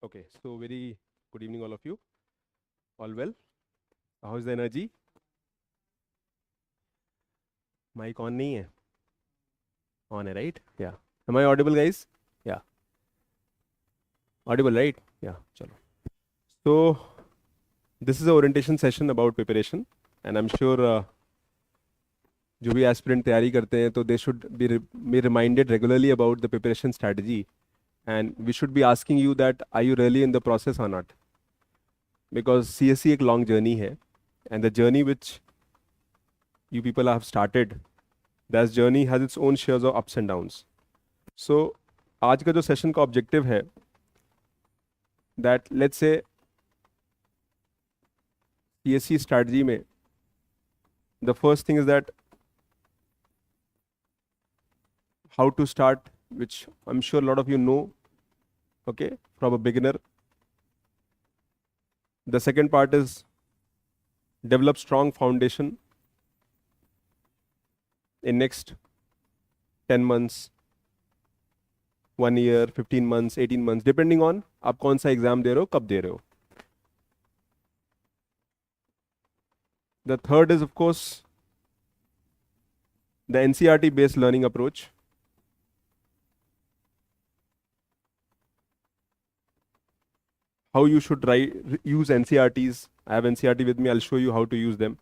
Okay, so very good evening, all of you. All well? How's the energy? Mic on नहीं है? On है, right? Yeah. Am I audible, guys? Yeah. Audible, right? Yeah. चलो. So this is a orientation session about preparation, and I'm sure जो भी aspirant तैयारी करते हैं, तो they should be reminded regularly about the preparation strategy, and we should be asking you that are you really in the process or not? Because CSC एक long journey है, and the journey which you people have started, that journey has its own shares of ups and downs. So आज का जो session का objective है, that let's say CSC strategy में the first thing is that how to start, which I'm sure a lot of you know, okay, from a beginner. The second part is develop strong foundation in next 10 months, 1 year, 15 months, 18 months, depending on आप कौन सा exam दे रहे हो, कब दे रहे हो. The third is, of course, the NCERT based learning approach. How you should use NCERTs. I have NCERT with me. I'll show you how to use them.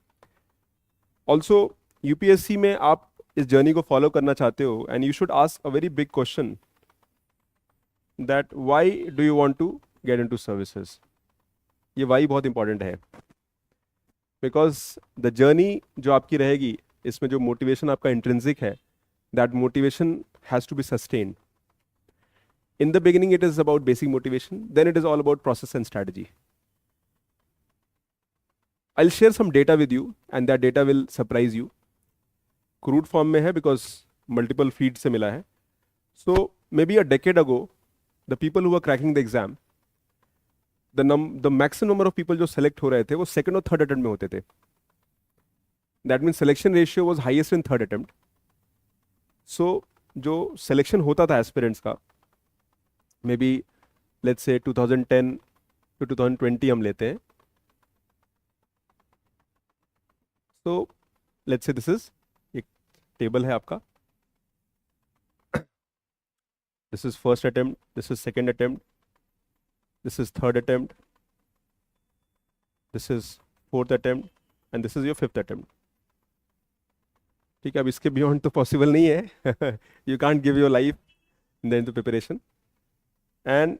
Also, UPSC में आप इस जर्नी को फॉलो करना चाहते हो, and you should ask a very big question, that why do you want to get into services? ये why बहुत important है, because the journey जो आपकी रहेगी, इसमें जो motivation आपका intrinsic है, that motivation has to be sustained. In the beginning, it is about basic motivation. Then it is all about process and strategy. I'll share some data with you, and that data will surprise you. Crude form में है because multiple feeds से मिला है. So maybe a decade ago, the people who were cracking the exam, the maximum number of people जो select हो रहे थे, वो second और third attempt में होते थे. That means selection ratio was highest in third attempt. So जो selection होता था aspirants का, maybe let's say 2010 to 2020 हम लेते हैं. So let's say this is एक table है आपका. This is first attempt, this is second attempt, this is third attempt, this is fourth attempt, and this is your fifth attempt. ठीक है, अब इसके beyond तो possible नहीं है. You can't give your life into preparation. And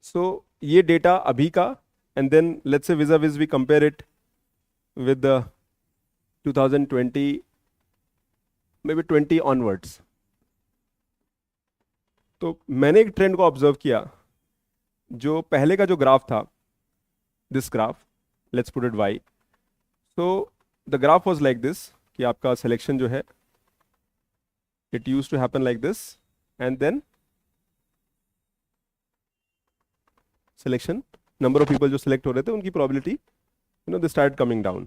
so ये data अभी का, and then let's say vis-a-vis we compare it with the 2020, maybe 20 onwards. तो मैंने एक ट्रेंड को ऑब्जर्व किया. जो पहले का जो ग्राफ था, this graph, let's put it Y. So the graph was like this, कि आपका सिलेक्शन जो है, it used to happen like this, and then selection, number of people जो सिलेक्ट हो रहे थे, उनकी probability, they start coming down.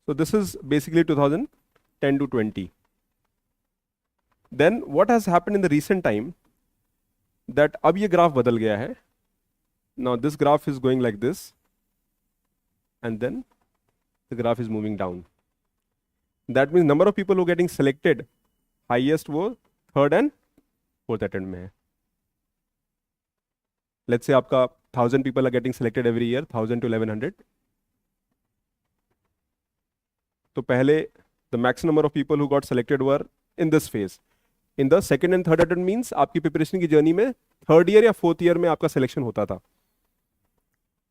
So this is basically 2010 to 20. Then what has happened in the recent time, that अब ये graph बदल गया है. Now this graph is going like this, and then the graph is moving down. That means number of people who are getting selected, highest वो third and fourth attempt में है. Let's say आपका 1000 people are getting selected every year, 1000 to 1100. तो पहले the maximum number of people who got selected were in this phase. In the second and third attempt means आपकी preparation की journey में third year या fourth year में आपका selection होता था.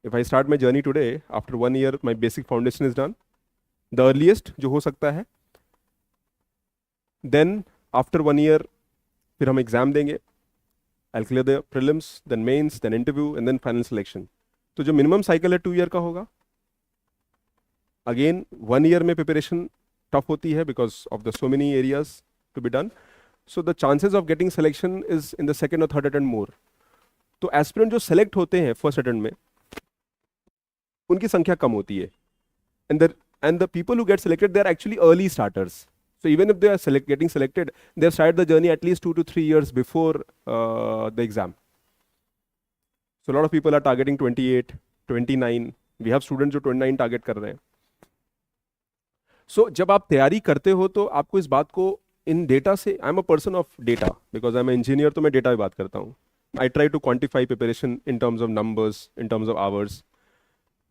If I start my journey today, after 1 year my basic foundation is done, the earliest जो हो सकता है. Then after 1 year फिर हम एग्जाम देंगे. I'll clear the prelims, then mains, then interview, and then final selection. तो जो minimum cycle है 2 year का होगा. Again 1 year में प्रिपरेशन टफ होती है because of the so many areas to be done. So the chances of getting selection is in the second or third attempt more. तो aspirant जो select होते हैं फर्स्ट अटेम्प्ट में, उनकी संख्या कम होती है. And the people who get selected, they are actually early starters. So even if they are getting selected, they have started the journey at least 2 to 3 years before the exam. So lot of people are targeting 28, 29. We have student जो 29 target कर रहे हैं. सो जब आप तैयारी करते हो तो आपको इस बात को इन डेटा से, I am a person of data because I am engineer, तो मैं डेटा पे बात करता हूँ. I try to quantify preparation in terms of numbers, in terms of hours.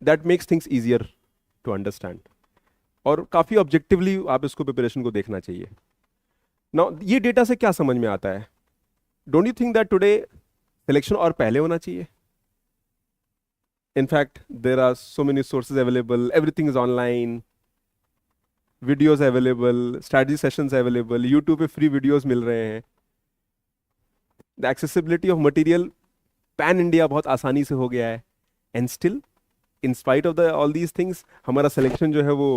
That makes things easier to understand. और काफ़ी objectively आप इसको प्रिपरेशन को देखना चाहिए. नाउ ये डेटा से क्या समझ में आता है? Don't you think that today selection और पहले होना चाहिए? In fact, there are so many sources available, everything is online, videos available, strategy sessions available, YouTube पे free videos मिल रहे हैं. The accessibility of material pan India बहुत आसानी से हो गया है. And still, in spite of all these things, हमारा selection जो है वो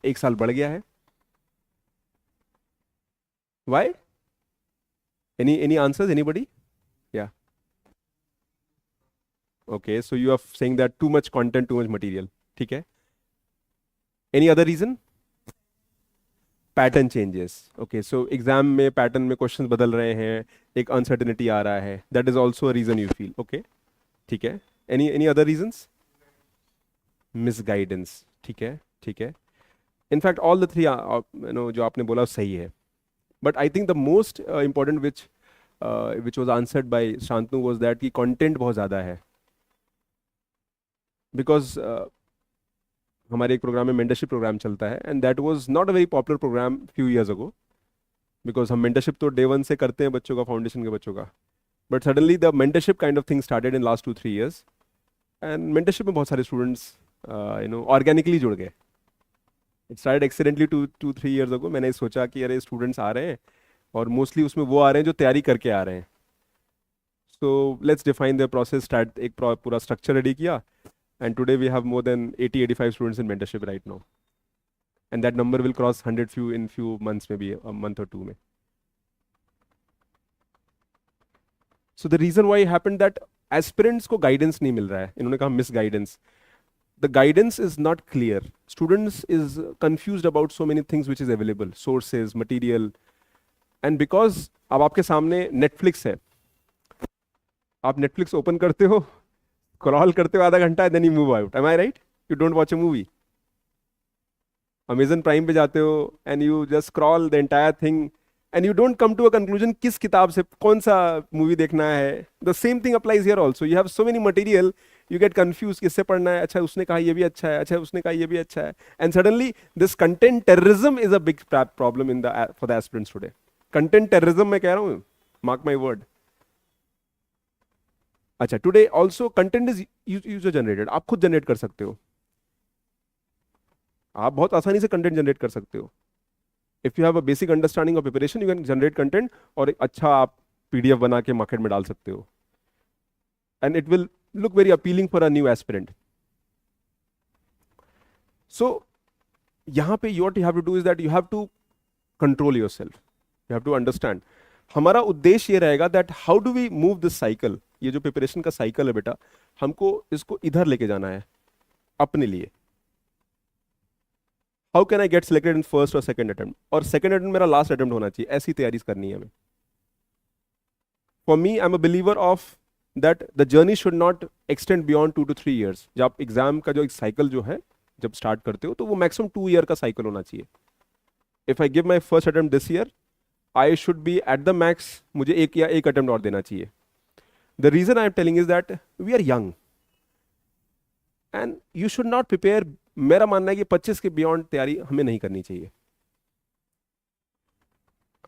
1 साल बढ़ गया है. Why? Any answers? Anybody? Yeah. Okay, so you are saying that too much content, too much material. ठीक है. Any other reason? Pattern changes. Okay, so exam में पैटर्न में क्वेश्चंस बदल रहे हैं, एक अनसर्टेनिटी आ रहा है. That is also a reason you feel. Okay, ठीक है. Any other reasons? मिसगाइडेंस. ठीक है, ठीक है. इनफैक्ट ऑल द थ्री जो आपने बोला सही है. But I think the most important which was answered by Shantanu was that कि कॉन्टेंट बहुत ज़्यादा है. बिकॉज हमारे एक प्रोग्राम में मेंटरशिप प्रोग्राम चलता है and that was not a very popular program few years ago. Because हम मेंटरशिप तो डे 1 से करते हैं बच्चों का, फाउंडेशन के बच्चों का. But suddenly the mentorship kind of thing started in last 2-3 years. And mentorship में बहुत सारे स्टूडेंट्स ऑर्गेनिकली जुड़ गए. It started accidentally 2-3 years ago. मैंने सोचा कि अरे स्टूडेंट्स आ रहे हैं और मोस्टली उसमें वो आ रहे हैं जो तैयारी करके आ रहे हैं. So let's define the process. Start एक पूरा स्ट्रक्चर रेडी किया. And today we have more than 80-85 students in mentorship right now. And that number will cross 100 in few months, maybe a month or two. Mein. So the reason why it happened that aspirants को guidance नहीं मिल रहा है. इन्होंने कहा misguidance. The guidance is not clear. Students is confused about so many things which is available. Sources, material. And because अब आपके सामने Netflix है. आप Netflix open करते हो, क्रॉल करते हो आधा घंटा, then you move out. Am I right? You don't watch a movie. Amazon Prime पे जाते हो and you just scroll the entire thing and you don't come to a conclusion किस किताब से कौन सा मूवी देखना है. The same thing applies here also. You have so many material, you get confuse किससे पढ़ना है. अच्छा उसने कहा ये भी अच्छा है, अच्छा उसने कहा ये भी अच्छा है. And suddenly this content terrorism is a big problem in the for the aspirants today. Content terrorism मैं कह रहा हूँ, मार्क माई वर्ड. अच्छा, today also content is user generated. आप खुद जनरेट कर सकते हो. आप बहुत आसानी से कंटेंट जनरेट कर सकते हो. If you have a basic understanding of preparation, you can generate content और एक अच्छा आप पीडीएफ बना के मार्केट में डाल सकते हो. And it will look very appealing for a new aspirant. So यहां पे what you have to do is that you have to control yourself. You have to understand. हमारा उद्देश्य ये रहेगा that how do we move this cycle. ये जो preparation का cycle है बेटा, हमको इसको इधर लेके जाना है अपने लिए. How can I get selected in first और सेकंड अटेम्प्ट, और सेकंड अटेम्प्ट मेरा लास्ट अटेम्प्ट होना चाहिए. ऐसी तैयारी करनी है हमें. For me, I am a believer of that the journey should not extend beyond 2 to 3 years. जब आप एग्जाम का जो एक साइकिल जो है जब स्टार्ट करते हो तो वो मैक्सिमम 2 year का साइकिल होना चाहिए. If I give my first attempt this year, I should B at the max, मुझे एक अटेम्प्ट और देना चाहिए. The reason I am telling is that we are young and you should not prepare. मेरा मानना है कि 25 के बियॉन्ड तैयारी हमें नहीं करनी चाहिए.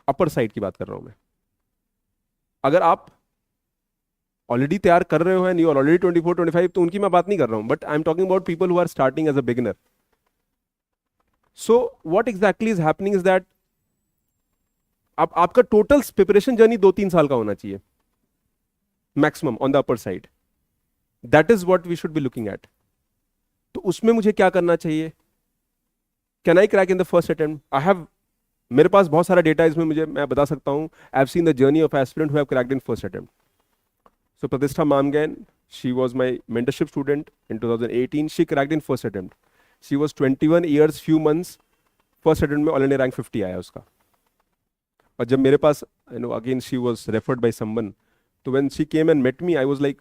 अपर साइड की बात कर रहा हूं मैं. अगर आप ऑलरेडी तैयार कर रहे हो एंड यू आर ऑलरेडी 24-25, तो उनकी मैं बात नहीं कर रहा हूं. But I am talking about people who are starting as a beginner. So what exactly is happening is that आपका टोटल प्रिपरेशन जर्नी 2-3 साल का होना चाहिए maximum on the upper side. That is what we should be looking at. तो उसमें मुझे क्या करना चाहिए? Can I crack in the first attempt? I have, मेरे पास बहुत सारा डेटा इसमें मैं बता सकता हूं. I have seen the journey of aspirant who have cracked in first attempt. So Pratishtha Mamgain, she was my mentorship student in 2018. She cracked in first attempt. She was 21 years few months. First attempt में all India rank 50 आया उसका. और जब मेरे पास again she was referred by someone. So when she came and met me, I was like,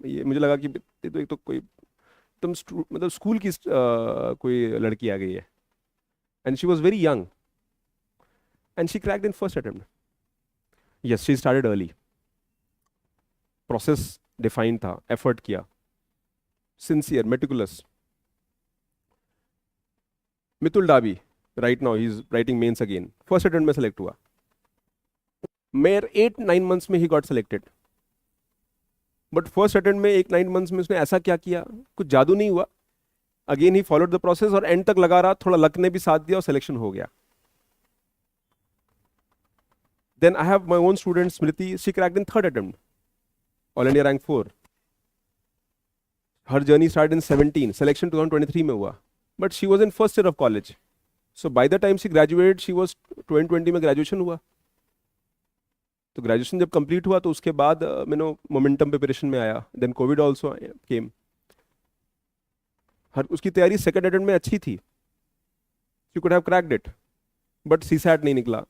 ये मुझे लगा कि ये तो एक तो कोई तुम मतलब स्कूल की कोई लड़की आ गई है, and she was very young and she cracked in first attempt. Yes, she started early. Process defined था, एफर्ट किया, sincere, meticulous. Mitul Dabi, right now he is writing mains again, first attempt में सेलेक्ट हुआ. मेयर 8-9 मंथ्स में ही got selected. But first attempt में 8-9 months में उसने ऐसा क्या किया, कुछ जादू नहीं हुआ. Again he followed the process और एंड तक लगा रहा, थोड़ा लक ने भी साथ दिया और सिलेक्शन हो गया. Then I have my own student Smriti, she cracked in third attempt, all India rank 4. Her journey start in 17, selection 2023 में हुआ. But she was in first year of college, so by the time she graduate she was 2020 में graduation हुआ. तो graduation जब complete हुआ तो उसके बाद मैंने मोमेंटम प्रिपरेशन में आया. Then Covid also came. Her उसकी तैयारी सेकंड अटेम्प्ट में अच्छी थी, she could have cracked it, but CSAT नहीं निकला.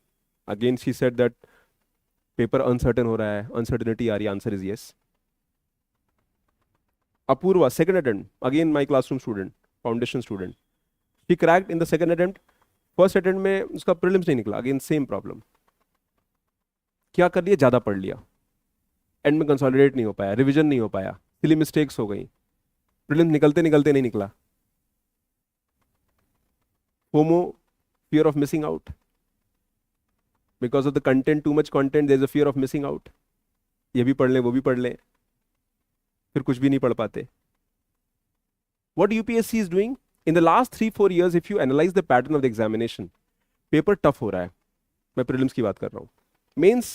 Again she said that paper uncertain हो रहा है, अनसर्टेनिटी आ रही है. Answer is yes. Apoorva, second attempt, again my classroom student, foundation student, she cracked in the second attempt. First attempt में उसका प्रीलिम्स नहीं निकला, अगेन सेम प्रॉब्लम. क्या कर लिया, ज्यादा पढ़ लिया, एंड में कंसोलिडेट नहीं हो पाया, रिवीजन नहीं हो पाया, सिली मिस्टेक्स हो गई, प्रीलिम्स निकलते निकलते नहीं निकला. FOMO, fear of missing out, because of the content, too much content, there is a fear of missing out. ये भी पढ़ लें, वो भी पढ़ लें, फिर कुछ भी नहीं पढ़ पाते. What UPSC is doing in the last 3-4 years, if you analyze the pattern of the examination, paper tough हो रहा है. मैं prelims की बात कर रहा हूँ. Mains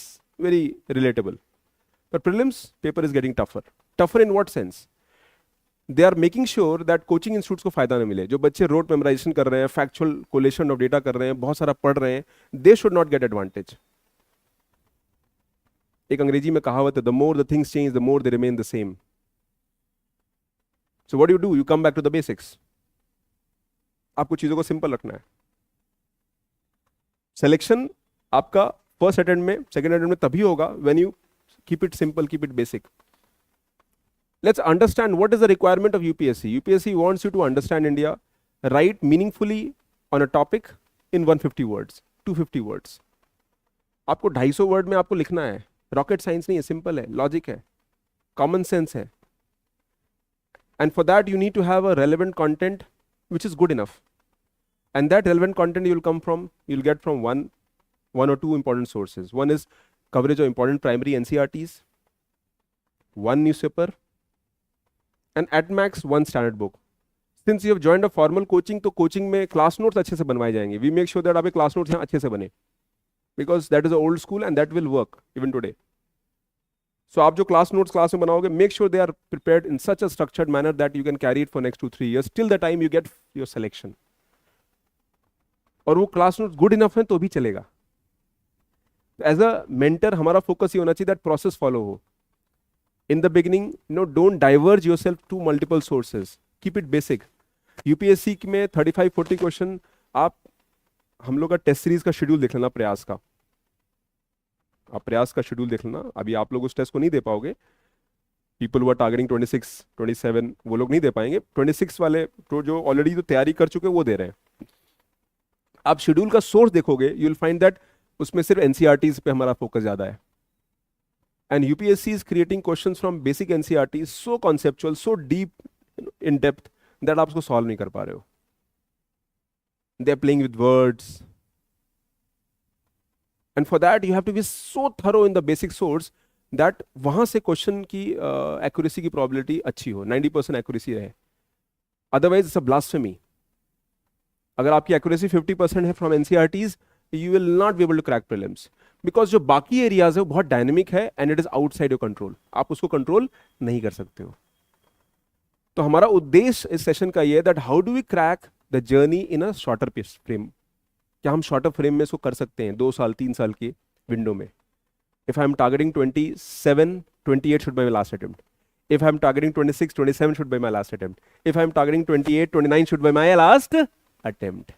very relatable, but prelims paper is getting tougher. Tougher in what sense? They are making sure that coaching institutes को फायदा ना मिले. जो बच्चे रोड मेमोराइजेशन कर रहे हैं, फैक्चुअल कोलेशन ऑफ डेटा कर रहे हैं, बहुत सारा पढ़ रहे हैं, they should not get advantage. एक अंग्रेजी में कहावत है, the more the things change, the more they remain the same. So what do? You come back to the basics. आपको चीजों को सिंपल रखना है. सिलेक्शन आपका फर्स्ट अटेम्प्ट में, सेकंड अटेम्प्ट में तभी होगा when you keep it simple, keep it basic. Let's understand what is the requirement of UPSC. UPSC wants you to understand India, write meaningfully on a topic in 150 words, 250 words. आपको 250 word में आपको लिखना है. Rocket science नहीं है, simple है, logic है, common sense है. And for that you need to have a relevant content which is good enough. And that relevant content you'll get from one or two important sources. One is coverage of important primary NCERTs, one newspaper, and at max one standard book. Since you have joined a formal coaching, तो coaching में class notes अच्छे से बनवाए जाएंगे. We make sure that आपके class notes यहाँ अच्छे से बने, because that is the old school and that will work even today. So आप जो class notes class में बनाओगे, make sure they are prepared in such a structured manner that you can carry it for next 2-3 years till the time you get your selection. और वो class notes good enough हैं तो भी चलेगा. As a mentor हमारा focus ये होना चाहिए that process follow हो. In the beginning, don't diverge yourself to multiple sources. Keep it basic. UPSC में 35-40 क्वेश्चन, आप हम लोग का टेस्ट सीरीज का शेड्यूल देख लेना, प्रयास का. आप प्रयास का शेड्यूल देख लेना. अभी आप लोग उस टेस्ट को नहीं दे पाओगे. पीपल हु आर टारगेटिंग 26, 27 वो लोग नहीं दे पाएंगे. 26 वाले तो जो ऑलरेडी तो तैयारी कर चुके वो दे रहे हैं. आप शेड्यूल का सोर्स देखोगे, यू विल फाइंड दैट उसमें सिर्फ एनसीईआरटीज पे हमारा फोकस ज्यादा है. And UPSC is creating questions from basic NCERTs so conceptual, so deep in depth that आप उसको solve नहीं कर पा रहे हो. They are playing with words. And for that you have to be so thorough in the basic source that वहाँ से question की accuracy की probability अच्छी हो, 90% accuracy रहे. Otherwise it's a blasphemy. अगर आपकी accuracy 50% है from NCERTs, you will not be able to crack prelims. Because जो बाकी एरियाज है वो बहुत डायनेमिक है and it is outside your control. आप उसको कंट्रोल नहीं कर सकते हो. तो हमारा उद्देश्य इस सेशन का ये है that how do we crack the journey in a shorter frame. क्या हम शॉर्टर फ्रेम में इसको कर सकते हैं 2 साल 3 साल की विंडो में. If I am targeting 27, 28 should be my last attempt. If I am targeting 26, 27 should be my last attempt. If I am targeting 28, 29 should be my last attempt.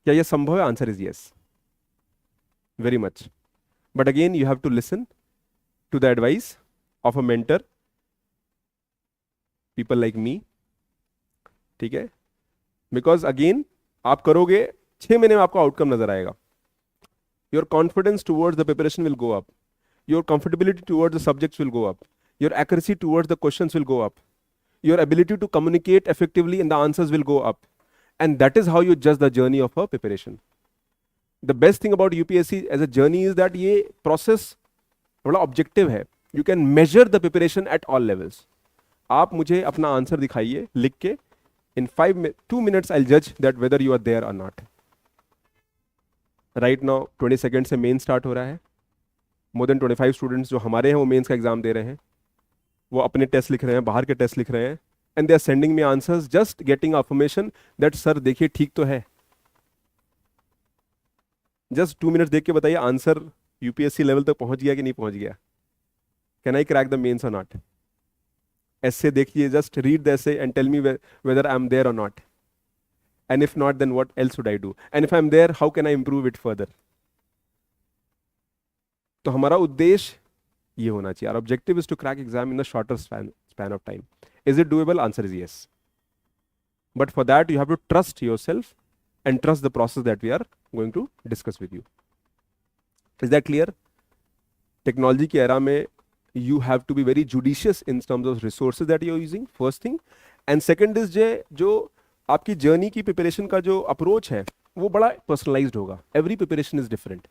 क्या यह संभव है? Answer is yes, very much. But again you have to listen to the advice of a mentor people like me, ठीक है? Because again आप करोगे, 6 महीने में आपको आउटकम नजर आएगा. Your confidence towards the preparation will go up, your comfortability towards the subjects will go up, your accuracy towards the questions will go up, your ability to communicate effectively in the answers will go up, and that is how you judge the journey of a preparation. The best thing about UPSC as a journey is that ये process बड़ा objective है. You can measure the preparation at all levels. आप मुझे अपना answer दिखाइए लिख के, in 2 minutes I'll judge that whether you are there or not. Right now 20 seconds से मेन स्टार्ट हो रहा है. More than 25 स्टूडेंट्स जो हमारे हैं वो मेंस का एग्जाम दे रहे हैं, वो अपने टेस्ट लिख रहे हैं, बाहर के टेस्ट लिख रहे हैं, and they are sending me answers, just getting affirmation that sir देखिए ठीक तो है. जस्ट 2 मिनट्स देख के बताइए आंसर यूपीएससी लेवल तक पहुंच गया कि नहीं पहुंच गया. Can I crack the mains or not? ऐसे देखिए, just read the essay and tell me whether I am there or not, and if not then what else should I do, and if I am there how can I improve it further. तो हमारा उद्देश्य ये होना चाहिए. Our objective is to crack exam in the shorter span of time. Is it doable? Answer is yes. But for that you have to trust yourself and trust the process that we are going to discuss with you. Is that clear? Technology की era में you have to be very judicious in terms of resources that you are using, first thing. And second is जो आपकी journey की preparation का जो approach है वो बड़ा personalized होगा. Every preparation is different.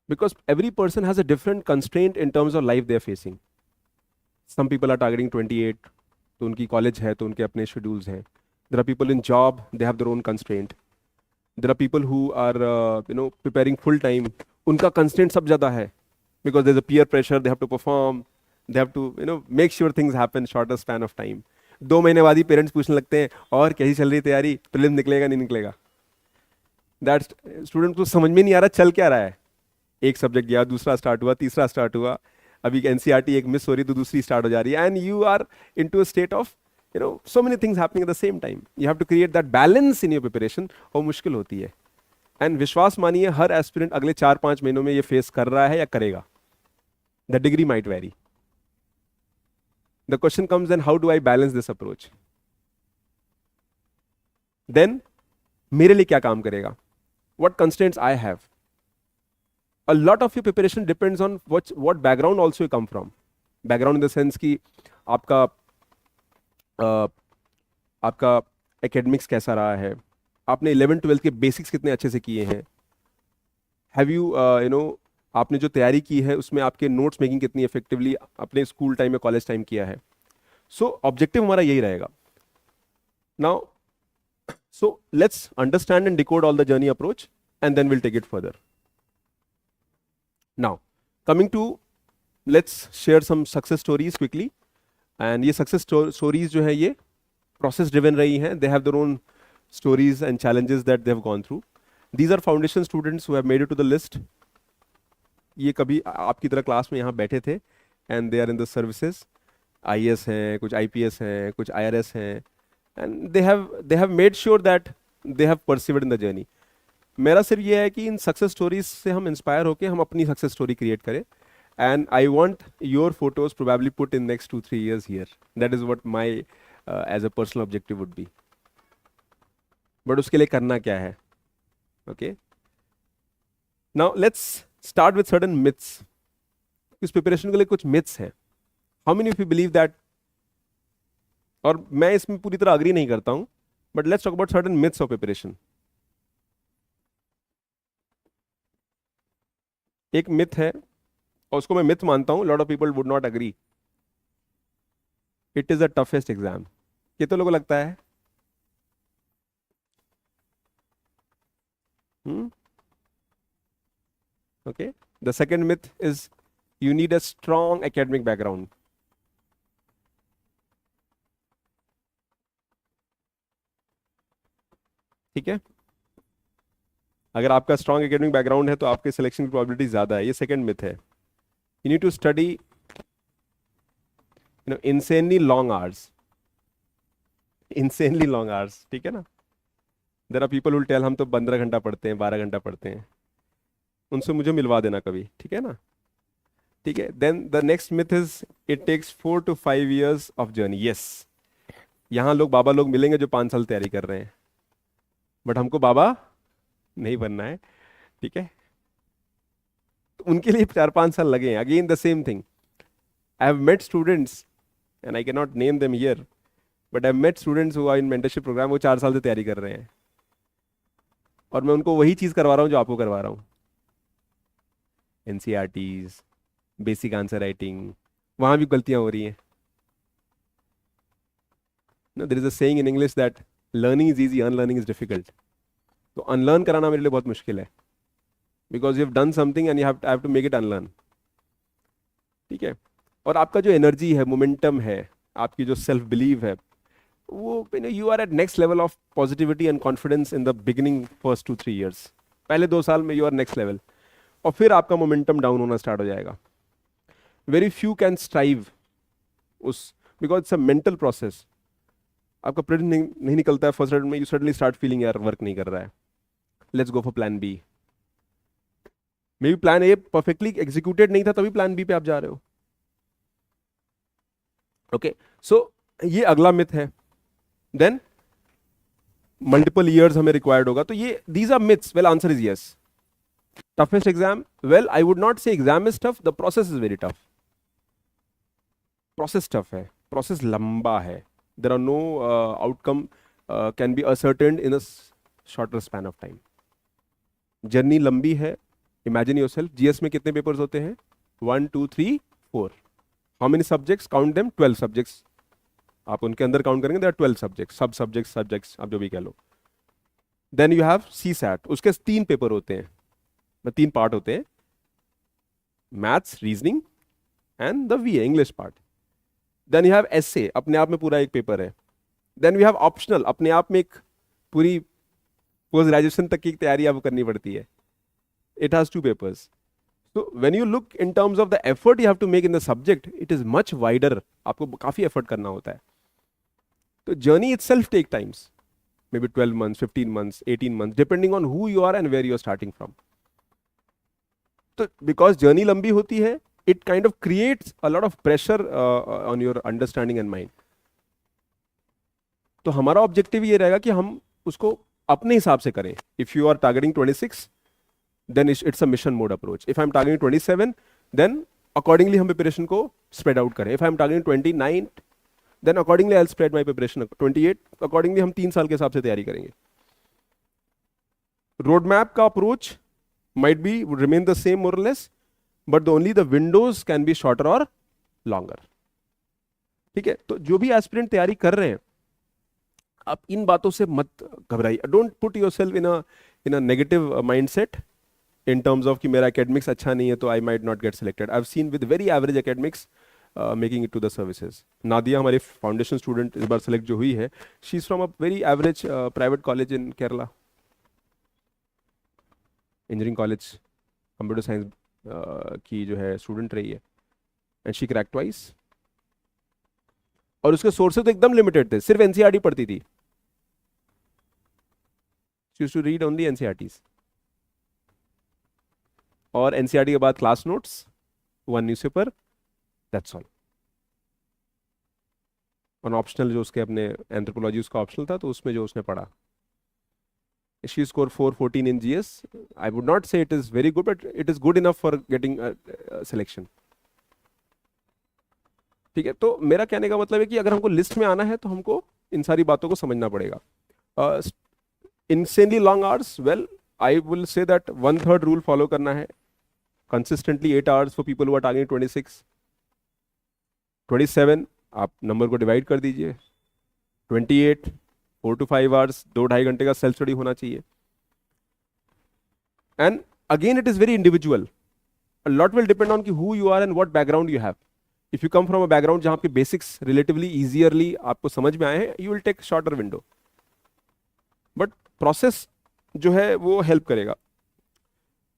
Because every person has a different constraint in terms of life they are facing. Some people are targeting 28, तो उनकी college है, तो उनके अपने schedules हैं. There are people in job, they have their own constraint. There are people who are preparing full time, उनका constraint सब ज़्यादा है, because there's a peer pressure, they have to perform, they have to make sure things happen shorter span of time. 2 महीने बाद ही parents पूछने लगते हैं और कैसी चल रही तैयारी, प्रीलिम निकलेगा नहीं निकलेगा. दैट स्टूडेंट को समझ में नहीं आ रहा चल क्या रहा है. एक सब्जेक्ट गया, दूसरा स्टार्ट हुआ, तीसरा स्टार्ट हुआ, अभी एनसीईआरटी एक मिस हो रही तो दूसरी स्टार्ट हो जा रही है, and you are into a state of so many things happening at the same time. You have to create that balance in your preparation, और मुश्किल होती है. एंड विश्वास मानिए हर एस्पिरेंट अगले 4-5 महीनों में ये फेस कर रहा है या करेगा. The degree might vary. The question comes then how do I balance this approach. Then मेरे लिए क्या काम करेगा, what constraints I have. A lot of your preparation depends on what background also you come from. Background in the sense कि आपका academics कैसा रहा है, आपने 11th-12th के बेसिक्स कितने अच्छे से किए हैं, हैव यू आपने जो तैयारी की है उसमें आपके नोट्स मेकिंग कितनी इफेक्टिवली अपने स्कूल टाइम या कॉलेज टाइम किया है. सो ऑब्जेक्टिव हमारा यही रहेगा. Now so let's understand and decode all the journey approach, and then we'll take it further. Now coming to, let's share some success stories quickly. And ये success stories जो है ये process driven रही हैं. They have their own stories and challenges that they have gone through. These are foundation students who have made it to the list. ये कभी आपकी तरह क्लास में यहाँ बैठे थे, and they are in the services. IAS हैं, कुछ IPS हैं, कुछ IRS हैं, and they have made sure that they have persevered in the journey. मेरा सिर्फ ये है कि इन सक्सेस स्टोरीज से हम इंस्पायर होकर हम अपनी सक्सेस स्टोरी क्रिएट करें. And I want your photos probably put in next 2-3 years here. That is what my as a personal objective would be. But उसके लिए करना क्या है? Okay, now let's start with certain myths. इस preparation के लिए कुछ मिथ्स हैं. How many of you believe that, और मैं इसमें पूरी तरह अग्री नहीं करता हूं, but let's talk about certain myths of preparation. एक मिथ है और उसको मैं मिथ मानता हूं. Lot of people would not agree. It is the toughest exam. कितने लोगों को लगता है? Okay, the second myth is you need a strong academic background. ठीक है, अगर आपका स्ट्रॉन्ग एकेडमिक बैकग्राउंड है तो आपके सिलेक्शन की प्रोबेबिलिटी ज्यादा है. ये सेकंड मिथ है. You need to study insanely long hours. Insanely long hours, ठीक है ना. There are people will tell हम तो 15 घंटा पढ़ते हैं, 12 घंटा पढ़ते हैं. उनसे मुझे मिलवा देना कभी, ठीक है ना. ठीक है. Then the next myth is it takes 4 to 5 years of journey. Yes, यहाँ लोग बाबा लोग मिलेंगे जो 5 साल तैयारी कर रहे हैं, बट हमको बाबा नहीं बनना है. ठीक है, तो उनके लिए 4-5 साल लगे हैं. Again the same thing. I have met students and I can not name them here, but I met students who are in mentorship program, वो 4 साल से तैयारी कर रहे हैं, और मैं उनको वही चीज करवा रहा हूँ जो आपको करवा रहा हूँ. एनसीईआरटीज, बेसिक आंसर राइटिंग, वहां भी गलतियां हो रही हैं. No, there is a saying in English that learning is easy, unlearning is difficult. तो अनलर्न कराना मेरे लिए बहुत मुश्किल है, because you have done something and you have to make it unlearn. ठीक है, और आपका जो एनर्जी है, मोमेंटम है, आपकी जो सेल्फ बिलीव है, वो you are at next level of positivity and confidence in the beginning first 2-3 years. पहले 2 साल में यू आर नेक्स्ट लेवल, और फिर आपका मोमेंटम डाउन होना स्टार्ट हो जाएगा. वेरी फ्यू कैन स्ट्राइव उस, because it's a mental process. आपका प्रिंट नहीं निकलता है फर्स्ट में, यू सडनली स्टार्ट फीलिंग यार वर्क नहीं कर रहा है, let's go for plan B. Maybe plan A perfectly executed नहीं था, तभी प्लान बी पे आप जा रहे हो. ओके, सो ये अगला मिथ है. देन मल्टीपल ईयर्स हमें रिक्वायर्ड होगा, तो ये these are myths. Well, answer is yes. Toughest exam, well I would not say exam is tough, the process is very tough. Process tough है, प्रोसेस लंबा है. There are no outcome can be ascertained in a shorter span of time. Journey लंबी है. Imagine yourself, GS में कितने papers होते हैं? 1 2 3 4. How many subjects? Count them. 12 subjects. आप उनके अंदर काउंट करेंगे, देयर आर 12 सब्जेक्ट्स, सब सब्जेक्ट्स आप जो भी कह लो. Then you have CSAT, उसके 3 पेपर होते हैं, 3 पार्ट होते हैं, मैथ्स, रीजनिंग एंड द वी English part. Then you have essay, अपने आप में पूरा एक पेपर है. देन वी हैव ऑप्शनल, अपने आप में एक पूरी पोस्ट ग्रेजुएशन तक की तैयारी आपको करनी पड़ती है. It has 2 papers. So when you look in terms of the effort you have to make in the subject, it is much wider. आपको काफी एफर्ट करना होता है. तो journey itself take times, maybe 12 months, 15 months, 18 months, depending on who you are and where you are starting from. तो because journey लंबी होती है, it kind of creates a lot of pressure on your understanding and mind. तो हमारा objective ये रहेगा कि हम उसको अपने हिसाब से करें. If you are targeting 26, then it's a mission mode approach. If I'm targeting 27, then accordingly हम preparation को spread out करें. If I'm targeting 29, then accordingly I'll spread my preparation. 28, accordingly हम 3 साल के हिसाब से तैयारी करेंगे. रोड मैप का approach might be remain the same more or less, but only the windows can be shorter or longer. ठीक है, तो जो भी एस्पिरेंट तैयारी कर रहे हैं, आप इन बातों से मत घबराइए. Don't put yourself in a negative mindset in terms of कि मेरा एकेडमिक्स अच्छा नहीं है तो I might not get selected. I have seen with very average academics making it to the services. Nadia हमारे फाउंडेशन स्टूडेंट इस बार सेलेक्ट जो हुई है, she is from a very average private college in Kerala, engineering college, computer science की जो है student रही है, एंड शी क्रैक ट्वाइस. और उसके सोर्सेज तो एकदम लिमिटेड थे, सिर्फ एनसीईआरटी पढ़ती थी. She used to read only NCERTs, और एनसीईआरटी के बाद class notes, 1 newspaper, that's all. और ऑप्शनल जो उसके अपने एंथ्रोपोलॉजी उसका ऑप्शनल था, तो उसमें जो उसने पढ़ा. She scored 414 in GS. I would not say it is very good, but it is good enough for getting a selection. ठीक है, तो मेरा कहने का मतलब है कि अगर हमको लिस्ट में आना है तो हमको इन सारी बातों को समझना पड़ेगा. Insanely long hours, well, I will say that 1/3 rule follow करना है. Consistently 8 hours for people who are targeting 26. 27 आप नंबर को डिवाइड कर दीजिए. 28 4 to 5 hours, 2-2.5 घंटे का सेल्फ स्टडी होना चाहिए. And again it is very individual. A lot will depend on who you are and what background you have. If you come from a background जहां आपके basics relatively इजियरली आपको समझ में आए हैं, you will take shorter window. But process जो है वो हेल्प करेगा.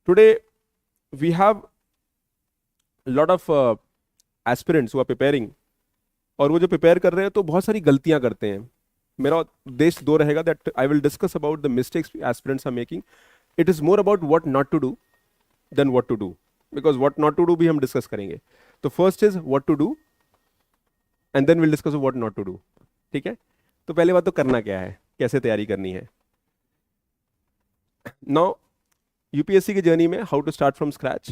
Today we have lot of aspirants who are preparing, और वो जो प्रिपेयर कर रहे हैं तो बहुत सारी गलतियां करते हैं. मेरा उद्देश्य 2 रहेगा, that I will discuss about the mistakes aspirants are making. It is more about what not to do than what to do. Because what not to do भी हम डिस्कस करेंगे. तो first is what to do and then will discuss what not to do. ठीक है, तो पहले बात तो करना क्या है, कैसे तैयारी करनी है. नाउ यूपीएससी की जर्नी में how to start from scratch,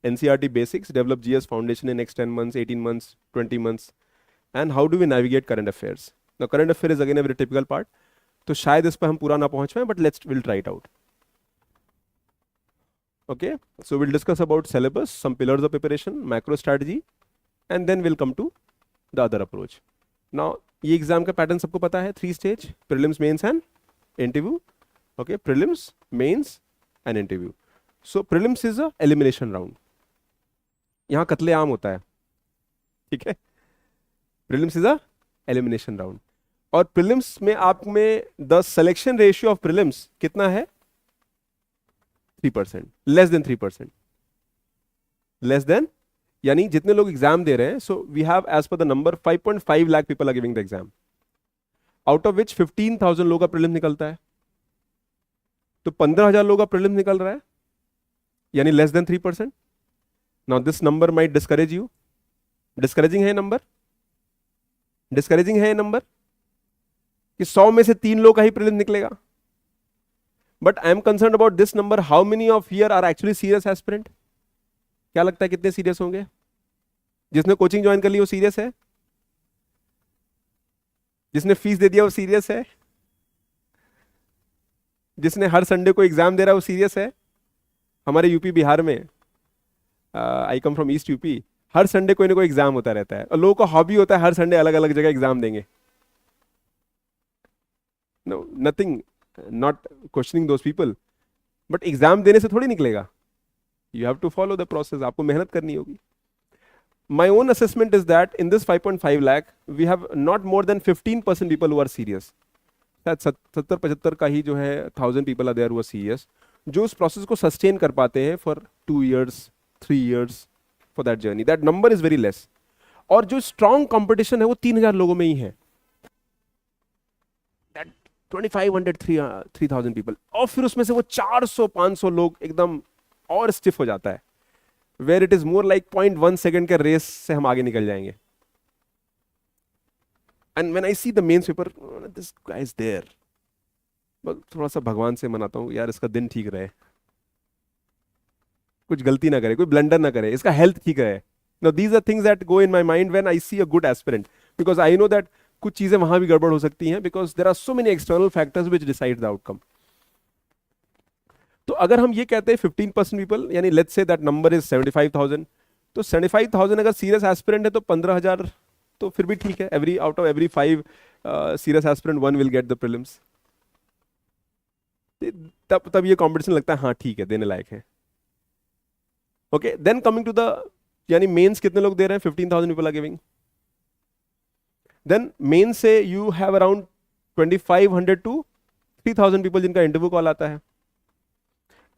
NCERT basics, develop GS foundation in next 10 months, 18 months, 20 months, and how do we navigate current affairs. Now current affair is again a very typical part, तो शायद इस पर हम पूरा ना पहुंच पाए, but we'll try it out. Okay, so we'll discuss about syllabus, some pillars of preparation, macro strategy, and then we'll come to the other approach. Now ये एग्जाम का पैटर्न सबको पता है, 3 stage, prelims, mains and interview. Okay, prelims, mains and interview. So prelims is a elimination round. यहाँ कत्ले आम होता है. ठीक है, prelims is a elimination round. और prelims में आप में the selection ratio of prelims कितना है? 3%, लेस देन 3%, लेस देन, यानी जितने लोग एग्जाम दे रहे हैं, so we have as per the number 5.5 lakh people are giving the exam, out of which 15,000 लोगों का प्रीलिम्स निकलता है. तो 15,000 लोगों का प्रीलिम्स निकल रहा है, यानी less than 3%. Now this number might discourage you. Discouraging है ये नंबर, डिस्करेजिंग है ये नंबर कि 100 में से 3 लोग का ही प्रीलिम्स निकलेगा. But I am concern about this number. How many of here are actually serious aspirant? क्या लगता है कितने सीरियस होंगे? जिसने कोचिंग ज्वाइन कर ली वो सीरियस है? जिसने फीस दे दिया वो सीरियस है? जिसने हर संडे को एग्जाम दे रहा है वो सीरियस है? हमारे यूपी बिहार में, I come from east UP, हर संडे कोई ना कोई एग्जाम होता रहता है और लोगों का हॉबी होता है हर संडे अलग अलग जगह एग्जाम देंगे. No, nothing, not questioning those people, but exam देने से थोड़ी निकलेगा. You have to follow the process, आपको मेहनत करनी होगी. My own assessment is that in this 5.5 lakh, we have not more than 15% people who are serious. शायद 70-75 का ही जो है 1000 people are there who are serious, जो उस प्रोसेस को सस्टेन कर पाते हैं for 2 years, 3 years for that journey. That number is very less. और जो strong competition है वो 3000 लोगों में ही है. That 2500, 3000 people. और फिर उसमें से वो 400-500 लोग एकदम और स्टिफ हो जाता है, where it is more like 0.1 second के रेस से हम आगे निकल जाएंगे. And when I see the mains paper, this guy is there. थोड़ा सा भगवान से मनाता हूँ, यार इसका दिन ठीक रहे, कुछ गलती ना करे, कोई ब्लंडर ना करे, इसका हेल्थ ठीक रहे. Now these are things that go in my mind when I see a good aspirant, because I know that कुछ चीजें वहां भी गड़बड़ हो सकती हैं, because there are so many external factors which decide the outcome. तो अगर हम ये कहते हैं 15% पीपल, यानी let's say that number is 75,000, तो 75,000 अगर सीरियस एस्पिरेंट है तो 15,000 तो फिर भी ठीक है. Every out of every 5 serious aspirant 1 will get the prelims. तब ये कॉम्पिटिशन लगता है हाँ ठीक है, देने लायक है. Okay, then coming to the, यानी मेंस कितने लोग दे रहे हैं? 15,000 people are giving. Then mains से you have around 2,500 to 3,000 people जिनका इंटरव्यू कॉल आता है,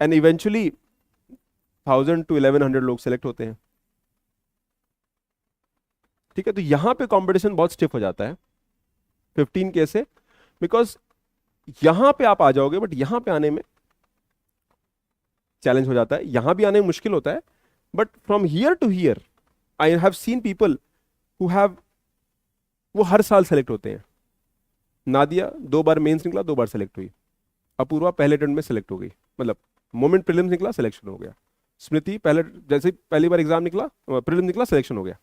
एंड इवेंचुअली 1000 to 1100 लोग सेलेक्ट होते हैं. ठीक है, तो यहां पे कंपटीशन बहुत स्टिफ हो जाता है 15 के से, बिकॉज यहां पे आप आ जाओगे, बट यहां पे आने में चैलेंज हो जाता है, यहां भी आने में मुश्किल होता है. But from here to here I have seen people who have, वो हर साल सेलेक्ट होते हैं. नादिया 2 बार मेंस निकला, 2 बार सेलेक्ट हुई. अपूर्वा पहले अटेम्प्ट में सेलेक्ट हो गई, मतलब मोमेंट प्रीलिम्स निकला, सिलेक्शन हो गया. स्मृति जैसे पहली बार एग्जाम निकला, प्रीलिम्स निकला, सिलेक्शन हो गया.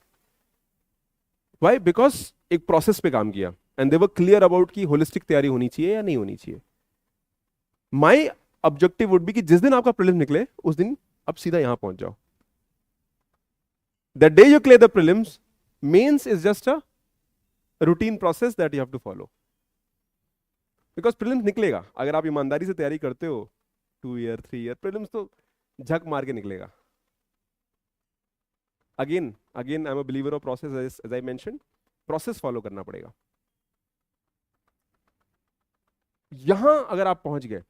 व्हाई? बिकॉज एक प्रोसेस पे काम किया and they were clear about कि होलिस्टिक तैयारी होनी चाहिए या नहीं होनी चाहिए. माई ऑब्जेक्टिव वुड बी कि जिस दिन आपका प्रीलिम्स निकले उस दिन आप सीधा यहां पहुंच जाओ. The day you clear the prelims, mains is just a routine process that you have to follow. Because prelims निकलेगा, अगर आप ईमानदारी से तैयारी करते हो, 2 year 3 year प्रीलिम्स तो झक मार के निकलेगा. Again I am a believer of process, as I mention, process follow करना पड़ेगा. यहां अगर आप पहुंच गए,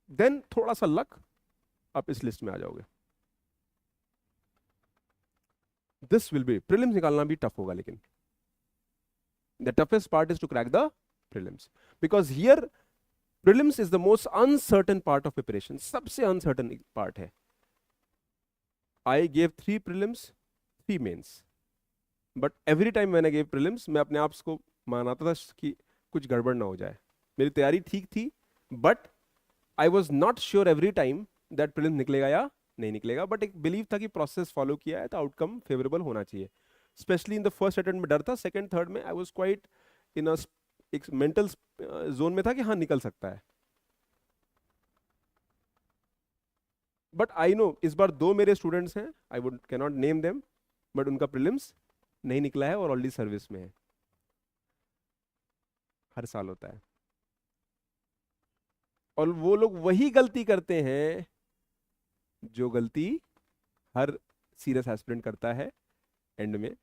देन थोड़ा सा लक, आप इस लिस्ट में आ जाओगे. दिस विल बी, प्रीलिम्स निकालना भी टफ होगा, लेकिन the toughest part is to crack the prelims, because here prelims is the most uncertain part of preparation. सबसे uncertain part है. I gave 3 prelims 3 mains, but every time मैंने gave prelims मैं अपने आप को मानाता था कि कुछ गड़बड़ ना हो जाए। मेरी तैयारी ठीक थी, but I was not sure every time that prelims निकलेगा या नहीं निकलेगा, बट एक बिलीव था कि प्रोसेस फॉलो किया है तो आउटकम फेवरेबल होना चाहिए। Specially in the first attempt में डर था, सेकंड थर्ड में आई वाज क्वाइट इन अ एक मेंटल जोन में था कि हाँ निकल सकता है। बट आई नो इस बार 2 मेरे स्टूडेंट्स हैं, I would cannot name them, but उनका प्रीलिम्स नहीं निकला है और ऑलरेडी सर्विस में है। हर साल होता है, और वो लोग वही गलती करते हैं जो गलती हर सीरियस एस्पिरेंट करता है एंड में।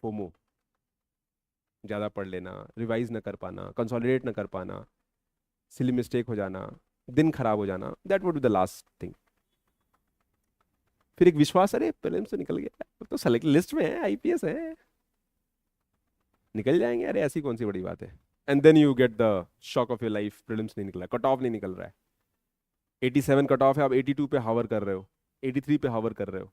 फोमो, ज्यादा पढ़ लेना, रिवाइज ना कर पाना, कंसोलिडेट ना कर पाना, सिली मिस्टेक हो जाना, दिन खराब हो जाना, that would be the last thing. फिर एक विश्वास, अरे प्रीलिम्स तो निकल गया, वो तो सेलेक्ट लिस्ट में है, आईपीएस है, निकल जाएंगे, अरे ऐसी कौन सी बड़ी बात है। And then you get the shock of your life, prelims नहीं निकला, कट ऑफ नहीं निकल रहा है। 87 कट ऑफ है, आप 82 पे हावर कर रहे हो, 83 पे हावर कर रहे हो।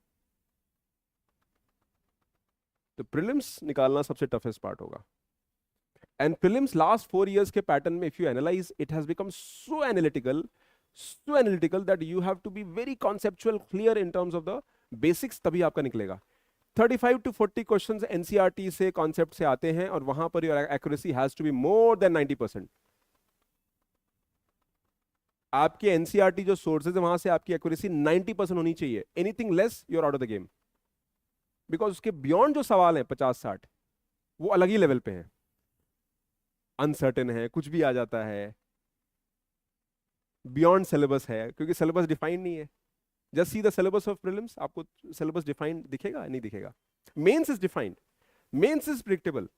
तो प्रीलिम्स निकालना सबसे टफेस्ट पार्ट होगा। एंड प्रीलिम्स लास्ट 4 years के पैटर्न में if you analyse, it has become so analytical that you have to be very conceptual, clear in terms of the basics, तभी आपका निकलेगा। 35 to 40 क्वेश्चंस एनसीईआरटी से concept से आते हैं, और वहां पर your accuracy has to be more than 90%। आपके एनसीईआरटी जो सोर्सेज है वहां से आपकी एक्यूरेसी 90% होनी चाहिए, anything less you are out of the game. Because उसके बियॉन्ड जो सवाल है 50-60, वो अलग ही लेवल पे हैं, अनसर्टेन है, कुछ भी आ जाता है, बियॉन्ड सिलेबस है, क्योंकि सिलेबस डिफाइंड नहीं है। Just see the syllabus of prelims, आपको सिलेबस डिफाइंड दिखेगा? नहीं दिखेगा। Mains is defined, mains is predictable.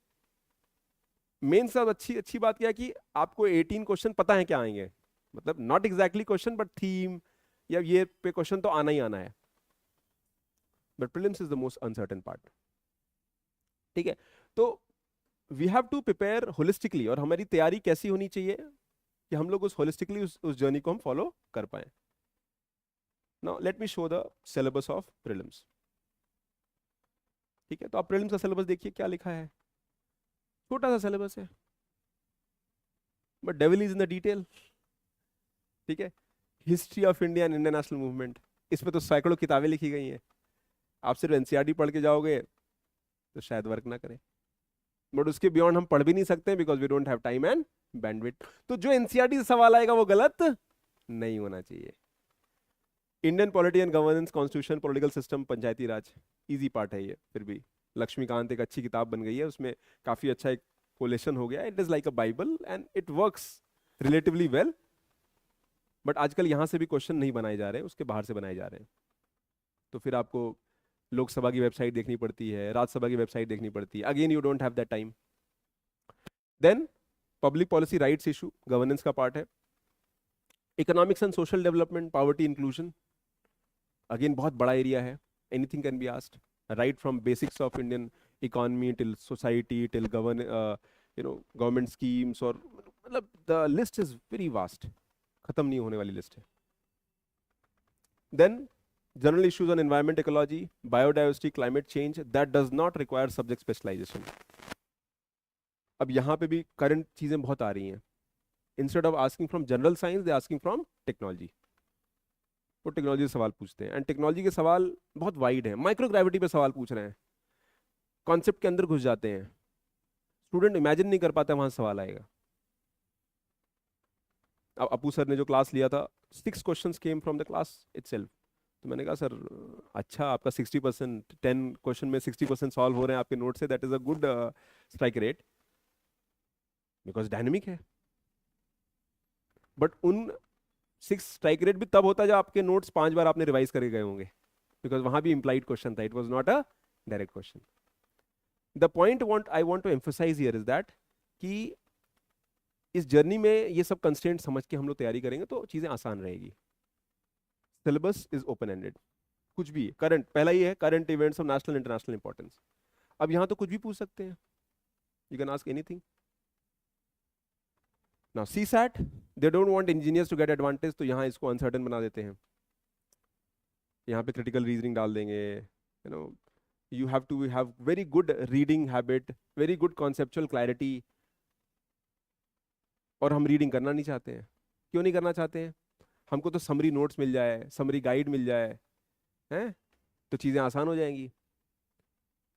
Mains अब अच्छी अच्छी बात क्या है कि आपको 18 क्वेश्चन पता है क्या आएंगे, मतलब not exactly question but theme या ये पे क्वेश्चन तो आना ही आना है। But prelims is the most uncertain part. ठीक है, तो we have to prepare holistically, और हमारी तैयारी कैसी होनी चाहिए कि हम लोग उस होलिस्टिकली उस जर्नी को हम फॉलो कर पाए। Now let me show the syllabus of prelims. ठीक है, तो आप प्रीलिम्स का सिलेबस देखिए क्या लिखा है, छोटा सा सिलेबस है, but devil is in the detail. ठीक है, history of India and Indian national movement, इसमें तो सैकड़ों किताबें लिखी गई हैं। आप सिर्फ एनसीईआरटी पढ़ के जाओगे तो शायद वर्क ना करे, बट उसके बियॉन्ड हम पढ़ भी नहीं सकते because we don't have time and bandwidth. तो जो एनसीईआरटी से सवाल आएगा वो गलत नहीं होना चाहिए। Indian polity and governance, constitution, political system, Panchayati Raj, easy part है ये। फिर भी लक्ष्मीकांत एक अच्छी किताब बन गई है, उसमें काफी अच्छा एक कोलेशन हो गया। It is like a Bible and it works relatively well. But आजकल यहां से भी क्वेश्चन नहीं बनाए जा रहे हैं, उसके बाहर से बनाए जा रहे हैं। तो फिर आपको लोकसभा की वेबसाइट देखनी पड़ती है, राज्यसभा की वेबसाइट देखनी पड़ती है, again you don't have that time. Then public policy, rights issue, governance का पार्ट है। Economics and social development, poverty inclusion, again बहुत बड़ा एरिया है, anything can be asked, right from basics of Indian economy till society till government schemes, और मतलब the list is very vast, खत्म नहीं होने वाली लिस्ट है। Then general issues on environment, ecology, biodiversity, climate change, that does not require subject specialization. अब यहाँ पे भी करंट चीजें बहुत आ रही हैं, instead of asking from general science they asking from technology. वो टेक्नोलॉजी से सवाल पूछते हैं, एंड टेक्नोलॉजी के सवाल बहुत वाइड है, माइक्रोग्रेविटी पे सवाल पूछ रहे हैं, कॉन्सेप्ट के अंदर घुस जाते हैं, स्टूडेंट इमेजिन नहीं कर पाता वहां सवाल आएगा। अब अपू सर ने जो क्लास लिया था, 6 questions came from the class itself. तो मैंने कहा सर अच्छा, आपका 60%, 10 क्वेश्चन में 60% सॉल्व हो रहे हैं आपके नोट से, that is a good strike rate, because dynamic है। बट उन 6 स्ट्राइक रेट भी तब होता है जब आपके नोट्स 5 बार आपने रिवाइज करके गए होंगे, बिकॉज वहां भी इंप्लाइड क्वेश्चन था, it was not a direct question. The point I want to emphasize here is that कि इस जर्नी में ये सब कंस्ट्रेंट समझ के हम लोग तैयारी करेंगे तो चीजें आसान रहेगी। सिलेबस इज ओपन एंडेड, कुछ भी करंट, पहला ये है current events of national international importance. अब यहां तो कुछ भी पूछ सकते हैं, you can ask anything. Now CSAT, they don't want engineers to get advantage, तो यहां इसको अनसर्टेन बना देते हैं। यहाँ पे क्रिटिकल रीजनिंग डाल देंगे, you know, you have to have very good reading habit, very good conceptual clarity. और हम रीडिंग करना नहीं चाहते हैं। क्यों नहीं करना चाहते हैं? हमको तो समरी नोट्स मिल जाए, समरी गाइड मिल जाए, हैं, तो चीज़ें आसान हो जाएंगी।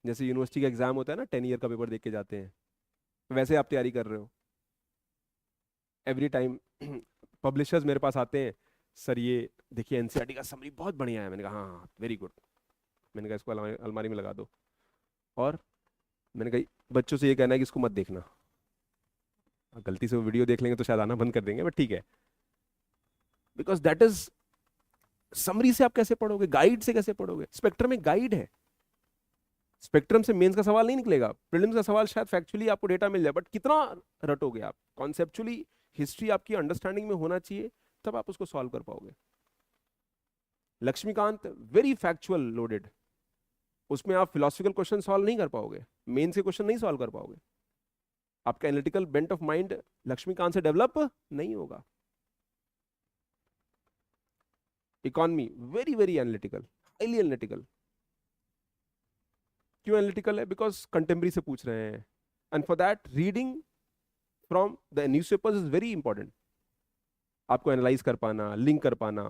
जैसे यूनिवर्सिटी का एग्जाम होता है ना, 10 ईयर का पेपर देख के जाते हैं, वैसे आप तैयारी कर रहे हो। एवरी टाइम पब्लिशर्स मेरे पास आते हैं, सर ये देखिए एनसीईआरटी का समरी बहुत बढ़िया है। मैंने कहा हाँ हाँ वेरी गुड। मैंने कहा इसको अलमारी में लगा दो। और मैंने कहा बच्चों से ये कहना है कि इसको मत देखना। गलती से वो वीडियो देख लेंगे तो शायद आना बंद कर देंगे, बट ठीक है, बिकॉज दैट इज, समरी से आप कैसे पढ़ोगे, गाइड से कैसे पढ़ोगे? स्पेक्ट्रम में गाइड है। स्पेक्ट्रम से मेंस का सवाल नहीं निकलेगा, प्रीलिम्स का सवाल शायद फैक्चुअली आपको डेटा मिल जाए, बट कितना रटोगे आप? कॉन्सेप्चुअली हिस्ट्री आपकी अंडरस्टैंडिंग में होना चाहिए, तब आप उसको सॉल्व कर पाओगे। लक्ष्मीकांत वेरी फैक्चुअल लोडेड, उसमें आप फिलोसफिकल क्वेश्चन सॉल्व नहीं कर पाओगे, मेन से क्वेश्चन नहीं सॉल्व कर पाओगे। आपका analytical bent of mind Laxmikanth से डेवलप नहीं होगा। Economy very very analytical, highly analytical. क्यों एनालिटिकल है? बिकॉज कंटेम्प्रेरी से पूछ रहे हैं, and for that reading from the newspapers is very important. आपको एनालाइज कर पाना, लिंक कर पाना।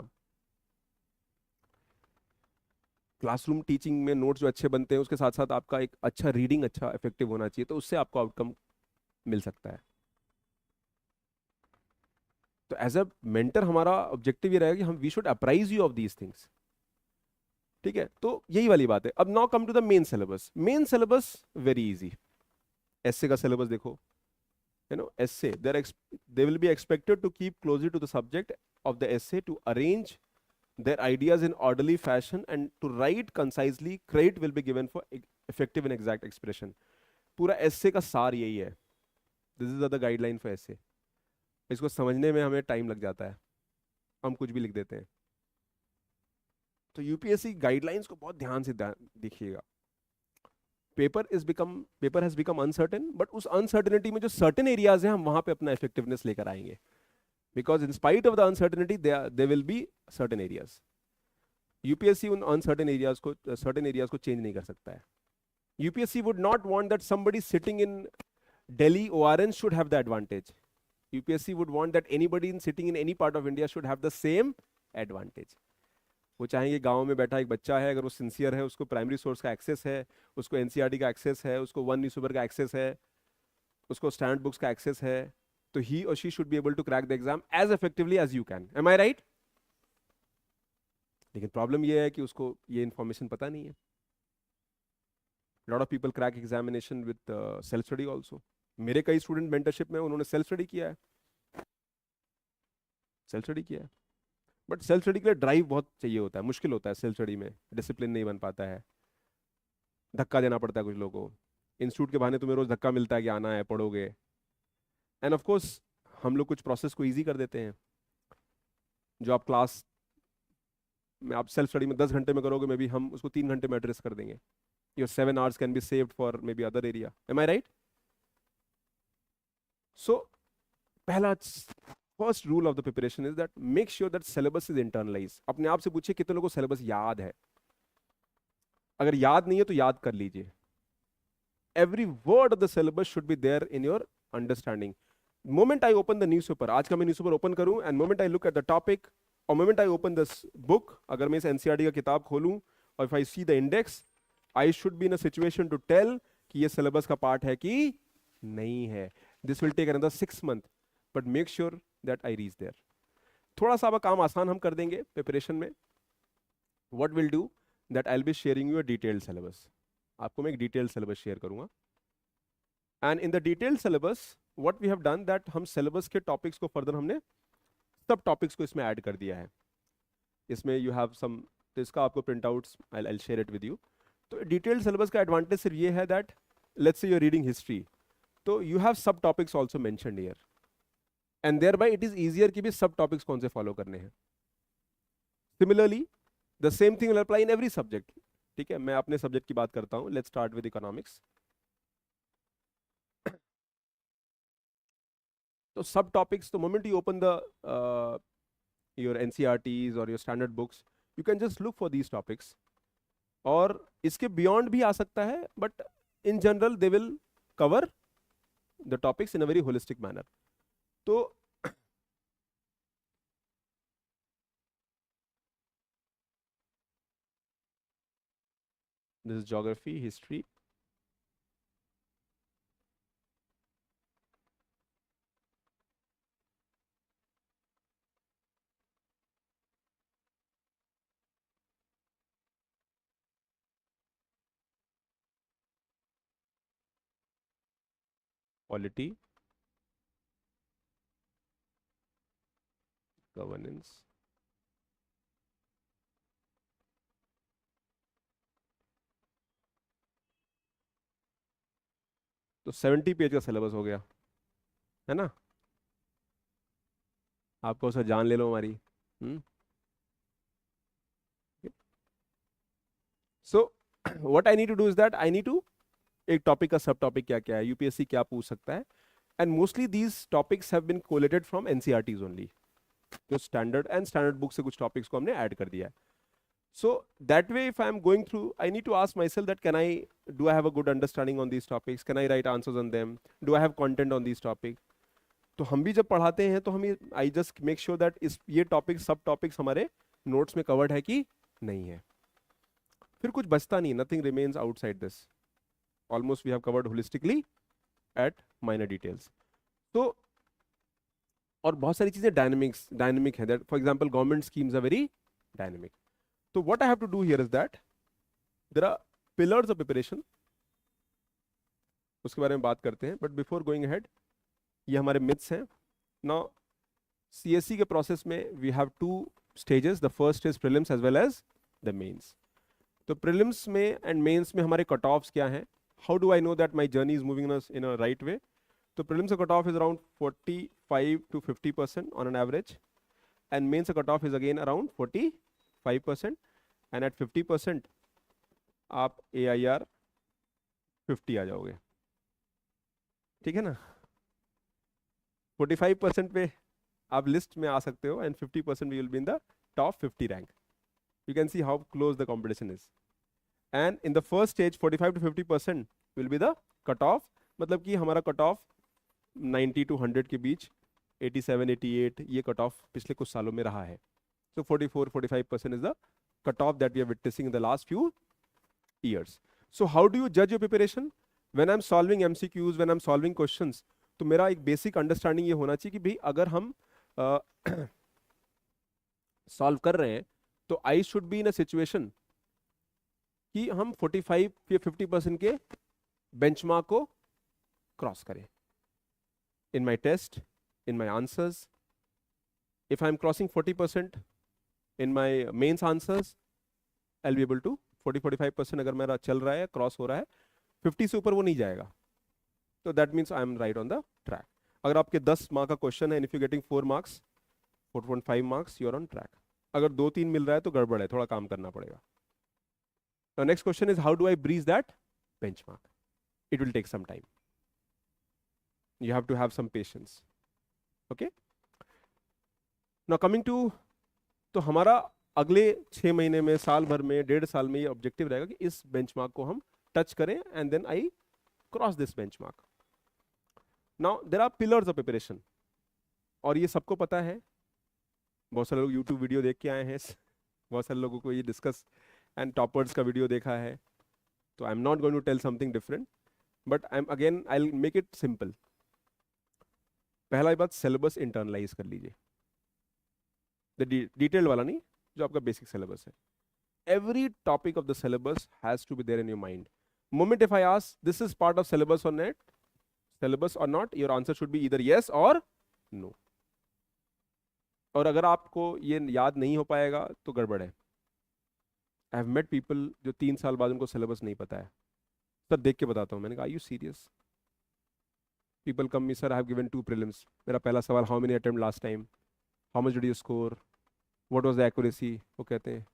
क्लासरूम टीचिंग में नोट्स जो अच्छे बनते हैं, उसके साथ साथ आपका एक अच्छा रीडिंग अच्छा इफेक्टिव होना चाहिए, तो उससे आपको आउटकम मिल सकता है। तो एज अ मेंटर हमारा ऑब्जेक्टिव ये रहेगा कि हम we should apprise you of these things. ठीक है, तो यही वाली बात है। अब now come to the main syllabus. Main syllabus very easy. SA का सिलेबस देखो, you know, essay, they will be expected to keep closely to the subject of the essay, to arrange their ideas in orderly fashion and to write concisely. Credit will be given for effective and exact expression. पूरा essay का सार यही है। This is the guideline for essay. इसको समझने में हमें time लग जाता है, हम कुछ भी लिख देते हैं। तो यूपीएससी गाइडलाइंस को बहुत ध्यान से देखिएगा। Paper has become uncertain, but उस अनसर्टेनिटी में जो सर्टेन एरियाज हैं, हम वहां पे अपना इफेक्टिवनेस लेकर आएंगे। Because in spite of the uncertainty they will be certain areas. UPSC उन अनसर्टेन एरियाज को, सर्टेन एरियाज को चेंज नहीं कर सकता है। UPSC would not want that somebody sitting in Delhi ओआरएन should have the advantage. UPSC would want that anybody in sitting in any part of India should have the same advantage. वो चाहेंगे गांव में बैठा एक बच्चा है, अगर वो सिंसियर है, उसको प्राइमरी सोर्स का एक्सेस है, उसको एनसीईआरटी का एक्सेस है, उसको वन न्यूज़पेपर का एक्सेस है, उसको स्टैंडर्ड बुक्स का एक्सेस है, तो ही और she should be able to crack the exam as effectively as you can. Am I right? लेकिन प्रॉब्लम ये है कि उसको ये इन्फॉर्मेशन पता नहीं है। Lot of people crack examination with self study also. मेरे कई स्टूडेंट मेंटरशिप में उन्होंने सेल्फ स्टडी किया है, सेल्फ स्टडी किया है। बट सेल्फ स्टडी के लिए ड्राइव बहुत चाहिए होता है, मुश्किल होता है सेल्फ स्टडी में, डिसिप्लिन नहीं बन पाता है, धक्का देना पड़ता है कुछ लोगों को। इंस्टीट्यूट के बहाने तुम्हें रोज धक्का मिलता है कि आना है, पढ़ोगे। एंड ऑफ कोर्स हम लोग कुछ प्रोसेस को इजी कर देते हैं। जो आप क्लास में आप सेल्फ स्टडी में 10 घंटे में करोगे, मे बी हम उसको 3 घंटे में एड्रेस कर देंगे। Your 7 hours can be saved for maybe other area. Am I right? So पहला first rule of the preparation is that make sure that syllabus is internalise. अपने आप से पूछिए कितने लोगों को सिलेबस याद है। अगर याद नहीं है तो याद कर लीजिए। Every word of the syllabus should be there in your understanding. Moment I open the newspaper, आज का मैं न्यूज़पेपर ओपन करूं, and moment I look at the topic, और moment I open this book, अगर मैं इस एनसीईआरटी का किताब खोलूं और if I see the index, I should be in a situation to tell कि ये सिलेबस का पार्ट है कि नहीं है। This will take another 6 months, but make sure that I reach there. थोड़ा सा अब काम आसान हम कर देंगे प्रिपरेशन में। What will do that I will be sharing you a detailed syllabus. आपको मैं एक डिटेल्ड सिलेबस शेयर करूंगा, and in the detailed syllabus what we have done that हम सिलेबस के टॉपिक्स को फर्दर हमने सब टॉपिक्स को इसमें ऐड कर दिया है। इसमें यू हैव सम, तो इसका आपको print outs I share it with you. तो डिटेल्ड सिलेबस का एडवांटेज सिर्फ ये है that let's say you are reading history, तो you have sub topics also mentioned here, and thereby it is easier ईजियर कि भी सब टॉपिक्स कौन से फॉलो करने हैं। Similarly the same thing will apply in every subject. ठीक है, मैं अपने सब्जेक्ट की बात करता हूं। Let's start with economics. तो सब topics, the moment you open the your NCRTs or your standard books, you can just look for these topics, और इसके बियॉन्ड भी आ सकता है, but in general they will cover the topics in a very holistic manner. तो this is geography, history, polity, governance. तो 70 page का syllabus हो गया, है ना. आपको उसे जान ले लो हमारी. So what I need to do is that I need to, एक टॉपिक का सब टॉपिक क्या क्या है, यूपीएससी क्या पूछ सकता है, and mostly these topics have been collated from NCERTs only. जो स्टैंडर्ड बुक से कुछ टॉपिक्स को हमने ऐड कर दिया है. So that way, if I am going through, I need to ask myself that do I have a good understanding on these topics? Can I write answers on them? Do I have content on these topics? तो हम भी जब पढ़ाते हैं तो हम I just make sure that इस ये टॉपिक सब टॉपिक्स हमारे नोट्स में कवर्ड है कि नहीं है. फिर कुछ बचता नहीं, nothing remains outside this. Almost we have covered holistically at minor details. तो और बहुत सारी चीजें डायनेमिक है, that for example government schemes are very dynamic. So what I have to do here is that there are pillars of preparation, उसके बारे में बात करते हैं. बट बिफोर गोइंग अहेड, ये हमारे मिथ्स हैं. नाउ सीएससी के प्रोसेस में we have two stages. The first is prelims as well as the mains. तो प्रीलिम्स में एंड मेंस में हमारे कट ऑफ्स क्या हैं, how do I know that my journey is moving in a right way. तो prelims का cut off is around 45 to 50% on an average, and mains का cut off is again around 45%, and eight 50% आप AIR 50 आ जाओगे. ठीक है ना. 45% पे आप लिस्ट में आ सकते हो, and 50% we will be in the top 50 rank. You can see how close the competition is. And in the first stage 45 to 50% will be the cut off. मतलब कि हमारा कट ऑफ 90 to 100 के बीच, 87, 88 ये cut off पिछले कुछ सालों में रहा है. So 44-45% is the cutoff that we are witnessing in the last few years. So how do you judge your preparation? When I'm solving MCQs, when I'm solving questions, तो मेरा एक बेसिक अंडरस्टैंडिंग ये होना चाहिए कि भाई अगर हम सॉल्व कर रहे हैं तो आई should be in a situation कि हम 45 या 50% के बेंचमार्क को क्रॉस करें. In my test, in my answers, if I am crossing 40% in my mains answers, I'll be able to 40-45% अगर मेरा चल रहा है, क्रॉस हो रहा है, 50 से ऊपर वो नहीं जाएगा. तो that means I am right on the track. अगर आपके 10 मार्क का क्वेश्चन है, if you getting 4 marks, 4.5 marks, you are on track. अगर 2-3 मिल रहा है तो गड़बड़ है, थोड़ा काम करना पड़ेगा. Next question is how do I bridge that benchmark. It will take some time. You have to have some patience. Okay. Now coming to, तो हमारा अगले 6 महीने में, साल भर में, 1.5 साल में ये ऑब्जेक्टिव रहेगा कि इस बेंचमार्क को हम टच करें, and then I cross this benchmark. Now there are pillars of preparation, और ये सबको पता है. बहुत सारे लोग यूट्यूब वीडियो देख के आए हैं, बहुत सारे लोगों को ये डिस्कस एंड टॉपर्स का वीडियो देखा है. तो I am not going to tell something different, but I am again I will make it simple. पहला बात, सिलेबस इंटरनलाइज कर लीजिए. डिटेल्ड वाला नहीं, जो आपका बेसिक सिलेबस है. Every topic of the syllabus has to be there in your mind. Moment if I ask this is part of syllabus or not, your answer should be either yes or no. और अगर आपको ये याद नहीं हो पाएगा तो गड़बड़ है. आई हैव मेट पीपल जो 3 साल बाद उनको सिलेबस नहीं पता है. सर देख के बताता हूँ. मैंने कहा are you serious? People come me, sir I have given 2 prelims. मेरा पहला सवाल, how many attempt last time, how much did you score, what was the accuracy. वो कहते हैं,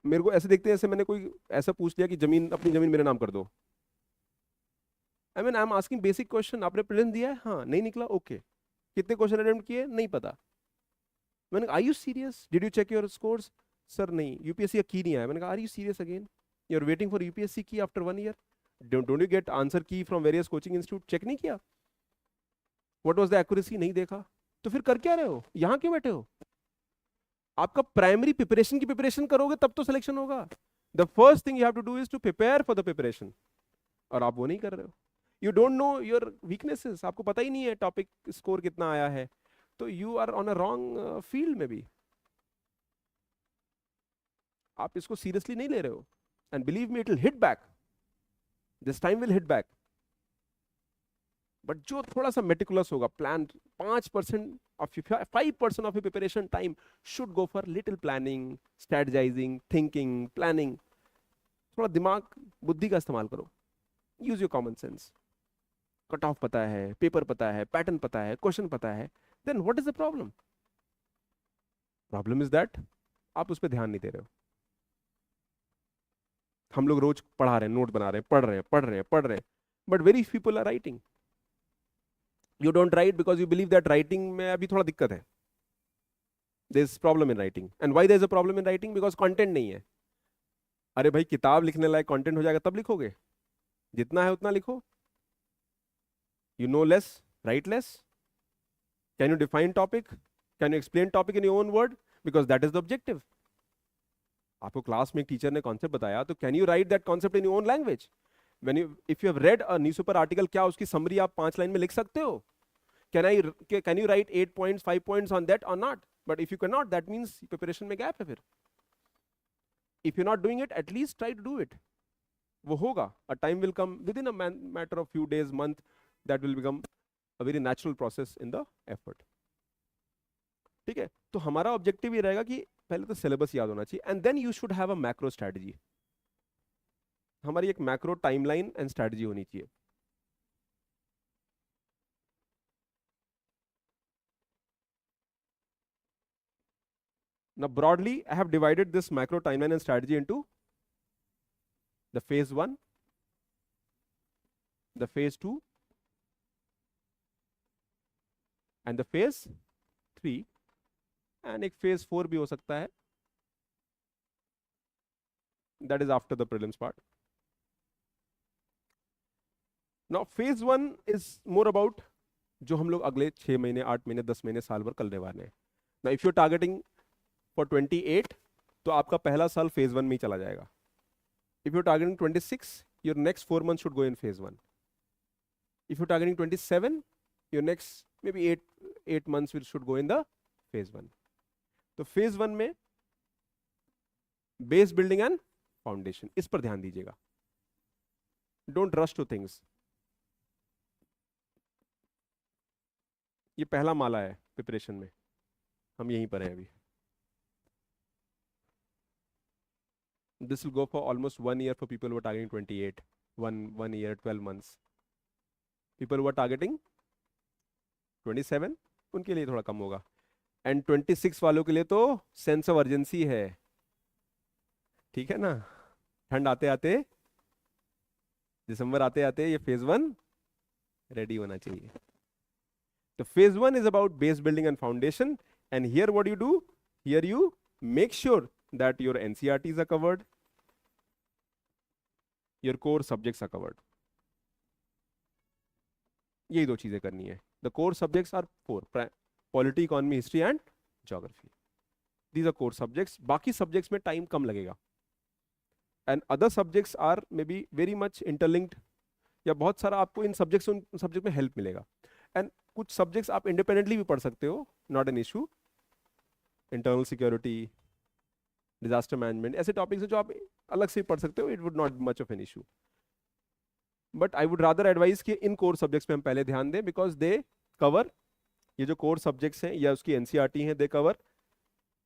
मेरे को ऐसे देखते हैं जैसे मैंने कोई ऐसा पूछ लिया कि अपनी जमीन मेरे नाम कर दो. I mean I am asking basic question. आपने प्रीलिम्स दिया है? हाँ. नहीं निकला? ओके. कितने क्वेश्चन अटेम्प्ट किए? नहीं पता. मैंने कहा, are you serious, did you check your scores? Sir नहीं, यूपीएससी का की नहीं आया। मैंने कहा, are you serious again, you are waiting for UPSC key after 1 year? Don't you get answer key from various coaching institute? Check नहीं किया? What was the accuracy? नहीं देखा? तो फिर कर क्या रहे हो, यहां क्यों बैठे हो? आपका प्राइमरी प्रिपरेशन की प्रिपरेशन करोगे तब तो सिलेक्शन होगा। The first thing you have to do is to prepare for the preparation, और आप वो नहीं कर रहे हो। You don't know your weaknesses, आपको पता ही नहीं है टॉपिक स्कोर कितना आया है, तो you are on a wrong field में भी। आप इसको सीरियसली नहीं ले रहे हो, and believe me it will hit back, this time will hit back. But जो थोड़ा सा मेटिकुलस होगा, plan, 5% of 5% of your preparation time should go for little planning, strategising, thinking, planning. थोड़ा दिमाग, बुद्धि का इस्तेमाल करो, use your common sense. Cut off पता है, पेपर पता है, पैटर्न पता है, क्वेश्चन पता है, then what is the problem? Problem is that आप उस पर ध्यान नहीं दे रहे हो। हम लोग रोज पढ़ा रहे हैं, नोट बना रहे हैं, पढ़ रहे हैं, but very people are writing. You don't write because you believe that writing में अभी थोड़ा दिक्कत है। There is problem in writing, and why there is a problem in writing? Because content नहीं है। अरे भाई, किताब लिखने लायक कंटेंट हो जाएगा तब लिखोगे, जितना है उतना लिखो। You know less, right less. Can you define topic? Can you explain topic in your own word? Because that is the objective. आपको क्लास में एक टीचर ने कॉन्सेप्ट बताया, तो can you right that concept in your own language? When you, if you have read a newspaper article, क्या उसकी summary आप 5 line में लिख सकते हो? Can you write 8 points, 5 points on that or not? But if you can not, that means preparation में gap है। फिर if you not doing it, at least try to do it. वो होगा, a time will come within a matter of few days, month, that will become a very natural process in the effort. ठीक है, तो हमारा objective ये रहेगा कि पहले तो सिलेबस याद होना चाहिए, and then you should have a macro strategy. हमारी एक मैक्रो टाइमलाइन एंड स्ट्रेटजी होनी चाहिए। Now broadly, I have divided this macro timeline and strategy into the phase 1, the phase 2, and the phase 3, and एक phase 4 भी हो सकता है, that is after the prelims part. Now phase 1 is more about जो हम लोग अगले 6 महीने, 8 महीने, 10 महीने, साल भर करने वाले हैं। Now if you're targeting for 28, तो आपका पहला साल phase 1 में ही चला जाएगा। If you're targeting 26, your next 4 months should go in phase 1. If you're targeting 27, your next maybe 8 months should go in the phase 1. तो phase 1 में बेस बिल्डिंग एंड फाउंडेशन, इस पर ध्यान दीजिएगा। Don't rush two things. ये पहला माला है preparation में, हम यहीं पर हैं अभी। This will go for almost 1 year for people who are targeting 28. One year, 12 months. People who are targeting 27, उनके लिए थोड़ा कम होगा। एंड 26 वालों के लिए तो सेंस ऑफ अर्जेंसी है, ठीक है ना? ठंड आते आते, दिसंबर आते आते ये phase 1 रेडी होना चाहिए। तो phase 1 is about base building and foundation, and here what you do? Here you make sure that your NCERTs are covered, your core subjects are covered. यही दो चीजें करनी है। The core subjects are 4: polity, economy, history and geography. These are core subjects. बाकी subjects में time कम लगेगा, and other subjects are maybe very much interlinked, या बहुत सारा आपको इन सब्जेक्ट्स, उन सब्जेक्ट में हेल्प मिलेगा। एंड कुछ सब्जेक्ट्स आप इंडिपेंडेंटली भी पढ़ सकते हो, not an issue. Internal security, disaster management, ऐसे टॉपिक्स हैं जो आप अलग से पढ़ सकते हो, it would not much of an issue. But I would rather advice कि इन कोर सब्जेक्ट्स पे हम पहले ध्यान दें, बिकॉज दे कवर, ये जो कोर सब्जेक्ट्स हैं या उसकी एनसीईआरटी हैं, they cover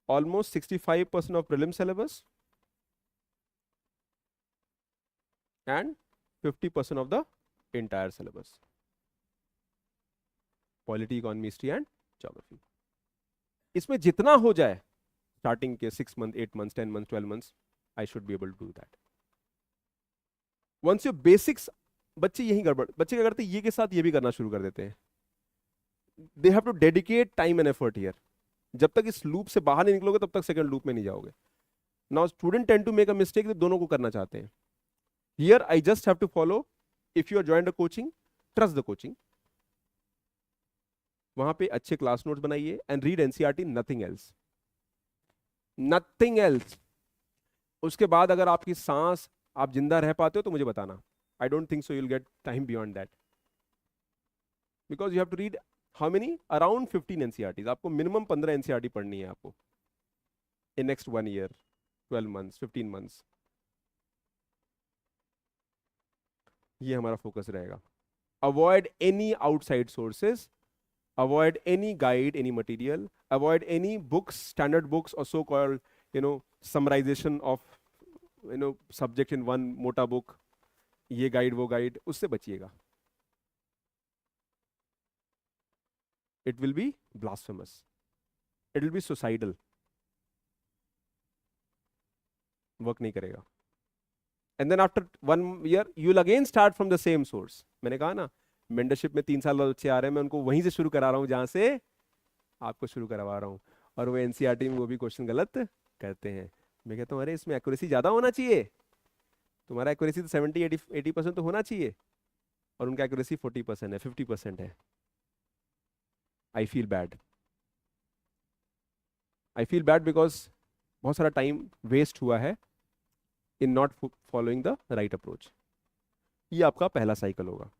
almost 65% of prelim syllabus and 50% of the entire syllabus, polity, economy, history and geography. इसमें जितना हो जाए स्टार्टिंग के 6 month, 8 months, 10 months, 12 months, I should be able to do that. Once your basics, बच्चे यही गड़बड़, बच्चे क्या करते हैं, ये के साथ ये भी करना शुरू कर देते हैं। They have to dedicate time and effort here. जब तक इस लूप से बाहर नहीं निकलोगे तब तक सेकंड लूप में नहीं जाओगे. Now student tend to make a mistake, दोनों को करना चाहते हैं. Here I just have to follow, if you are joined a coaching, trust the coaching. वहां पे अच्छे क्लास नोट्स बनाइए and read NCERT, nothing else, nothing else. उसके बाद अगर आपकी सांस, आप जिंदा रह पाते हो तो मुझे बताना. I don't think so, you will get time beyond that, because you have to read how many, around 15 NCERTs. आपको मिनिमम 15 एनसीईआरटी पढ़नी है आपको in next 1 year, 12 months, 15 months. ये हमारा फोकस रहेगा. Avoid any outside sources, avoid any guide, any material, avoid any books, standard books or so called, summarization of, subject in one मोटा book, ये guide वो guide, उससे बचिएगा. It will be blasphemous, it will be suicidal, work नहीं करेगा. And then after 1 year you will again start from the same source. मैंने कहा ना, mentorship में 3 साल बाद बच्चे आ रहे हैं, मैं उनको वहीं से शुरू करा रहा हूँ जहां से आपको शुरू करवा रहा हूँ. और वो एनसीईआरटी में वो भी क्वेश्चन गलत करते हैं. मैं कहता हूँ अरे इसमें एक्यूरेसी ज्यादा होना चाहिए, तुम्हारा एक्यूरेसी तो 70-80% तो होना चाहिए, और उनका एक्यूरेसी 40% है, 50% है. I feel bad, I feel bad because बहुत सारा टाइम वेस्ट हुआ है in not following the right approach. ये आपका पहला साइकिल होगा.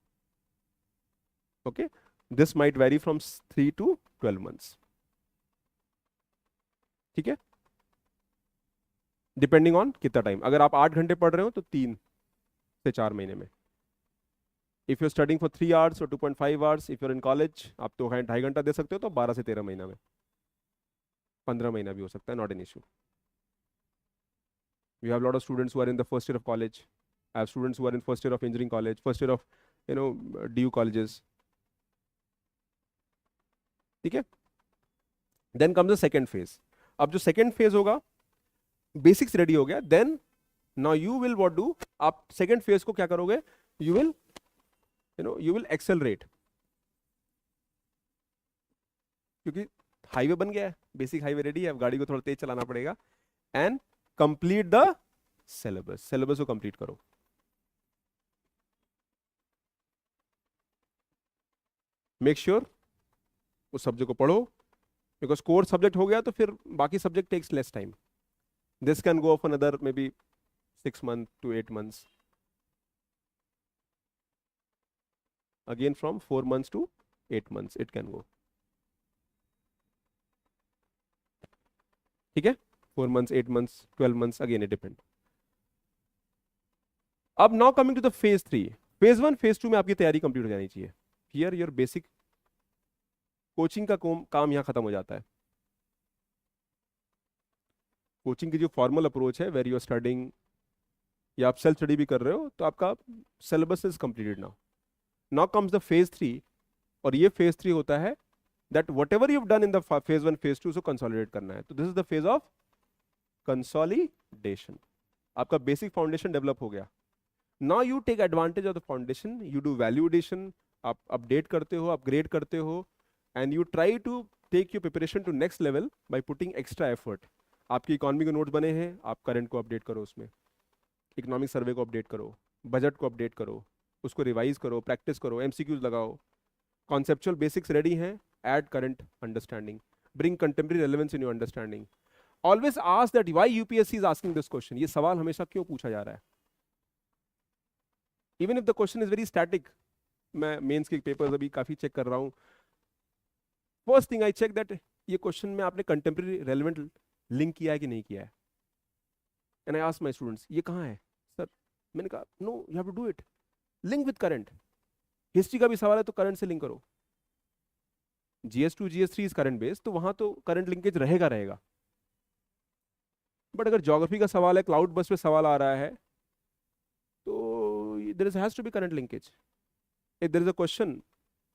Okay, this might very from 3 to 12 months. ठीक है, डिपेंडिंग ऑन कितना टाइम. अगर आप 8 घंटे पढ़ रहे हो तो 3 से 4 महीने में. If you studying for 3 hours और 2.5 hours, if you're in college, आप तो 2.5 घंटा दे सकते हो, तो 12 से 13 महीना में, 15 महीना भी हो सकता है, not an issue. We have a lot of students who are in the first year of college. I have students who are in first year of engineering college, first year of, DU colleges. ठीक है. Then comes the second phase. अब जो second phase होगा, basics ready हो गया. Then now you will what do? आप second phase को क्या करोगे? You will, you will accelerate. क्योंकि हाईवे बन गया है, बेसिक हाईवे रेडी है, अब गाड़ी को थोड़ा तेज चलाना पड़ेगा. And complete the syllabus, syllabus को कंप्लीट करो. मेक श्योर उस सब्जेक्ट को पढ़ो, बिकॉज कोर सब्जेक्ट हो गया तो फिर बाकी subject takes less time. This can go of another maybe 6 months to 8 months. Again from 4 months to 8 months it can go. ठीक है, 4 months, 8 months, 12 months, again it depend. अब now coming to the phase 3. Phase 1, phase 2 में आपकी तैयारी complete हो जानी चाहिए. Here your basic coaching का काम यहां खत्म हो जाता है. कोचिंग की जो फॉर्मल अप्रोच है, वेर यू आर स्टडिंग, या आप सेल्फ स्टडी भी कर रहे हो, तो आपका syllabus is completed. Now now comes the phase 3, और ये फेज 3 होता है that whatever you've done in the phase 1, phase 2, so consolidate करना है. तो this is the phase of consolidation. आपका basic foundation develop हो गया. Now you take advantage of the foundation, you do value addition, आप update करते हो, upgrade करते हो, and you try to take your preparation to next level by putting extra effort. आपकी economy के notes बने हैं, आप करंट को अपडेट करो, उसमें इकोनॉमिक सर्वे को अपडेट करो, बजट को अपडेट करो, उसको रिवाइज करो, प्रैक्टिस करो, एमसीक्यूज लगाओ. कॉन्सेप्चुअल बेसिक्स रेडी हैं, add current understanding, bring contemporary relevance in your understanding. Always ask that why UPSC is asking this question. ये सवाल हमेशा क्यों पूछा जा रहा है? Even if the question is very static. मैं मेंस के पेपर्स अभी काफी चेक कर रहा हूँ. First thing I check that ये क्वेश्चन में आपने contemporary relevant लिंक किया है कि नहीं किया है. And I ask my students, ये कहाँ है सर? मैंने कहा no, you have to do it. Link with current. History का भी सवाल है तो करंट से लिंक करो. GS2 GS3 is current based, तो वहां तो करंट लिंकेज रहेगा. बट अगर ज्योग्राफी का सवाल है, क्लाउड बस पे सवाल आ रहा है, तो there has to be current linkage. If there is a question,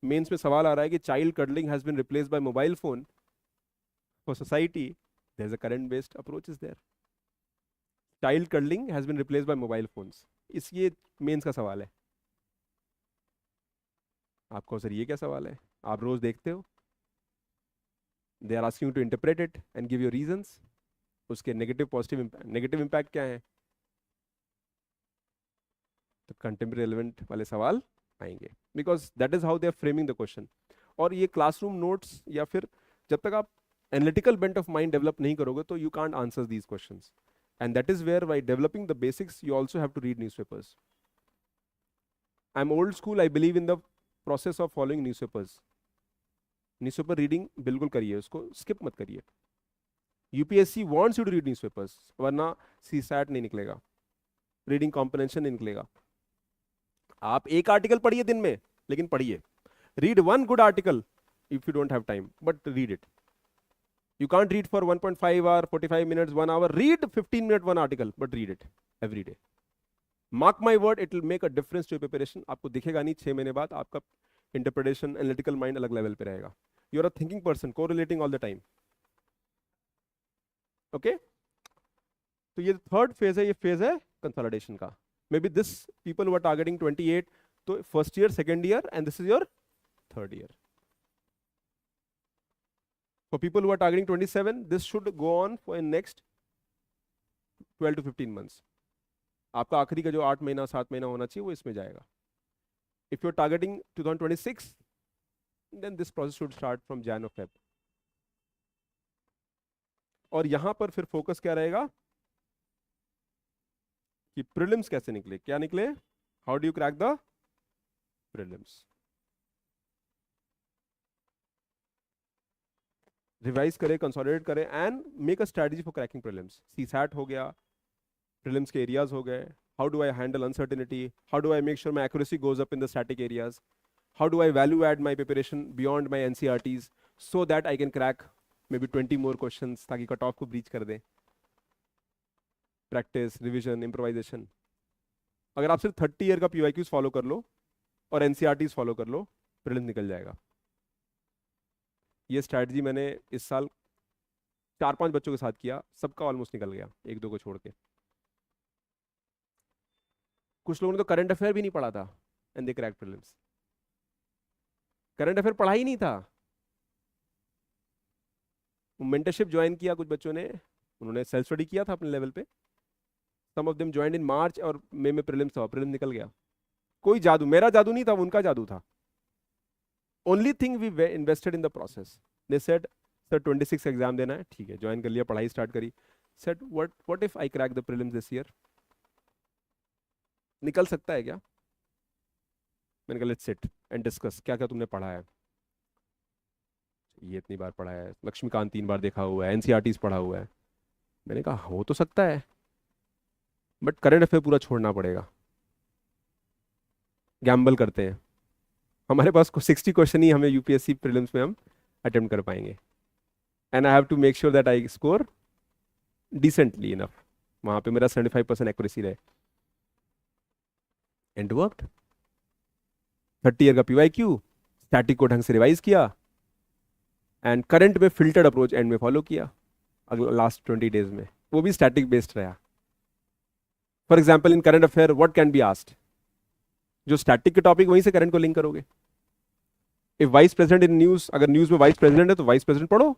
mains में सवाल आ रहा है कि child cuddling has been replaced by mobile phone for society, there is a current based approach is there. Child cuddling has been replaced by mobile phones, इसलिए mains का सवाल है. आपको सर ये क्या सवाल है? आप रोज देखते हो, they are asking you to interpret it and give your reasons, उसके नेगेटिव पॉजिटिव नेगेटिव इम्पैक्ट क्या है, तो कंटेम्प्रेरी रेलेवेंट वाले सवाल आएंगे, because that is how they are framing the question. और ये क्लासरूम नोट्स या फिर जब तक आप analytical bent of mind develop नहीं करोगे तो you can't answer these questions, and that is where by developing the basics you also have to read newspapers. I am old school, I believe in the process of following newspapers. Newspaper reading बिल्कुल करिए, उसको skip मत करिए। UPSC wants you to read newspapers, वरना CSAT नहीं निकलेगा, reading comprehension नहीं निकलेगा। आप एक आर्टिकल पढ़िए दिन में, लेकिन पढ़िए, read one good article if you don't have time, but read it. You can't read for 1.5 hour, 45 minutes, 1 hour. Read 15 minute one article, but read it every day. Mark my word, it will make a difference to your preparation. आपको दिखेगा नहीं, 6 महीने बाद आपका interpretation, analytical mind अलग level पे रहेगा. You are a thinking person, correlating all the time. Okay? तो ये third phase है, ये phase है consolidation का. Maybe this people who are targeting 28, तो first year, second year, and this is your third year. For people who are targeting 27, this should go on for next 12 to 15 months. आपका आखिरी का जो 8 महीना 7 महीना होना चाहिए वो इसमें जाएगा. If you are targeting 2026, then this process should start from Jan or Feb. और यहां पर फिर फोकस क्या रहेगा कि प्रीलिम्स कैसे निकले, क्या निकले, how do you crack the prelims. Revise करें, कंसोलिडेट करें and make a strategy for cracking prelims. CSAT हो गया, प्रीलिम्स के एरियाज हो गए, how do I handle uncertainty, how do I make sure my accuracy goes up in the static areas, how do I value add my preparation beyond my NCERTs so that I can crack maybe 20 more questions, ताकि cut of को breach कर दें. Practice, revision, improvisation. अगर आप सिर्फ 30 year का PYQs follow कर लो और एनसीईआरटीज फॉलो कर लो, प्रीलिम्स निकल जाएगा. ये स्ट्रैटेजी मैंने इस साल 4-5 बच्चों के साथ किया, सबका ऑलमोस्ट निकल गया, 1-2 को छोड़ के. कुछ लोगों ने तो करंट अफेयर भी नहीं पढ़ा था and they crack prelims. Current affair पढ़ा ही नहीं था. मेंटरशिप ज्वाइन किया कुछ बच्चों ने, उन्होंने सेल्फ स्टडी किया था अपने लेवल पे. सम ऑफ देम ज्वाइंड इन मार्च और मई में प्रीलिम्स था, प्रीलिम्स निकल गया. कोई जादू, मेरा जादू नहीं था, उनका जादू था. Only thing we invested in the process. They said, sir 26 exam देना है, ठीक है, ज्वाइन कर लिया, पढ़ाई स्टार्ट करी. Said what if I crack the prelims this year? निकल सकता है क्या? मैंने कहा let's sit and discuss. क्या क्या तुमने पढ़ा है? ये इतनी बार पढ़ा है, लक्ष्मीकांत 3 बार देखा हुआ है, एनसीईआरटीज पढ़ा हुआ है. मैंने कहा हो तो सकता है, बट करंट अफेयर पूरा छोड़ना पड़ेगा. गैम्बल करते हैं. हमारे पास 60 क्वेश्चन ही हमें यूपीएससी प्रीलिम्स में हम अटेम्प्ट कर पाएंगे, and I have to make sure that I score decently enough. वहां पे मेरा 75% एक्यूरेसी रहे. And worked. 30 ईयर का पीवाईक्यू, स्टैटिक को ढंग से रिवाइज किया, एंड करंट में फिल्टर्ड अप्रोच एंड में फॉलो किया अगला लास्ट 20 डेज में. वो भी स्टैटिक बेस्ड रहा. For example in current affair what can be asked, जो स्टैटिक के टॉपिक वहीं से करंट को लिंक करोगे. If vice president in news, अगर न्यूज में वाइस प्रेसिडेंट है तो वाइस प्रेसिडेंट पढ़ो,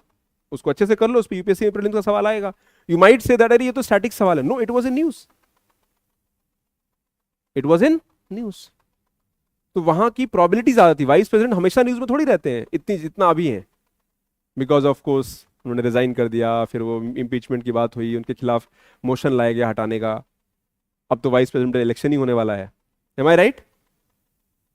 उसको अच्छे से कर लो, उस पर यूपीएससी प्रीलिम्स का सवाल आएगा. यू माइट से दैट अरे ये तो स्टैटिक सवाल है. No, it was in news, it was in news. तो वहां की प्रोबेबिलिटी ज्यादा थी. वाइस प्रेसिडेंट हमेशा न्यूज में थोड़ी रहते हैं इतनी जितना अभी है, बिकॉज ऑफ कोर्स उन्होंने रिजाइन कर दिया, फिर वो इम्पीचमेंट की बात हुई, उनके खिलाफ मोशन लाया गया हटाने का. अब तो वाइस प्रेसिडेंट इलेक्शन ही होने वाला है. Am I right?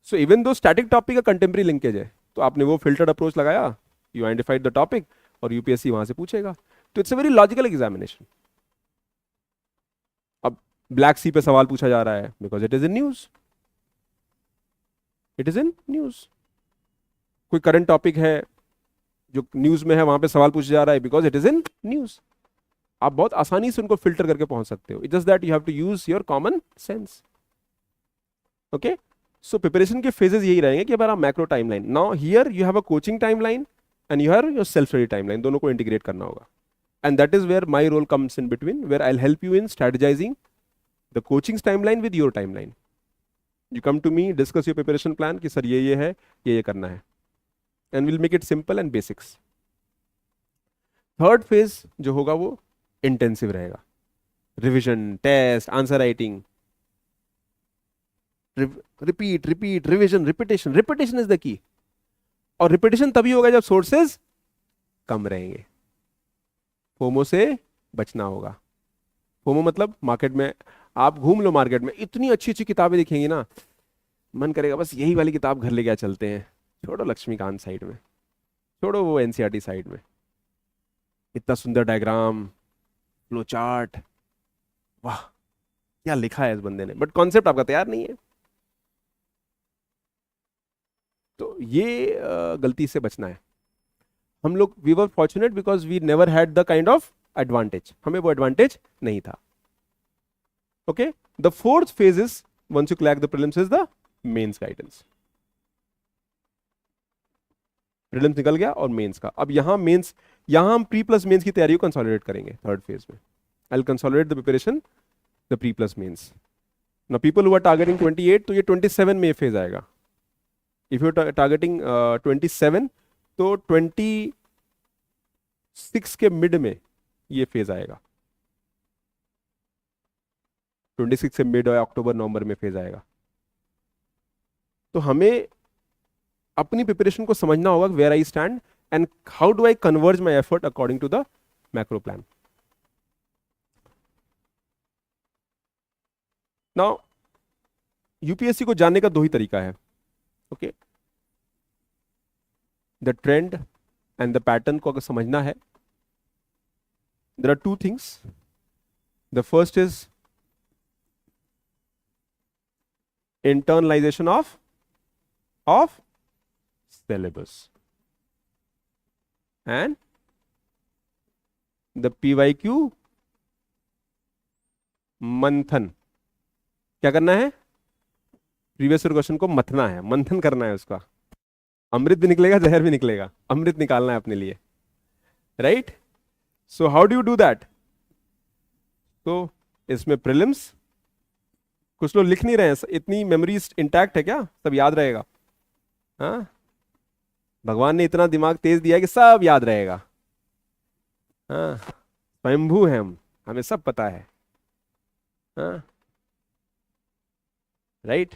So even though static topic का कंटेम्प्रेरी लिंकेज है, तो आपने वो फिल्टर्ड अप्रोच लगाया, यू आइडेंटिफाइड द टॉपिक, और यूपीएससी वहां से पूछेगा. तो it's a very logical examination. अब ब्लैक सी पे सवाल पूछा जा रहा है because it is in news, it is in news. कोई करंट टॉपिक है जो न्यूज में है, वहां पे सवाल पूछा जा रहा है because it is in news. आप बहुत आसानी से उनको फिल्टर करके पहुंच सकते हो. It just that you have to use your common sense. Okay, so preparation के फेजेस यही रहेंगे कि हमारा macro timeline. Now here you have a coaching timeline and you have your self study timeline. दोनों को इंटीग्रेट करना होगा, and that is where my role comes in between, where I will help you in strategizing the coaching timeline with your timeline. You come to me, discuss your preparation plan कि sir ये है, ये करना है, and will make it simple and basics. Third phase जो होगा वो intensive रहेगा, revision, test, answer writing, repeat repeat, revision, repetition, repetition is the key. और रिपीटेशन तभी होगा जब सोर्सेज कम रहेंगे। फोमो से बचना होगा। फोमो मतलब मार्केट में आप घूम लो, मार्केट में इतनी अच्छी अच्छी किताबें दिखेंगी ना, मन करेगा बस यही वाली किताब घर लेके चलते हैं। छोड़ो लक्ष्मीकांत साइड में, छोड़ो वो एनसीईआरटी साइड में, इतना सुंदर डायग्राम, फ्लो चार्ट, वाह क्या लिखा है इस बंदे ने, बट कॉन्सेप्ट आपका तैयार नहीं है। तो ये गलती से बचना है। हम लोग we were fortunate because we never had the kind of advantage, हमें वो एडवांटेज नहीं था। Okay, the fourth phase is once you crack the prelims is the mains guidance. Prelims निकल गया और मेंस का, अब यहां मेंस, यहां हम प्री प्लस मेंस की तैयारी को कंसोलिडेट करेंगे थर्ड फेज में। I will consolidate the preparation, the pre plus mains. Now people who are targeting 28, तो ये 27 में ये फेज आएगा। इफ यू आर टारगेटिंग 27, तो 26 के मिड में ये फेज आएगा, 26 से मिड अक्टूबर नवंबर में फेज आएगा। तो हमें अपनी प्रिपरेशन को समझना होगा, where I stand and how do I converge my effort according to the macro plan. Now UPSC को जानने का दो ही तरीका है। Okay, the trend and the pattern को अगर समझना है, there are two things. The first is internalization of syllabus and the PYQ मंथन। क्या करना है? प्रीवियस ईयर क्वेश्चन को मथना है, मंथन करना है उसका। अमृत भी निकलेगा, जहर भी निकलेगा, अमृत निकालना है अपने लिए, right? So how do you do that? तो इसमें प्रीलिम्स, कुछ लोग लिख नहीं रहे हैं, इतनी मेमोरी इंटैक्ट है क्या, सब याद रहेगा? हाँ, भगवान ने इतना दिमाग तेज दिया है कि सब याद रहेगा। हाँ, स्वयंभू है हम, हमें सब पता है। हाँ, राइट।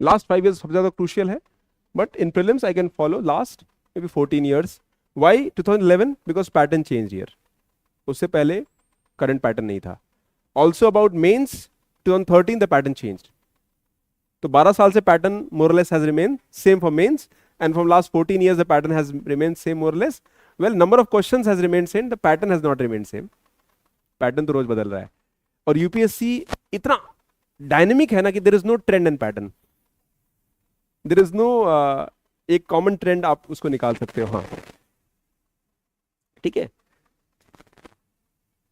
लास्ट 5 years सबसे ज्यादा क्रूशियल है, but in prelims I can follow last maybe 14 years। Why 2011? Because pattern change year, उससे पहले करंट पैटर्न नहीं था। Also about mains 2013 the pattern change. तो 12 साल से pattern more or less has remain same for mains, and from last 14 years the pattern has remain same more or less. Well, number of questions has remain same, the pattern has not remain same. Pattern तो रोज बदल रहा है, और UPSC इतना dynamic है ना कि there is no trend and pattern, there is no एक कॉमन ट्रेंड आप उसको निकाल सकते हो। हाँ, ठीक है।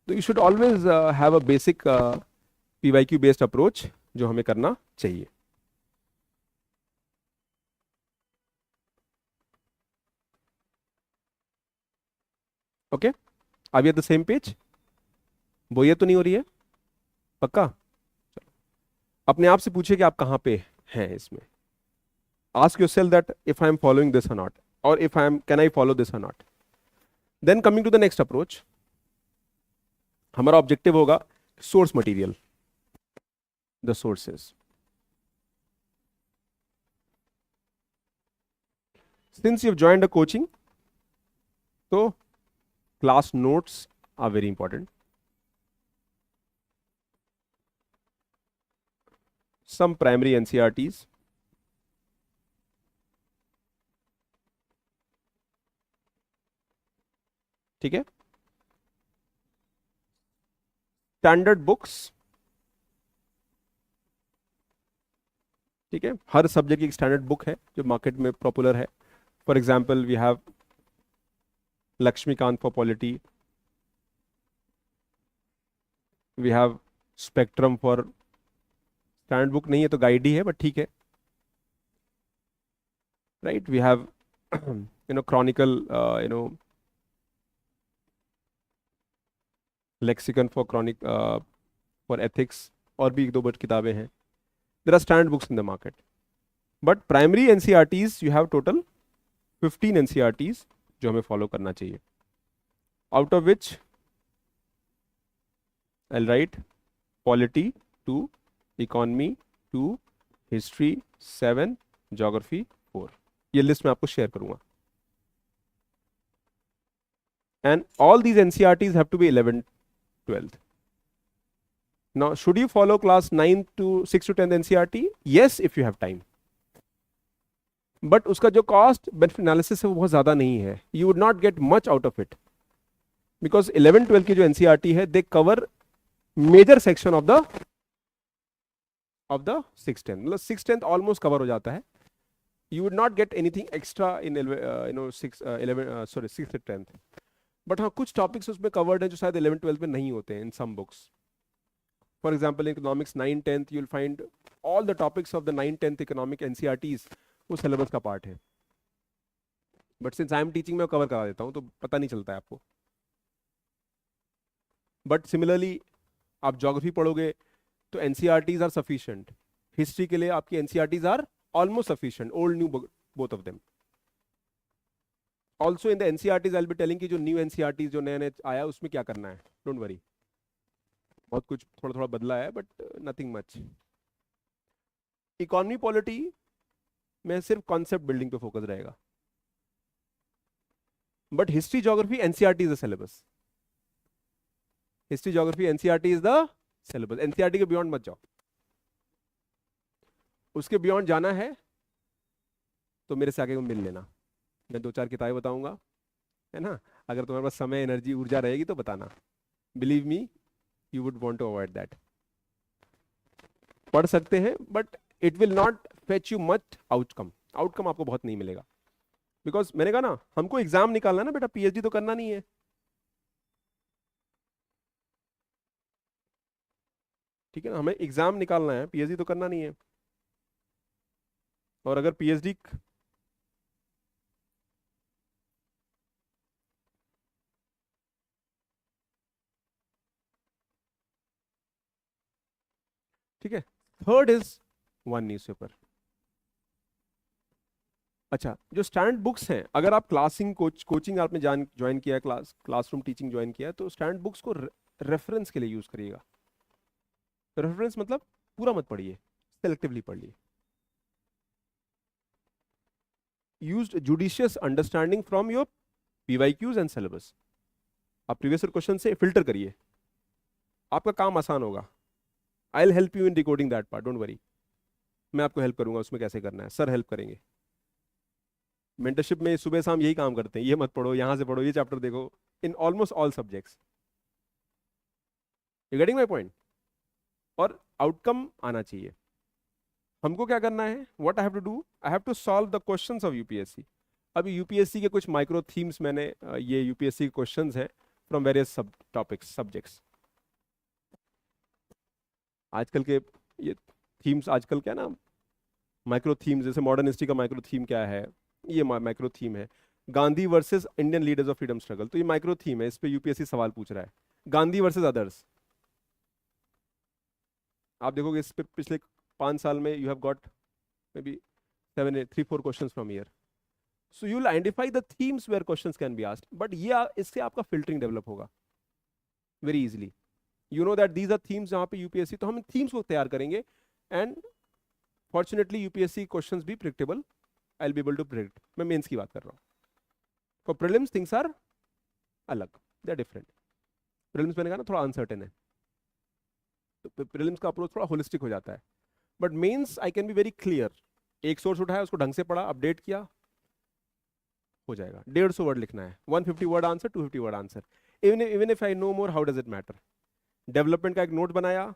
तो you should always have a basic PYQ based approach जो हमें करना चाहिए। Okay, are we at the same page? बोरियत तो नहीं हो रही है? पक्का? अपने आप से पूछिए कि आप कहां पे हैं इसमें। Ask yourself that if I am following this or not, और if I am, can I follow this or not. Then coming to the next approach, हमारा ऑब्जेक्टिव होगा source material, the sources. Since you have joined a coaching, तो class notes are very important. some primary NCERTs, ठीक है, standard books, ठीक है, हर subject की एक standard book है जो मार्केट में पॉपुलर है। For example we have Laxmikanth for polity, we have Spectrum for standard book नहीं है तो गाइड ही है, बट ठीक है, right. We have Chronicle, Lexicon for Chronic for ethics, और भी एक दो बट किताबें हैं. There are standard books in the market. But primary NCERTs you have total 15 NCERTs जो हमें फॉलो करना चाहिए. Out of which I'll write polity 2, economy 2, history 7, geography 4. ये लिस्ट मैं आपको शेयर करूंगा. And all these NCERTs have to be 11th, 12th. Now, should you follow class 9 to 6 to 10th NCERT? Yes, if you have time. But उसका जो cost benefit analysis है वो बहुत ज़्यादा नहीं है. You would not get much out of it. Because 11, 12 की जो NCERT है, they cover major section of the 610. मतलब 610 ऑलमोस्ट कवर हो जाता है. You would not get anything extra in 6th 10th. But हाँ, कुछ टॉपिक्स उसमें कवर्ड हैं जो शायद 11 12 में नहीं होते हैं in some books. For example economics 9 10th you will find all the topics of the 9 10th economic NCERTs वो सिलेबस का पार्ट है. But since I am teaching मैं कवर करा देता हूँ तो पता नहीं चलता है आपको. बट सिमिलरली आप ज्योग्राफी पढ़ोगे तो एनसीईआरटीज आर सफिशिएंट. हिस्ट्री के लिए आपकी NCERTs are almost sufficient, old new both of them. Also in the NCERTs I will be telling कि जो न्यू एनसीईआरटीज जो नया नया आया उसमें क्या करना है. डोंट वरी, बहुत कुछ थोड़ा थोड़ा बदला है but nothing much. Economy polity में सिर्फ कॉन्सेप्ट बिल्डिंग पे फोकस रहेगा. But history geography NCERT is the syllabus. History geography NCERT is the syllabus. NCERT के बियॉन्ड मत जाओ. उसके बियॉन्ड जाना है तो मेरे से आगे मिल लेना. मैं 2-4 किताबें बताऊंगा, है ना. अगर तुम्हारे पास समय, एनर्जी, ऊर्जा रहेगी तो बताना. Believe me, you would want to avoid that. पढ़ सकते हैं but it will not fetch you much outcome. Outcome आपको बहुत नहीं मिलेगा. बिकॉज मैंने कहा ना, हमको एग्जाम निकालना है ना बेटा, पीएचडी तो करना नहीं है. ठीक है ना, हमें एग्जाम निकालना है, पीएचडी तो करना नहीं है. और अगर पीएचडी ठीक है. Third is one newspaper. अच्छा, जो स्टैंड बुक्स हैं, अगर आप कोचिंग आपने ज्वाइन किया है, क्लासरूम टीचिंग ज्वाइन किया है, तो स्टैंड बुक्स को रेफरेंस के लिए यूज करिएगा. रेफरेंस मतलब पूरा मत पढ़िए, सेलेक्टिवली पढ़िए. Used judicious understanding from your PYQs and syllabus. आप प्रीवियस क्वेश्चन से फिल्टर करिए, आपका काम आसान होगा. आई will help you in decoding that part, don't worry. मैं आपको हेल्प करूंगा उसमें कैसे करना है. सर हेल्प करेंगे. मेंटरशिप में सुबह शाम यही काम करते हैं, ये मत पढ़ो, यहां से पढ़ो, ये चैप्टर देखो, in almost all subjects. You getting my point. और आउटकम आना चाहिए. हमको क्या करना है, what I have to do, I have to solve the questions of UPSC. अभी यूपीएससी के कुछ माइक्रो थीम्स मैंने ये यूपीएससी के क्वेश्चंस हैं फ्रॉम वेरियस सब टॉपिक्स सब्जेक्ट्स. आजकल के ये थीम्स, आजकल क्या ना माइक्रो थीम्स, जैसे मॉडर्न हिस्ट्री का माइक्रो थीम क्या है, ये माइक्रो थीम है. Gandhi versus Indian leaders of freedom struggle, तो ये माइक्रो थीम है, इस पे यूपीएससी सवाल पूछ रहा है. गांधी वर्सेस अदर्स, आप देखोगे इस पे पिछले 5 साल में you have got maybe 3-4 questions from here. So you will identify the themes where questions can be asked. But ये इससे आपका फिल्टरिंग डेवलप होगा very easily. You know that these are themes जहां पे यूपीएससी, तो हम themes को तैयार करेंगे. एंड फॉर्चुनेटली यूपीएससी क्वेश्चंस भी predictable, I will be able to predict. मैं मेंस की बात कर रहा हूँ. फॉर प्रीलिम्स थिंग्स आर अलग, दे आर डिफरेंट. प्रीलिम्स मैंने कहा ना थोड़ा अनसर्टेन है, तो प्रीलिम्स का अप्रोच थोड़ा होलिस्टिक हो जाता है. But mains I can be very clear. एक सोर्स उठाया, उसको ढंग से पढ़ा, अपडेट किया, हो जाएगा. 150 वर्ड लिखना है, 150 word answer, 250 word answer. Even if I know more, how does it matter. Development का एक नोट बनाया,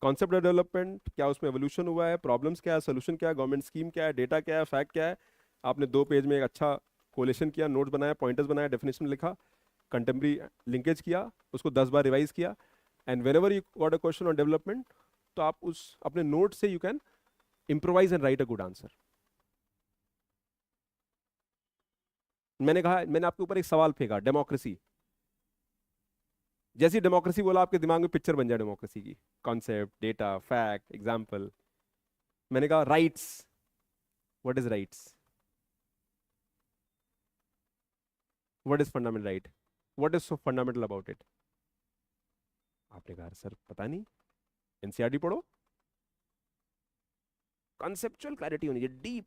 कॉन्सेप्ट ऑफ डेवलपमेंट क्या, उसमें एवोल्यूशन हुआ है, प्रॉब्लम्स क्या है, सोल्यूशन क्या है, गवर्नमेंट स्कीम क्या है, डेटा क्या है, फैक्ट क्या है. आपने 2 पेज में एक अच्छा कोलेशन किया, नोट बनाया, पॉइंटर्स बनाया, डेफिनेशन लिखा, कंटेम्प्रेरी लिंकेज किया, उसको 10 बार रिवाइज किया. And when ever you got a question on development, तो आप उस अपने नोट से you can improvise and right a good answer. मैंने कहा, मैंने आपके ऊपर एक सवाल फेंका, डेमोक्रेसी। जैसी डेमोक्रेसी बोला, आपके दिमाग में पिक्चर बन जाए डेमोक्रेसी की, कॉन्सेप्ट, डेटा, फैक्ट, एग्जाम्पल। मैंने कहा rights, what is rights, what is fundamental right, what is so fundamental about it. आपने कहा सर पता नहीं, एनसीईआरटी पढ़ो। कॉन्सेप्चुअल क्लैरिटी होनी चाहिए, deep.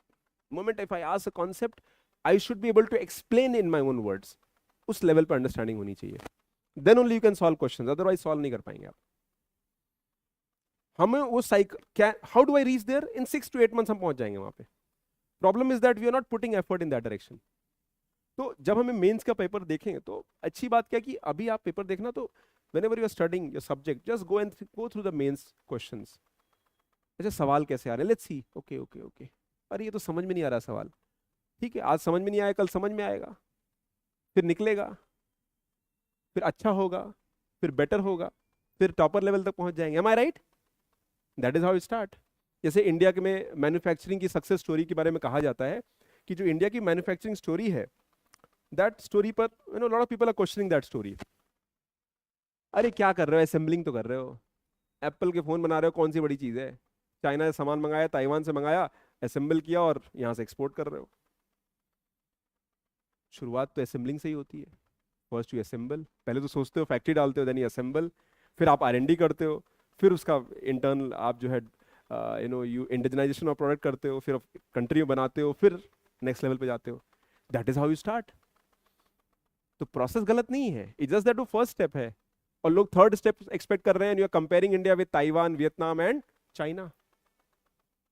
Moment if I ask a concept, I should be able to explain in my own words. उस level पर understanding होनी चाहिए, then only you can solve question, otherwise solve नहीं कर पाएंगे आप। हमें वो साइकिल क्या, how do I reach there, in 6 to 8 months हम पहुंच जाएंगे वहां पे। Problem is that we are not putting effort in that direction. तो जब हमें मेंस का पेपर देखेंगे तो अच्छी बात क्या कि अभी आप पेपर देखना, तो whenever you are studying your subject, just go through the mains questions. अच्छा सवाल कैसे आ रहे हैं, let's see, okay okay okay, अरे ये तो समझ में नहीं आ रहा सवाल, ठीक है, आज समझ में नहीं आया, कल समझ में आएगा, फिर निकलेगा, फिर अच्छा होगा, फिर बेटर होगा, फिर टॉपर लेवल तक पहुंच जाएंगे। Am I right? That is how it start. जैसे इंडिया के में मैन्युफैक्चरिंग की सक्सेस स्टोरी के बारे में कहा जाता है कि जो इंडिया की मैन्युफैक्चरिंग स्टोरी है, दैट स्टोरी पर lot of people are questioning that story. अरे क्या कर रहे हो, असेंबलिंग तो कर रहे हो, एप्पल के फोन बना रहे हो, कौन सी बड़ी चीज है, चाइना से सामान मंगाया, ताइवान से मंगाया, असेंबल किया और यहाँ से एक्सपोर्ट कर रहे हो। शुरुआत तो असेंबलिंग से ही होती है। फर्स्ट यू असेंबल, पहले तो सोचते हो, फैक्ट्री डालते हो, देन यू असेंबल, फिर आप R&D करते हो, फिर उसका इंटरनल आप जो है यू इंडिजनाइजेशन ऑफ प्रोडक्ट करते हो, फिर कंट्री में बनाते हो, फिर नेक्स्ट लेवल पे जाते हो। That is how you start. तो प्रोसेस गलत नहीं है, इट्स जस्ट दैट वो फर्स्ट स्टेप है, और लोग थर्ड स्टेप एक्सपेक्ट कर रहे हैं, and you are comparing India with Taiwan, Vietnam and China.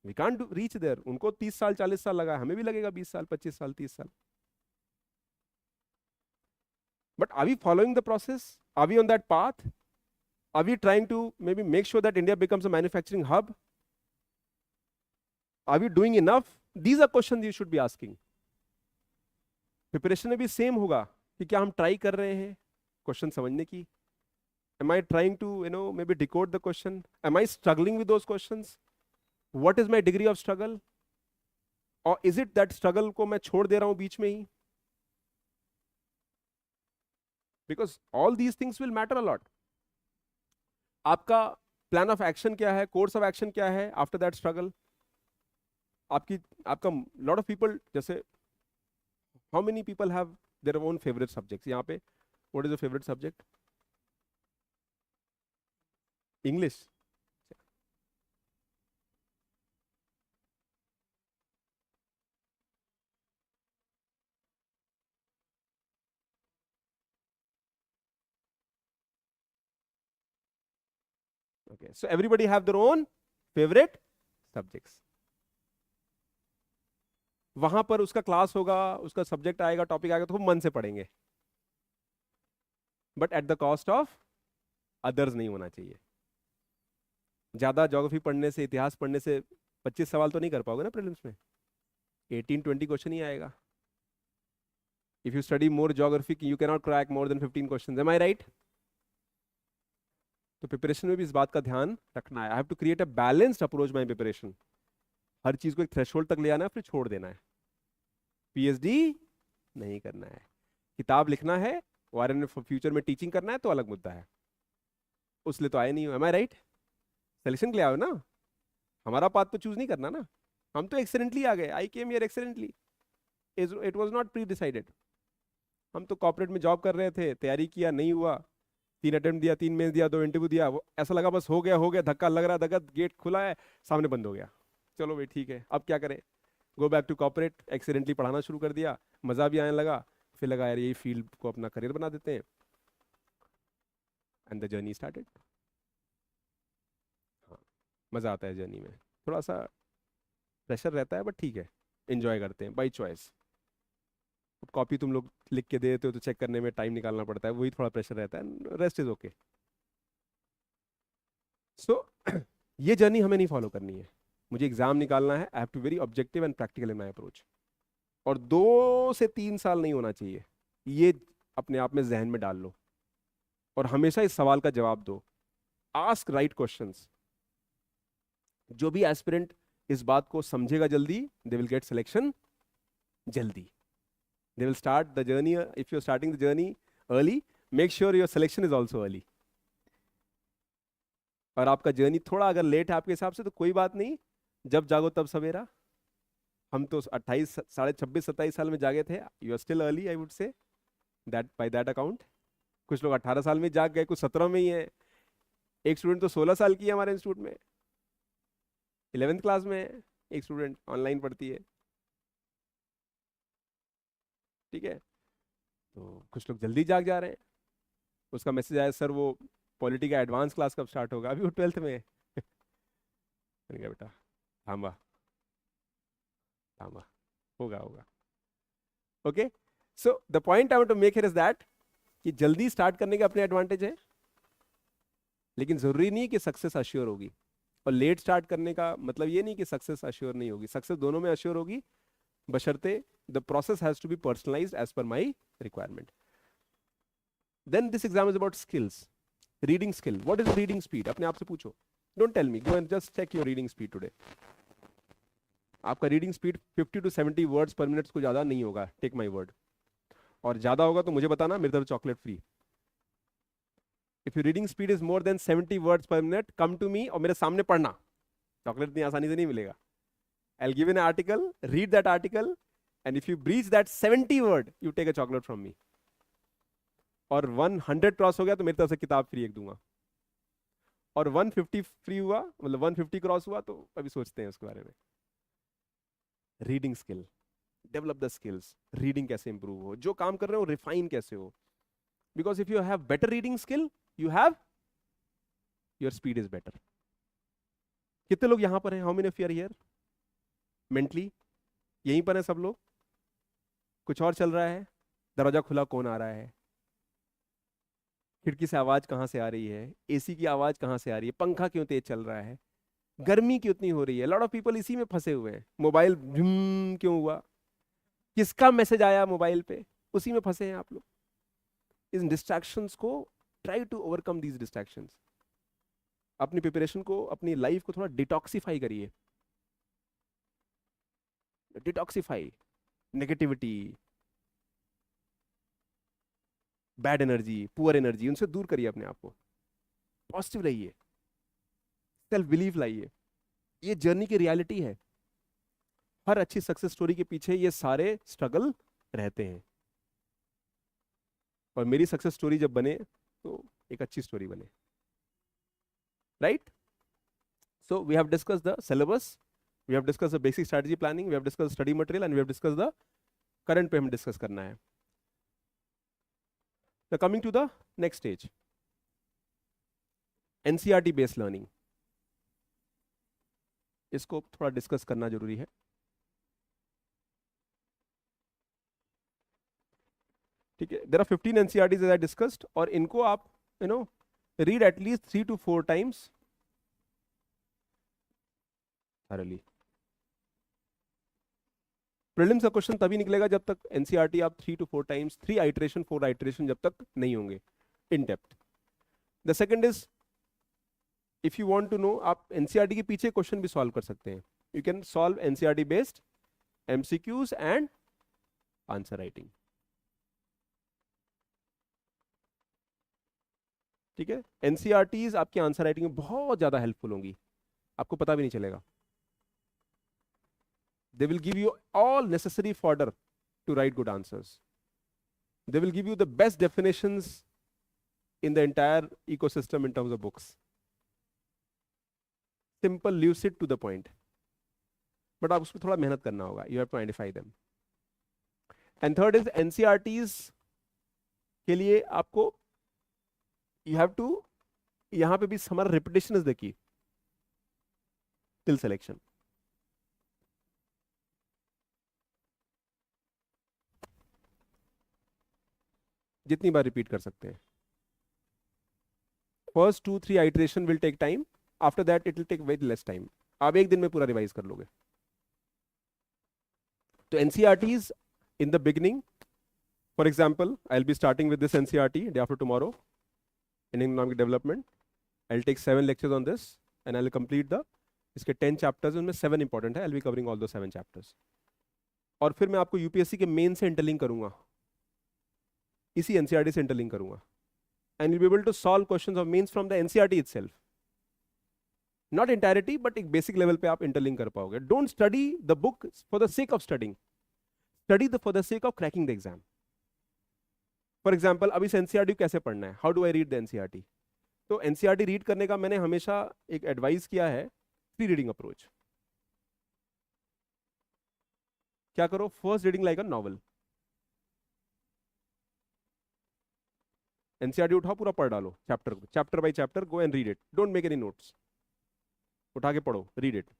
We can't reach there. उनको 30 साल 40 साल लगा, हमें भी लगेगा 20 साल 25 साल 30 साल। But are we following the process, are we on that path, are we trying to maybe make sure that India becomes a manufacturing hub, are we doing enough? These are question you should be asking. Preparation में भी same होगा कि क्या हम try कर रहे हैं question समझने की, am I trying to maybe decode the question, am I struggling with those questions, what is my degree of struggle, or is it that struggle को मैं छोड़ दे रहा हूं बीच में ही? Because all these things will matter a lot. आपका plan of action क्या है, course of action क्या है आफ्टर दैट स्ट्रगल? आपकी आपका लॉट ऑफ पीपल, जैसे how many people have their own favourite subjects यहाँ पे? What is your favourite subject? English. Okay, so everybody have their own favorite subjects. वहां पर उसका क्लास होगा, उसका सब्जेक्ट आएगा, टॉपिक आएगा, तो वो मन से पढ़ेंगे, but at the cost of others नहीं होना चाहिए। ज्यादा ज्योग्राफी पढ़ने से, इतिहास पढ़ने से 25 सवाल तो नहीं कर पाओगे ना प्रीलिम्स में, 18-20 क्वेश्चन ही आएगा। If you study more geography, you can not crack more than 15 question. Am I right? तो प्रिपरेशन में भी इस बात का ध्यान रखना है। I have to create a balanced approach my preparation. हर चीज को एक थ्रेशोल्ड तक ले आना है, फिर छोड़ देना है। पीएचडी नहीं करना है, किताब लिखना है, और फ्यूचर में टीचिंग करना है तो अलग मुद्दा है, उस लिए तो आए नहीं हो। M I right? सिलेक्शन के लिए आओ ना, हमारा पाथ तो चूज नहीं करना ना। हम तो एक्सीडेंटली आ गए, I came here accidentally, it was not predecided. हम तो कॉर्पोरेट में जॉब कर रहे थे, तैयारी किया, नहीं हुआ, 3 अटेम्प्ट दिया, 3 मेंस दिया, 2 इंटरव्यू दिया, वो ऐसा लगा बस हो गया, धक्का लग रहा, धक्का, गेट खुला है, सामने बंद हो गया, चलो भाई ठीक है, अब क्या करें, go back to corporate. Accidentally पढ़ाना शुरू कर दिया, मजा भी आने लगा, फिर लगा यार यही फील्ड को अपना करियर बना देते हैं, एंड द जर्नी स्टार्टेड। हाँ, मजा आता है जर्नी में, थोड़ा सा प्रेशर रहता है, बट ठीक है, एंजॉय करते हैं बाई चॉइस। कॉपी तुम लोग लिख के दे देते हो तो चेक करने में टाइम निकालना पड़ता है, वही थोड़ा प्रेशर रहता है, रेस्ट इज ओके। सो ये जर्नी हमें नहीं फॉलो करनी है। मुझे एग्जाम निकालना है, I have to very objective and practical in my approach, और 2 से 3 साल नहीं होना चाहिए, ये अपने आप में जहन में डाल लो, और हमेशा इस सवाल का जवाब दो आस्क राइट क्वेश्चंस। जो भी एस्पिरेंट इस बात को समझेगा जल्दी, दे विल गेट सिलेक्शन जल्दी। They will start the journey. If you're starting the journey early, make sure your selection is also early. और आपका जर्नी थोड़ा अगर लेट है आपके हिसाब से तो कोई बात नहीं, जब जागो तब सवेरा। हम तो 28 साढ़े 26 27 साल में जागे थे। You are still early, I would say that by that account. कुछ लोग 18 साल में जाग गए, कुछ 17 में ही है। एक स्टूडेंट तो 16 साल की है हमारे इंस्टीट्यूट में, 11th क्लास में है। एक स्टूडेंट ऑनलाइन पढ़ती है, ठीक है। तो कुछ लोग जल्दी जाग जा रहे हैं। उसका मैसेज आया, सर वो पॉलिटी का एडवांस क्लास कब स्टार्ट होगा? अभी वो 12th में है। मैंने कहा बेटा थामा थामा, होगा होगा। Okay, so the point I want to make here is that कि जल्दी स्टार्ट करने के अपने एडवांटेज है, लेकिन जरूरी नहीं कि सक्सेस अश्योर होगी। और लेट स्टार्ट करने का मतलब ये नहीं कि सक्सेस अश्योर नहीं होगी, सक्सेस दोनों में अश्योर होगी, बशर्ते the process has to be personalized as per my requirement. Then this exam is about skills. Reading skill. What is reading speed? अपने आप से पूछो. Don't tell me. Go and just check your reading speed today. आपका reading speed 50 to 70 words per minute को ज्यादा नहीं होगा, take my word. और ज्यादा होगा तो मुझे बताना, मेरी तरफ chocolate free. If you reading speed is more than 70 words per minute, come to me और मेरे सामने पढ़ना। चॉकलेट इतनी आसानी से नहीं मिलेगा। I'll give an article, read that article, and if you breach that 70 word, you take a chocolate from me. और 100 क्रॉस हो गया तो मेरी तरफ से किताब फ्री एक दूंगा। और 150 फ्री हुआ, मतलब 150 क्रॉस हुआ तो अभी सोचते हैं उसके बारे में। Reading skill, develop the skills. Reading कैसे इंप्रूव हो, जो काम कर रहे हो रिफाइन कैसे हो। Because if you have better reading skill, you have your speed is better. कितने लोग यहां पर हैं? How many of you are here mentally? यहीं पर है सब लोग? कुछ और चल रहा है? दरवाजा खुला, कौन आ रहा है? खिड़की से आवाज कहां से आ रही है? एसी की आवाज कहां से आ रही है? पंखा क्यों तेज चल रहा है? गर्मी क्यों इतनी हो रही है? लॉट ऑफ पीपल इसी में फंसे हुए हैं। मोबाइल क्यों हुआ? किसका मैसेज आया मोबाइल पे? उसी में फंसे हैं आप लोग। इन डिस्ट्रैक्शंस को try to overcome these distractions. अपनी प्रिपरेशन को, अपनी लाइफ को थोड़ा डिटॉक्सिफाई करिए। Detoxify negativity, bad energy, poor energy, उनसे दूर करिए अपने आप को। पॉजिटिव रहिए, सेल्फ बिलीव लाइए। ये जर्नी की रियलिटी है। हर अच्छी सक्सेस स्टोरी के पीछे ये सारे स्ट्रगल रहते हैं। और मेरी सक्सेस स्टोरी जब बने तो एक अच्छी स्टोरी बने, right? So we have discussed the syllabus, we have discussed the basic strategy planning, we have discussed study material, and we have discussed the current पे हम डिस्कस करना है। Now coming to the next stage, NCERT based learning, इसको थोड़ा discuss करना जरूरी है। ठीक है, there are 15 NCERTs as I discussed, और इनको आप read at least 3 to 4 times thoroughly। Prelims का क्वेश्चन तभी निकलेगा जब तक एनसीईआरटी आप 3 to 4 टाइम्स, 3 आइटरेशन 4 आइटरेशन जब तक नहीं होंगे in depth. The second is, if you want to know, आप एनसीईआरटी के पीछे क्वेश्चन भी सॉल्व कर सकते हैं। You can solve NCERT based MCQs and answer writing. ठीक है, एनसीईआरटीज आपकी आंसर राइटिंग में बहुत ज्यादा हेल्पफुल होंगी, आपको पता भी नहीं चलेगा। They will give you all necessary fodder to write good answers. They will give you the best definitions in the entire ecosystem in terms of books. Simple, lucid, to the point. But आप उसमें थोड़ा मेहनत करना होगा. You have to identify them. And third is NCERTs के लिए आपको you have to, यहाँ पे भी हमारा repetition is the key till selection. जितनी बार रिपीट कर सकते हैं। First 2-3 iteration will take time, after that it will take very less time. आप एक दिन में पूरा रिवाइज कर लोगे। तो NCERTs in the beginning, for example I will be starting with this NCERT day after tomorrow in economic development, I'll take 7 lectures on this and I'll complete the इसके 10 chapters, उनमें 7 इंपॉर्टेंट है. I'll be covering all those 7 chapters. और फिर मैं आपको UPSC के main से interlink करूंगा, इसी एनसीईआरटी से इंटरलिंक करूंगा. And you'll be able to solve questions of mains from the NCERT itself. Not entirety, but एक बेसिक लेवल पे आप इंटरलिंक कर पाओगे. Don't study the book for the sake of studying, study the for the sake of cracking the exam. For example, अभी से NCERT कैसे पढ़ना है, how do I read the NCERT. तो एनसीईआरटी रीड करने का मैंने हमेशा एक एडवाइस किया है, प्री रीडिंग अप्रोच. क्या करो, first reading like a novel. NCERT उठाओ, पूरा पढ़ डालो, chapter by chapter, go and read it, don't make any notes. उठा के पढ़ो, read it,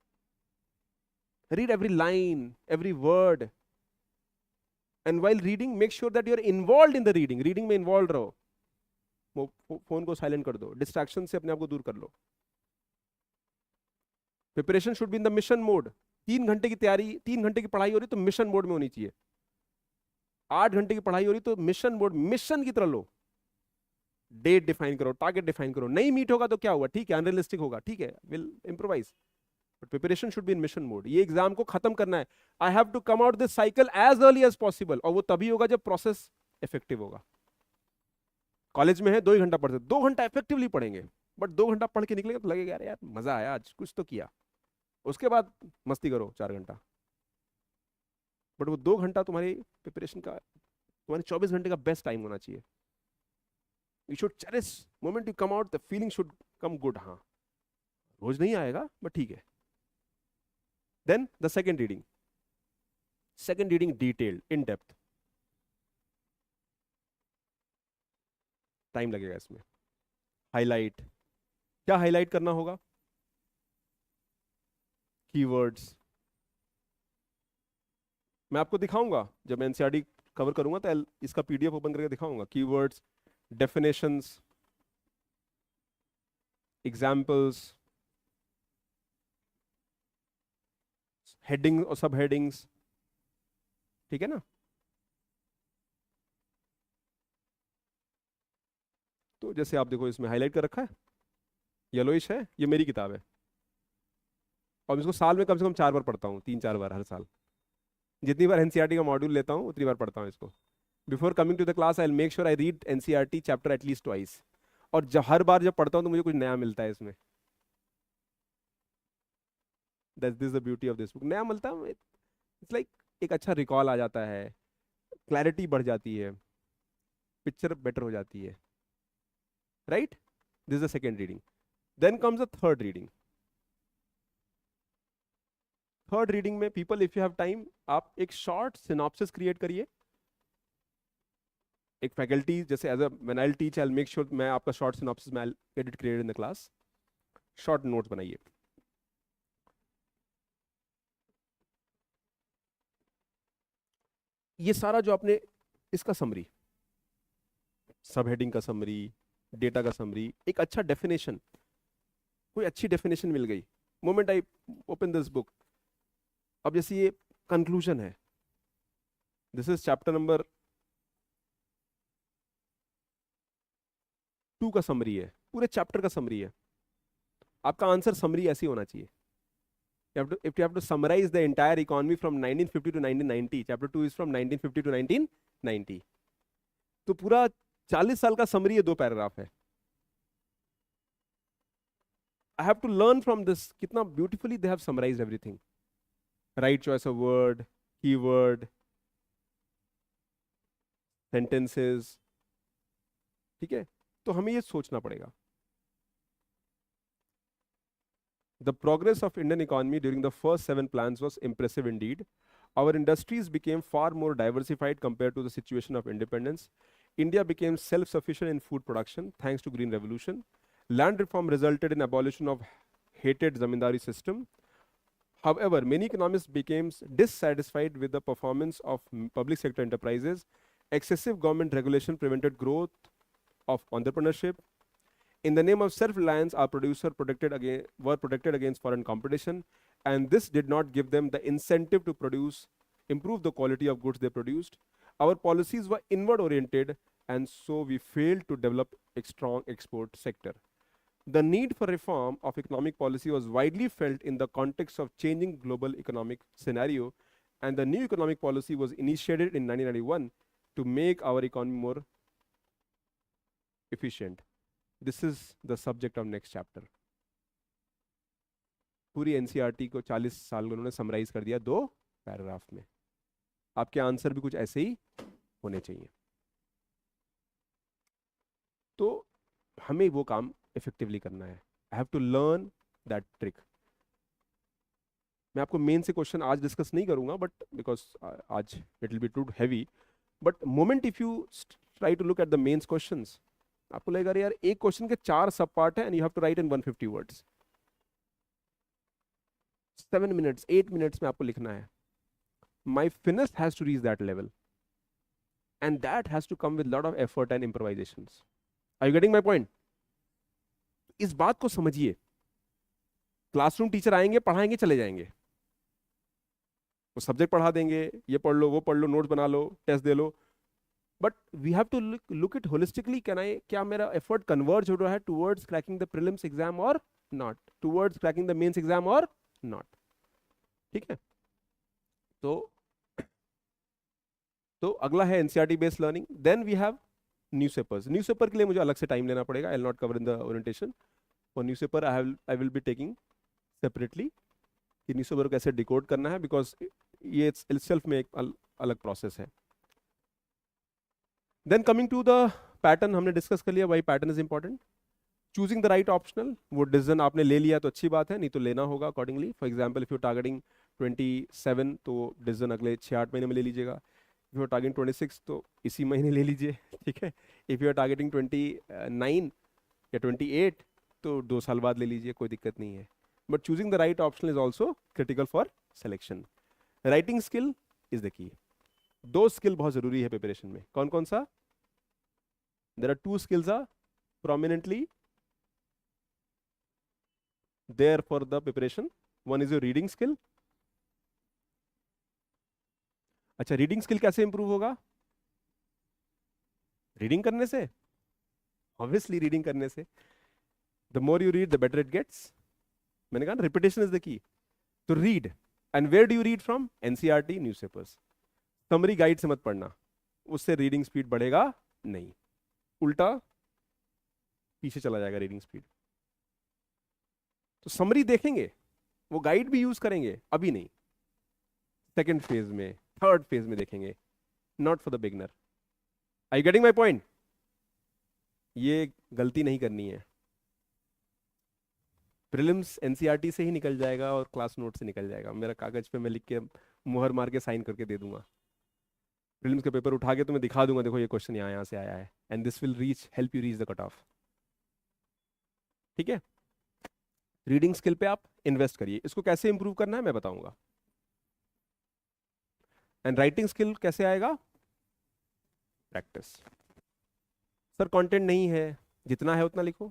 read every line, every word. And while reading make sure that you are involved in the reading. Reading में involve रहो. Phone को silent कर दो, distraction से अपने आप को दूर कर लो. Preparation should be in the mission mode. 3 घंटे की तैयारी, 3 घंटे की पढ़ाई हो रही तो मिशन मोड में होनी चाहिए. 8 घंटे की पढ़ाई हो रही तो मिशन मोड, मिशन की तरह लो. डेट डिफाइन करो, टारगेट डिफाइन करो. नहीं मीट होगा तो क्या हुआ, ठीक है, अनरियलिस्टिक होगा, ठीक है, will improvise. But preparation should be in mission mode. ये एग्जाम को खत्म करना है. I have to come out this cycle as early as possible. और वो तभी होगा जब प्रोसेस इफेक्टिव होगा. कॉलेज में है 2 ही घंटा पढ़ते, 2 घंटा इफेक्टिवली पढ़ेंगे, बट 2 घंटा पढ़ के निकलेगा तो लगेगा यार मजा आया, आज कुछ तो किया. उसके बाद मस्ती करो 4 घंटा. बट वो 2 घंटा तुम्हारी प्रिपरेशन का, तुम्हारे 24 घंटे का बेस्ट टाइम होना चाहिए. You should cherish moment you come out, the feeling should come good. हाँ, रोज नहीं आएगा बट ठीक है. Then the second reading detailed, in depth. Time लगेगा इसमें. हाईलाइट, क्या हाईलाइट करना होगा, कीवर्ड्स. मैं आपको दिखाऊंगा जब मैं एनसीईआरटी कवर करूंगा तो इसका पीडीएफ ओपन करके दिखाऊंगा. कीवर्ड्स, डेफिनेशंस, एग्जाम्पल्स, हेडिंग और सब हेडिंग्स. ठीक है ना. तो जैसे आप देखो, इसमें हाईलाइट कर रखा है, येलोइश है, ये मेरी किताब है. और मैं इसको साल में कम से कम 4 बार पढ़ता हूँ, 3-4 बार हर साल. जितनी बार एनसीईआरटी का मॉड्यूल लेता हूँ उतनी बार पढ़ता हूँ इसको. Before coming to the class I will make sure I read NCERT chapter at least twice. और जब हर बार जब पढ़ता हूँ तो मुझे कुछ नया मिलता है इसमें. That's this the beauty of this book. नया मिलता है, इट्स लाइक एक अच्छा रिकॉल आ जाता है, क्लैरिटी बढ़ जाती है, पिक्चर बेटर हो जाती है. Right, this is the second reading. Then comes the third reading. Third reading में people, if you have time, आप एक शॉर्ट सिनॉप्सिस क्रिएट करिए. एक फैकल्टी जैसे as a when I will teach, I will make sure मैं आपका short synopsis में get it created in the class. Short notes बनाइए. ये सारा जो आपने, इसका समरी, सब हेडिंग का समरी, डेटा का समरी, एक अच्छा डेफिनेशन, कोई अच्छी डेफिनेशन मिल गई moment I open this book. अब जैसे ये कंक्लूजन है, दिस इज चैप्टर नंबर 2 का समरी है, पूरे चैप्टर का समरी है. आपका आंसर समरी ऐसी होना चाहिए. if you have to summarize the entire economy from 1950 to 1990, chapter 2 is from 1950 to 1990. तो पूरा 40 साल का समरी ये 2 पैराग्राफ है. I have to learn from this, कितना beautifully they have summarized everything. Right choice of word, keyword, sentences. ठीक है, तो हमें ये सोचना पड़ेगा. The progress of Indian economy during the first 7 plans was impressive indeed. Our industries became far more diversified compared to the situation of independence. India became self-sufficient in food production thanks to Green Revolution. Land reform resulted in abolition of hated zamindari system. However, many economists became dissatisfied with the performance of public sector enterprises. Excessive government regulation prevented growth of entrepreneurship. In the name of self-reliance, our producers were protected against foreign competition, and this did not give them the incentive to improve the quality of goods they produced. Our policies were inward-oriented, and so we failed to develop a strong export sector. The need for reform of economic policy was widely felt in the context of changing global economic scenario, and the new economic policy was initiated in 1991 to make our economy more efficient. This is the subject of next chapter. पूरी NCERT को 40 साल उन्होंने summarise कर दिया 2 paragraph में. आपके answer भी कुछ ऐसे ही होने चाहिए. तो हमें वो काम इफेक्टिवली करना है. I have to learn that trick. मैं आपको मेन से क्वेश्चन आज डिस्कस नहीं करूंगा, बट बिकॉज आज it will be too heavy. But moment if you try to look at the mains questions, आपको लगेगा यार एक क्वेश्चन के 4 सब पार्ट है and you have to write in 150 words. 7 minutes 8 minutes में आपको लिखना है. My finish has to reach that level, and that has to come with lot of effort and improvisations. Are you getting my point? इस बात को समझिए. Classroom teacher आएंगे, पढ़ाएंगे, चले जाएंगे. वो सब्जेक्ट पढ़ा देंगे, ये पढ़ लो, वो पढ़ लो, नोट्स बना लो, टेस्ट दे लो. But we have to look it holistically. क्या मेरा एफर्ट कन्वर्ज हो रहा है towards cracking the prelims exam or not, towards cracking the mains exam or not. ठीक है. तो अगला है NCERT based learning. Then we have newspapers. Newspaper के लिए मुझे अलग से टाइम लेना पड़ेगा. I will not cover in the orientation. For newspaper I will be taking separately कि न्यूज़पेपर को कैसे डिकोड करना है, बिकॉज ये इटसेल्फ में एक अलग प्रोसेस है. Then coming to the pattern, हमने डिस्कस कर लिया भाई pattern is important. Choosing the right optional, वो डिसीजन आपने ले लिया तो अच्छी बात है, नहीं तो लेना होगा accordingly. For example if you targeting 27 तो डिसीजन अगले 6-8 महीने में ले लीजिएगा. इफ यू आर टारगेटिंग 26 तो इसी महीने ले लीजिए. ठीक है. इफ यू आर टारगेटिंग 29 या 28 तो 2 साल बाद ले लीजिए, कोई दिक्कत नहीं है. But choosing the right option is also critical for selection. Writing skill is the की. 2 स्किल बहुत जरूरी है प्रिपरेशन में. कौन कौन सा? There are 2 skills are prominently there for the preparation. One is your reading skill. अच्छा, रीडिंग स्किल कैसे इंप्रूव होगा? रीडिंग करने से. ऑब्वियसली रीडिंग करने से. The more you read the better it gets. मैंने कहा रिपीटेशन इज द की. तो read. And where do you read from? NCERT newspapers. Summary guide से मत पढ़ना, उससे रीडिंग स्पीड बढ़ेगा नहीं, उल्टा पीछे चला जाएगा रीडिंग स्पीड. तो समरी देखेंगे, वो गाइड भी यूज करेंगे, अभी नहीं, सेकेंड फेज में, थर्ड फेज में देखेंगे. Not for the beginner. I you getting my point? ये गलती नहीं करनी है. प्रीलिम्स एनसीईआरटी से ही निकल जाएगा और क्लास नोट से निकल जाएगा. मेरा कागज पे मैं लिख के मुहर मार के साइन करके दे दूंगा. प्रीलिम्स का पेपर उठा के तो मैं दिखा दूंगा, देखो ये क्वेश्चन यहाँ से आया है, and this will help you reach the cut of. ठीक है. रीडिंग स्किल पे आप इन्वेस्ट करिए. इसको कैसे इंप्रूव करना है मैं बताऊंगा. एंड राइटिंग स्किल कैसे आएगा? प्रैक्टिस. सर कंटेंट नहीं है, जितना है उतना लिखो.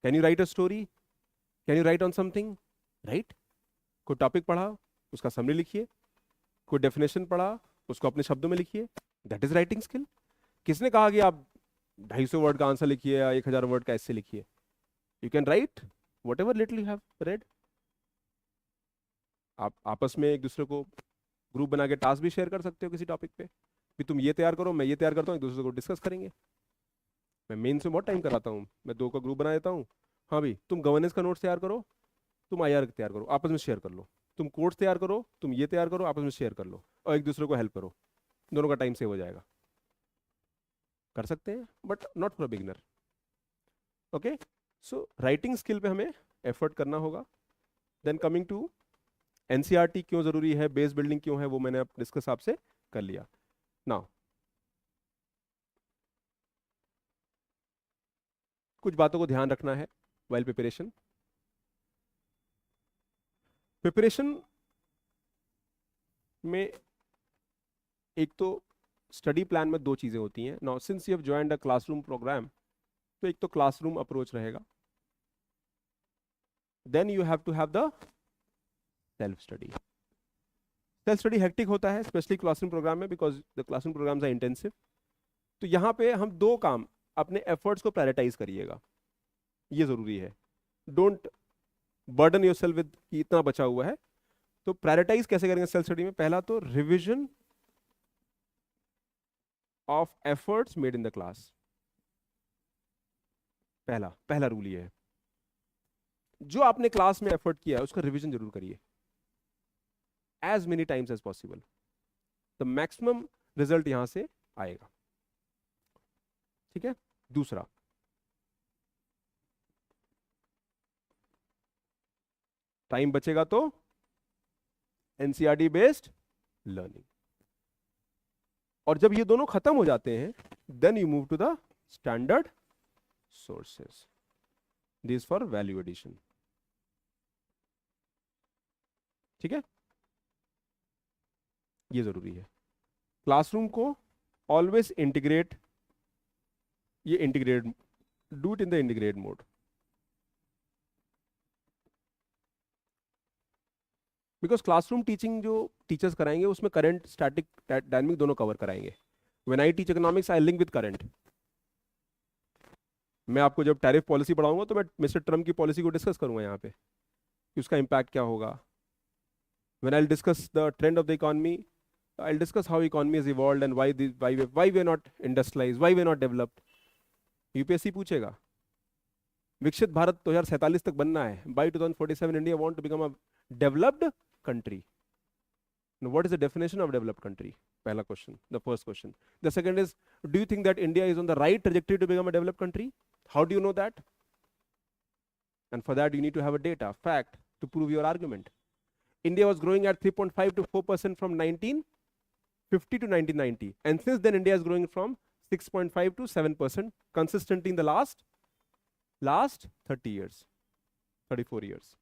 Can you right a story? Can you right on something? Right. कोई टॉपिक पढ़ा, उसका समरी लिखिए. कोई डेफिनेशन पढ़ा, उसको अपने शब्दों में लिखिए. That is writing skill. किसने कहा कि आप 250 वर्ड का आंसर लिखिए या 1000 वर्ड का ऐसे लिखिए? You can write what ever little you have read. आप आपस में एक दूसरे को ग्रुप बना के टास्क भी शेयर कर सकते हो किसी टॉपिक पे. भी तुम ये तैयार करो, मैं ये तैयार करता हूँ, एक दूसरे को डिस्कस करेंगे. मैं मेन से बहुत टाइम कराता हूँ, मैं 2 का ग्रुप बना देता हूँ. हाँ भाई, तुम गवर्नेंस का नोट तैयार करो, तुम आईआर तैयार करो, आपस में शेयर कर लो. तुम कोर्स तैयार करो, तुम ये तैयार करो, आपस में शेयर कर लो, और एक दूसरे को हेल्प करो. दोनों का टाइम सेव हो जाएगा. कर सकते हैं, but not for a beginner. Okay. So writing skill पे हमें एफर्ट करना होगा. देन कमिंग टू एनसीईआरटी क्यों जरूरी है, बेस बिल्डिंग क्यों है, वो मैंने अब डिस्कस आपसे कर लिया. नाउ कुछ बातों को ध्यान रखना है वाइल प्रिपरेशन. प्रिपरेशन में एक तो स्टडी प्लान में 2 चीजें होती हैं. Now since you have joined a classroom program, तो एक तो क्लासरूम अप्रोच रहेगा. Then you have to have the self study. Self study hectic होता है स्पेशली क्लासरूम प्रोग्राम में, because the classroom programs are intensive. तो यहाँ पे हम 2 काम अपने एफर्ट्स को प्रायोरिटाइज करिएगा, ये जरूरी है। Don't burden your self with कि इतना बचा हुआ है। तो प्रायोरिटाइज कैसे करेंगे सेल्फ स्टडी में? पहला तो revision of efforts made in the class, पहला पहला रूल ये है, जो आपने क्लास में एफर्ट किया है उसका रिवीजन जरूर करिए as many times as possible, तो मैक्सिमम रिजल्ट यहां से आएगा। ठीक है। दूसरा, टाइम बचेगा तो एनसीईआरटी बेस्ड लर्निंग, और जब ये दोनों खत्म हो जाते हैं then you move to the standard sources, this for value addition. ठीक है, ये जरूरी है। क्लासरूम को ऑलवेज इंटीग्रेट, ये integrate, do it in the integrate mode. Because classroom teaching जो टीचर्स कराएंगे उसमें करंट, स्टैटिक, डायनेमिक दोनों कवर कराएंगे। When I teach economics I link with current. मैं आपको जब टैरिफ पॉलिसी पढ़ाऊंगा तो मैं मिस्टर ट्रम्प की पॉलिसी को डिस्कस करूंगा यहाँ पे कि उसका इम्पैक्ट क्या होगा। When I discuss the trend of the economy, I discuss how economy is evolved and why we are not industrialised, why we are not developed. UPSC पूछेगा विकसित भारत 2047 तक बनना है, by 2047 India want to become a developed country. Now, what is the definition of developed country? Pehla question, the first question. The second is, do you think that India is on the right trajectory to become a developed country? How do you know that? And for that, you need to have a data, fact, to prove your argument. India was growing at 3.5 to 4% from 1950 to 1990. And since then, India is growing from 6.5 to 7% consistently in the last 30 years, 34 years.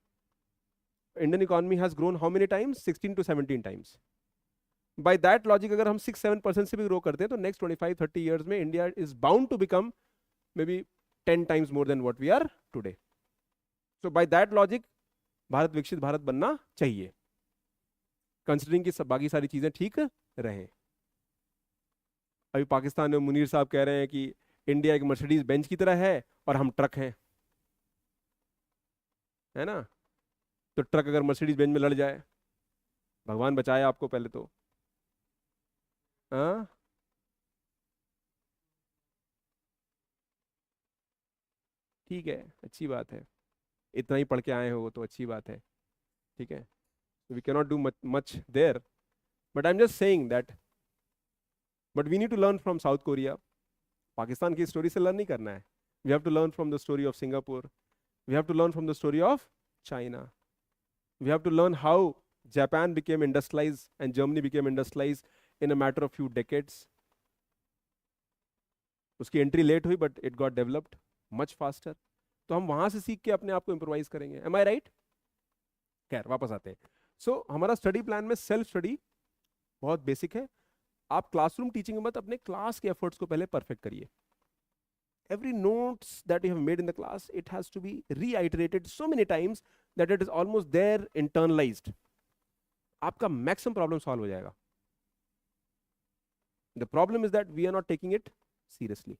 Indian economy has grown how many times? 16 to 17 times. By that logic, अगर हम 6-7% से भी grow करते हैं तो next 25-30 years में India is bound to become maybe 10 times more than what we are today. So by that logic, Bharat विकसित भारत बनना चाहिए, कंसिडरिंग कि बाकी सारी चीजें ठीक रहें। अभी पाकिस्तान में मुनीर साहब कह रहे हैं कि इंडिया एक मर्सिडीज बेंच की तरह है और हम ट्रक हैं, है ना? तो ट्रक अगर मर्सिडीज बेंच में लड़ जाए, भगवान बचाए आपको पहले तो। हाँ, ठीक है, अच्छी बात है, इतना ही पढ़ के आए हो तो अच्छी बात है। ठीक है, we can not do much there, but I am just saying that, but we need to learn from South Korea. Pakistan की स्टोरी से लर्न नहीं करना है, we have to learn from the story of Singapore, we have to learn from the story of China, we have to learn how Japan became industrialized and Germany became industrialized in a matter of few decades. उसकी entry late हुई but it got developed much faster. तो हम वहां से सीख के अपने आप को इंप्रोवाइज करेंगे। M I right? खैर, वापस आते हैं। सो हमारा स्टडी प्लान में सेल्फ स्टडी बहुत बेसिक है। आप क्लासरूम टीचिंग में मत, अपने क्लास के एफर्ट्स को पहले परफेक्ट करिए। Every notes that you have made in the class, it has to be reiterated so many times that it is almost there internalized. आपका maximum problem solve हो जाएगा। The problem is that we are not taking it seriously.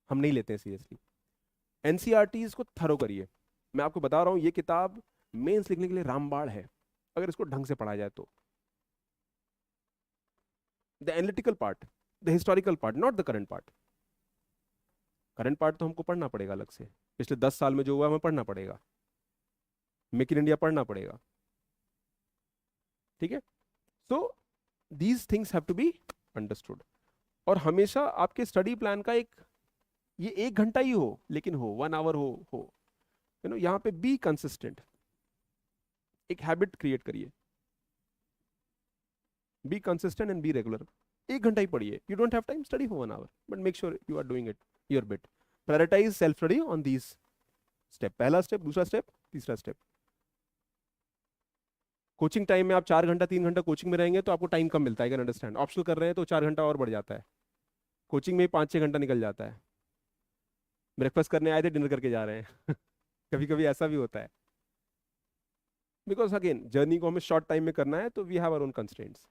हम नहीं लेते हैं seriously. NCERTs को thorough करिए। मैं आपको बता रहा हूं, ये किताब मेंस लिखने के लिए रामबाण है अगर इसको ढंग से पढ़ा जाए तो। The analytical part, the historical part, not the current part. Current part तो हमको पढ़ना पड़ेगा अलग से, पिछले 10 साल में जो हुआ हमें पढ़ना पड़ेगा, मेक इन इंडिया पढ़ना पड़ेगा। ठीक है, so these things have to be understood. और हमेशा आपके स्टडी प्लान का एक, ये 1 घंटा ही हो लेकिन हो, 1 आवर हो यू नो, यहां पे बी कंसिस्टेंट, एक हैबिट क्रिएट करिए, be consistent and be regular. 1 घंटा ही पढ़िए, you don't have time, study for 1 hour, but make sure you are doing it your bit. Prioritise self study on these step, पहला step, दूसरा step, तीसरा step. Coaching time में आप 4 घंटा 3 घंटा कोचिंग में रहेंगे तो आपको टाइम कम मिलता है, कैन अंडरस्टैंड। ऑप्शनल कर रहे हैं तो 4 घंटा और बढ़ जाता है, कोचिंग में 5-6 घंटा निकल जाता है। ब्रेकफास्ट करने आए थे, डिनर करके जा रहे हैं कभी कभी ऐसा भी होता है, बिकॉज अगेन जर्नी को हमें शॉर्ट टाइम में करना है तो we have our own constraints.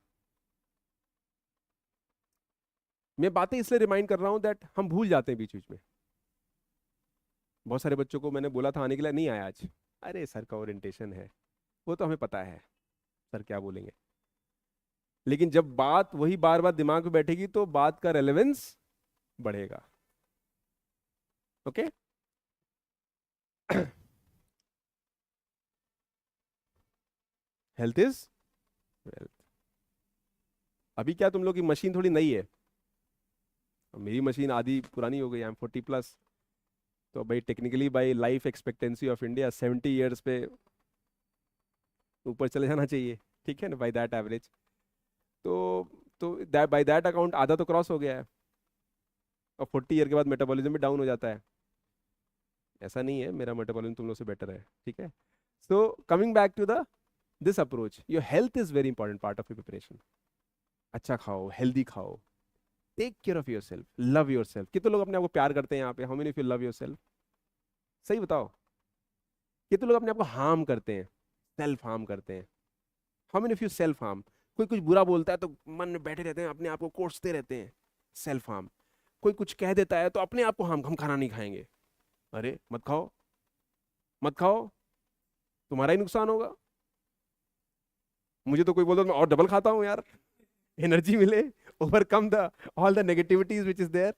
मैं बातें इसलिए रिमाइंड कर रहा हूँ दैट हम भूल जाते हैं बीच बीच में। बहुत सारे बच्चों को मैंने बोला था आने के लिए, नहीं आया आज। अरे सर का ओरिएंटेशन है, वो तो हमें पता है सर क्या बोलेंगे। लेकिन जब बात वही बार बार दिमाग में बैठेगी तो बात का रेलेवेंस बढ़ेगा। ओके। Health is wealth. अभी क्या तुम लोग की मशीन थोड़ी नई है, मेरी मशीन आधी पुरानी हो गई, आई एम 40+। तो भाई technically by life expectancy of India 70 years पे ऊपर चले जाना चाहिए, ठीक है ना, बाई दैट एवरेज। तो बाई दैट अकाउंट आधा तो क्रॉस हो गया है। और 40 ईयर के बाद मेटाबॉलिज्म भी डाउन हो जाता है। ऐसा नहीं है मेरा मेटाबॉलिज्म तुम लोग से बेटर है, ठीक है। So coming back to the this approach, your health is very important part of your preparation. अच्छा खाओ, हेल्दी खाओ, take care of yourself, love yourself. कितने लोग अपने आप को प्यार करते हैं यहाँ पे? How many of you love your self? सही बताओ। कितने लोग अपने आप को हार्म करते हैं, सेल्फ हार्म करते हैं? How many of you self harm? कोई कुछ बुरा बोलता है तो मन में बैठे रहते हैं, अपने आप को कोसते रहते हैं, सेल्फ हार्म। कोई कुछ कह देता है तो अपने आप को हम खाना नहीं खाएंगे। अरे मत खाओ, मत खाओ, तुम्हारा ही नुकसान होगा। मुझे तो कोई बोलता है, मैं और डबल खाता हूँ यार, एनर्जी मिले, overcome the all the negativities which is there.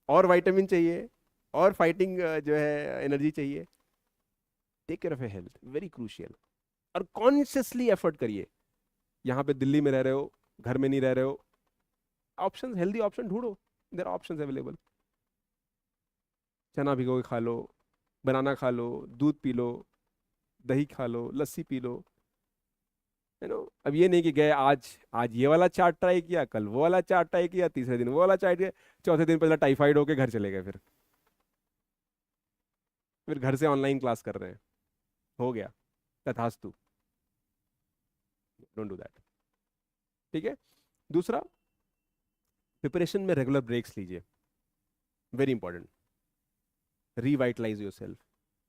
और विटामिन चाहिए, और फाइटिंग जो है एनर्जी चाहिए। Take care of your health, very crucial. और कॉन्शियसली एफर्ट करिए। यहाँ पे दिल्ली में रह रहे हो, घर में नहीं रह रहे हो, ऑप्शन, हेल्दी ऑप्शन ढूंढो। There are options available. चना भिगो के खा लो, बनाना खा लो, दूध पी लो, दही खा लो, लस्सी पी लो, है नो। अब ये नहीं कि गए आज आज ये वाला चाट ट्राई किया, कल वो वाला चाट ट्राई किया, तीसरे दिन वो वाला चाट किया, चौथे दिन पहले टाइफाइड होके घर चले गए, फिर घर से ऑनलाइन क्लास कर रहे हैं, हो गया तथास्तु। डोंट डू दैट, ठीक है। दूसरा, प्रिपरेशन में रेगुलर ब्रेक्स लीजिए, very important. Revitalise yourself,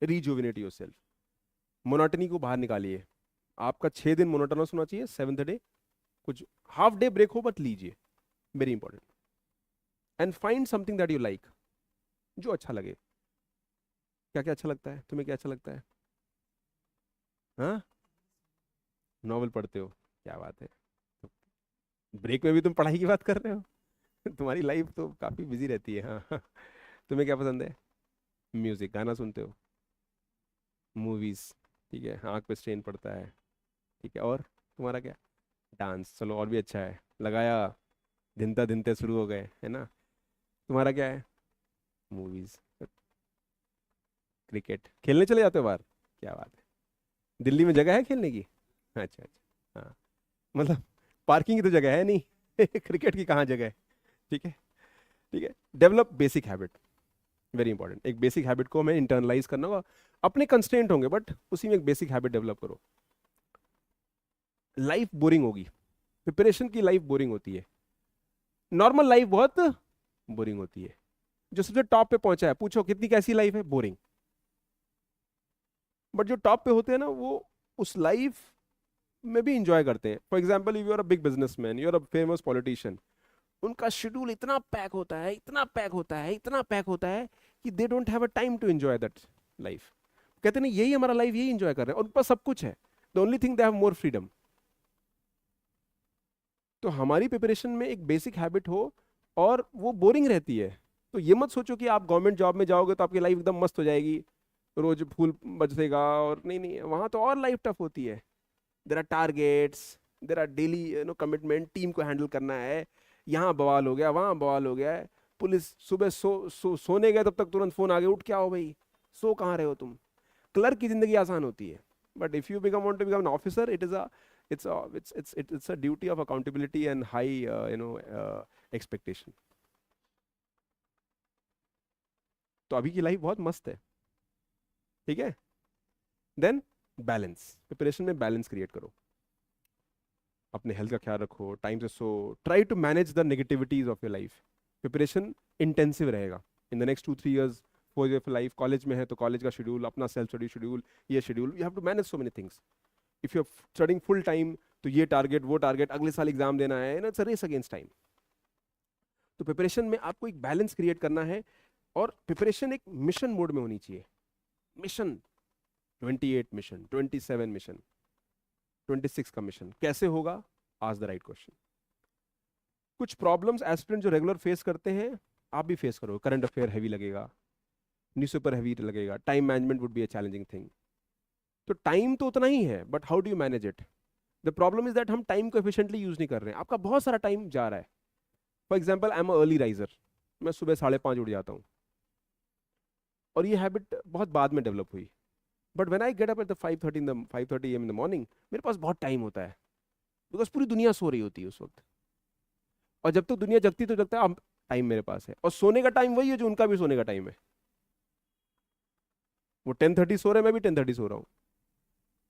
rejuvenate yourself. Monotony को बाहर निकालिए। आपका 6 दिन मोनोटोनस होना चाहिए, 7th डे कुछ हाफ डे ब्रेक हो बट लीजिए, very important. And find something that you like, जो अच्छा लगे। क्या क्या अच्छा लगता है तुम्हें? क्या अच्छा लगता है? हाँ, नॉवल पढ़ते हो, क्या बात है। तो ब्रेक में भी तुम पढ़ाई की बात कर रहे हो। तुम्हारी लाइफ तो काफी बिजी रहती है, हाँ। तुम्हें क्या पसंद है? म्यूजिक, गाना सुनते हो, मूवीज, ठीक है, आंख पे स्ट्रेन पड़ता है, ठीक है। और तुम्हारा क्या? डांस, चलो और भी अच्छा है, लगाया, धिनता धिनते शुरू हो गए, है ना। तुम्हारा क्या है? मूवीज, क्रिकेट खेलने चले जाते हो बाहर, क्या बात है। दिल्ली में जगह है खेलने की? अच्छा अच्छा, हाँ। मतलब पार्किंग की तो जगह है नहीं, क्रिकेट की कहाँ जगह है, ठीक है। ठीक है, develop basic habit, very important. एक बेसिक हैबिट को हमें इंटरनलाइज करना होगा। अपने कंस्ट्रेंट होंगे बट उसी में एक बेसिक हैबिट डेवलप करो। लाइफ बोरिंग होगी, प्रिपरेशन की लाइफ बोरिंग होती है, नॉर्मल लाइफ बहुत बोरिंग होती है। जो सबसे टॉप पे पहुंचा है, पूछो कितनी कैसी लाइफ है, बोरिंग। बट जो टॉप पे होते हैं ना, वो उस लाइफ में भी इंजॉय करते हैं। For example, you are a big businessman, you are a famous politician, उनका शेड्यूल इतना पैक होता है, इतना पैक होता है, इतना पैक होता है कि they don't have a time to enjoy that life. कहते नहीं यही हमारा लाइफ, यही एंजॉय कर रहे हैं, और उनके पास सब कुछ है। The only thing they have more freedom. तो हमारी प्रिपरेशन में एक बेसिक हैबिट हो, और वो बोरिंग रहती है। तो ये मत सोचो कि आप गवर्नमेंट जॉब में जाओगे तो आपकी लाइफ एकदम मस्त हो जाएगी, रोज फूल बरसेगा, और नहीं नहीं, वहां तो और लाइफ टफ होती है। There are targets, there are daily commitment, team को हैंडल करना है। यहाँ बवाल हो गया, वहाँ बवाल हो गया है, पुलिस सुबह सोने गए तब तक तुरंत फोन आ गया, उठ क्या हो भाई, सो कहाँ रहे हो तुम। क्लर्क की जिंदगी आसान होती है, but if you become want to become an officer, it is a it's a duty of accountability and high expectation. तो अभी की लाइफ बहुत मस्त है, ठीक है। देन बैलेंस, प्रिपरेशन में बैलेंस क्रिएट करो। अपने हेल्थ का ख्याल रखो, टाइम से सो, try to manage the negativities of your life. Preparation intensive रहेगा in the next 2-3 years, 4 year of life. College में है तो कॉलेज का शेड्यूल, अपना सेल्फ स्टडी शेड्यूल, ये schedule, you have to manage so many things. If you are studying full time, तो ये target वो टारगेट, अगले साल एग्जाम देना है ना, it's a race against time. तो प्रिपरेशन में आपको एक बैलेंस क्रिएट करना है, और प्रिपरेशन एक मिशन मोड में होनी चाहिए। मिशन, 28 मिशन, 27 मिशन, 26 का मिशन कैसे होगा? आज द राइट क्वेश्चन। कुछ प्रॉब्लम्स एस्पिरेंट जो रेगुलर फेस करते हैं, आप भी फेस करो। करंट अफेयर हैवी लगेगा, न्यूज़पेपर हैवी लगेगा, time management would be a challenging thing. तो टाइम तो उतना ही है, but how do you manage it? The problem is that हम टाइम को एफिशिएंटली यूज नहीं कर रहे हैं। आपका बहुत सारा टाइम जा रहा है। For example, I am early riser, मैं सुबह 5:30 उठ जाता हूँ, और ये हैबिट बहुत बाद में डेवलप हुई। But when I get up at the 5:30 AM in the morning, मेरे पास बहुत टाइम होता है, बिकॉज पूरी दुनिया सो रही होती है उस वक्त। और जब तक दुनिया जगती तो जगता है, टाइम मेरे पास है। और सोने का टाइम वही है जो उनका भी सोने का टाइम है। वो 10:30 सो रहे हैं, मैं भी 10:30 सो रहा हूँ,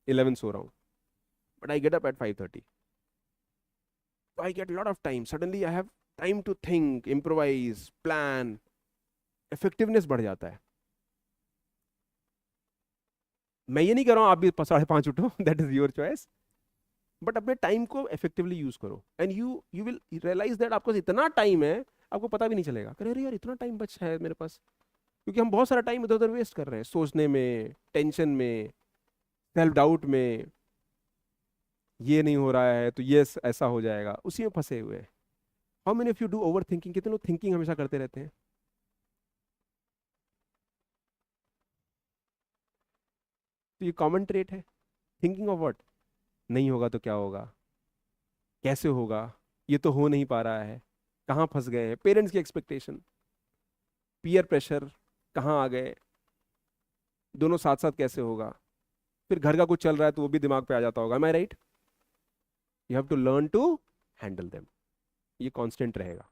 11 सो रहा हूँ, but I get up at 5:30। So I get a lot of time. Suddenly I have time to think, improvise, plan. Effectiveness बढ़ जाता है। मैं ये नहीं कर रहा हूँ आप भी 5:30 उठो, that is your choice, but अपने टाइम को इफेक्टिवली यूज करो, and you will realise that आपको इतना टाइम है, आपको पता भी नहीं चलेगा। अरे यार, इतना टाइम बच है मेरे पास, क्योंकि हम बहुत सारा टाइम इधर उधर वेस्ट कर रहे हैं, सोचने में, टेंशन में, सेल्फ डाउट में। ये नहीं हो रहा है तो ये ऐसा हो जाएगा, उसी में फंसे हुए हैं। How many of you do over thinking? कितने लोग थिंकिंग हमेशा करते रहते हैं? तो ये कॉमन ट्रेट है। Thinking of what? नहीं होगा तो क्या होगा, कैसे होगा, ये तो हो नहीं पा रहा है, कहाँ फंस गए हैं, पेरेंट्स की एक्सपेक्टेशन, पीयर प्रेशर, कहाँ आ गए, दोनों साथ साथ कैसे होगा, फिर घर का कुछ चल रहा है तो वो भी दिमाग पे आ जाता होगा। Am I right? You have to learn to handle them. ये कांस्टेंट रहेगा।